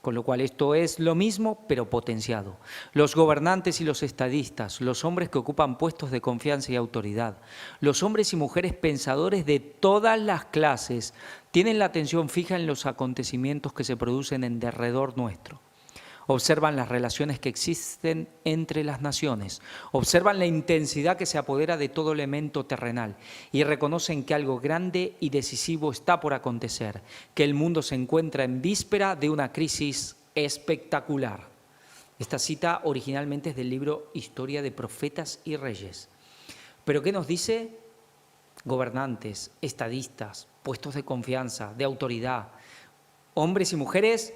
Con lo cual esto es lo mismo, pero potenciado. Los gobernantes y los estadistas, los hombres que ocupan puestos de confianza y autoridad, los hombres y mujeres pensadores de todas las clases, tienen la atención fija en los acontecimientos que se producen en derredor nuestro. Observan las relaciones que existen entre las naciones, observan la intensidad que se apodera de todo elemento terrenal y reconocen que algo grande y decisivo está por acontecer, que el mundo se encuentra en víspera de una crisis espectacular. Esta cita originalmente es del libro Historia de Profetas y Reyes. ¿Pero qué nos dice? Gobernantes, estadistas, puestos de confianza, de autoridad, hombres y mujeres,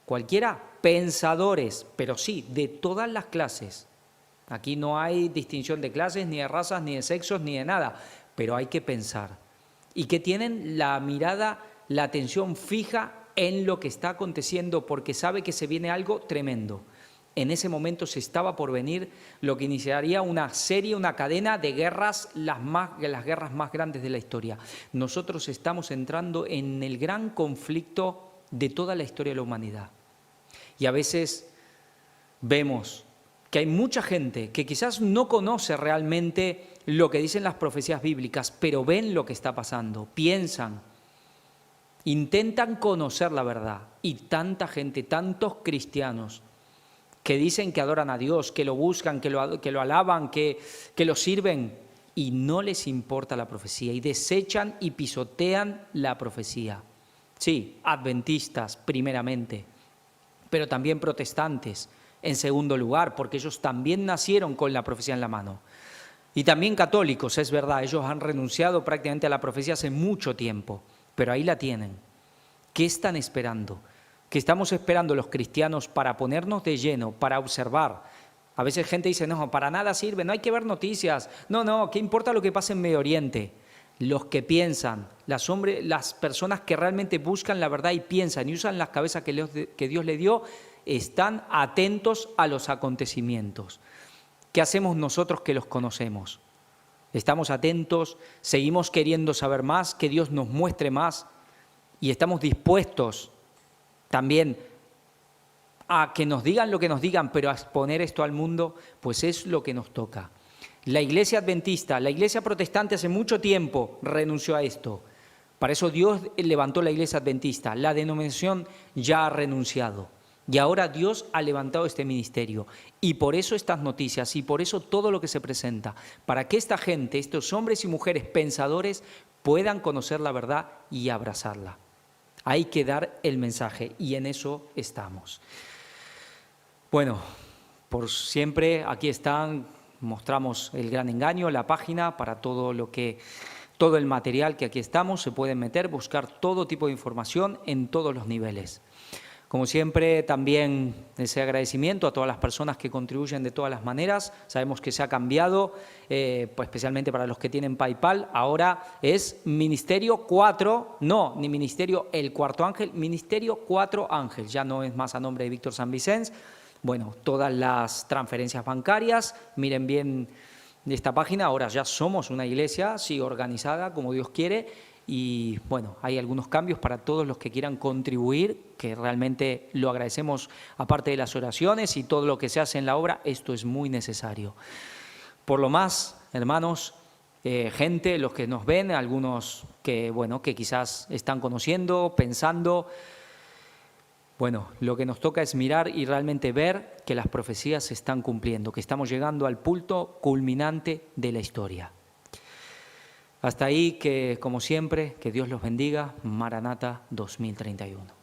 cualquiera, pensadores, pero sí, de todas las clases. Aquí no hay distinción de clases, ni de razas, ni de sexos, ni de nada, pero hay que pensar. Y que tienen la mirada, la atención fija en lo que está aconteciendo, porque sabe que se viene algo tremendo. En ese momento se estaba por venir lo que iniciaría una serie, una cadena de guerras, las guerras más grandes de la historia. Nosotros estamos entrando en el gran conflicto de toda la historia de la humanidad. Y a veces vemos que hay mucha gente que quizás no conoce realmente lo que dicen las profecías bíblicas, pero ven lo que está pasando, piensan, intentan conocer la verdad. Y tanta gente, tantos cristianos que dicen que adoran a Dios, que lo buscan, que lo alaban, que lo sirven, y no les importa la profecía, y desechan y pisotean la profecía. Sí, adventistas primeramente, pero también protestantes en segundo lugar, porque ellos también nacieron con la profecía en la mano. Y también católicos, es verdad, ellos han renunciado prácticamente a la profecía hace mucho tiempo, pero ahí la tienen. ¿Qué están esperando? ¿Qué estamos esperando los cristianos para ponernos de lleno, para observar? A veces gente dice, no, para nada sirve, no hay que ver noticias. No, ¿qué importa lo que pasa en Medio Oriente? Los que piensan, las personas que realmente buscan la verdad y piensan y usan las cabezas que Dios le dio, están atentos a los acontecimientos. ¿Qué hacemos nosotros que los conocemos? Estamos atentos, seguimos queriendo saber más, que Dios nos muestre más, y estamos dispuestos también a que nos digan lo que nos digan, pero a exponer esto al mundo, pues es lo que nos toca. La Iglesia Adventista, la Iglesia Protestante hace mucho tiempo renunció a esto. Para eso Dios levantó la Iglesia Adventista. La denominación ya ha renunciado. Y ahora Dios ha levantado este ministerio. Y por eso estas noticias y por eso todo lo que se presenta. Para que esta gente, estos hombres y mujeres pensadores, puedan conocer la verdad y abrazarla. Hay que dar el mensaje y en eso estamos. Bueno, por siempre aquí están. Mostramos el gran engaño, la página para todo el material que aquí estamos. Se pueden meter, buscar todo tipo de información en todos los niveles. Como siempre, también ese agradecimiento a todas las personas que contribuyen de todas las maneras. Sabemos que se ha cambiado, pues especialmente para los que tienen PayPal. Ahora es Ministerio 4, no, ni Ministerio el Cuarto Ángel, Ministerio 4 Ángel. Ya no es más a nombre de Víctor San Vicens. Bueno, todas las transferencias bancarias, miren bien esta página, ahora ya somos una iglesia, sí, organizada como Dios quiere, y bueno, hay algunos cambios para todos los que quieran contribuir, que realmente lo agradecemos, aparte de las oraciones y todo lo que se hace en la obra, esto es muy necesario. Por lo más, hermanos, gente, los que nos ven, algunos que quizás están conociendo, pensando. Bueno, lo que nos toca es mirar y realmente ver que las profecías se están cumpliendo, que estamos llegando al punto culminante de la historia. Hasta ahí, que como siempre, que Dios los bendiga. Maranata 2031.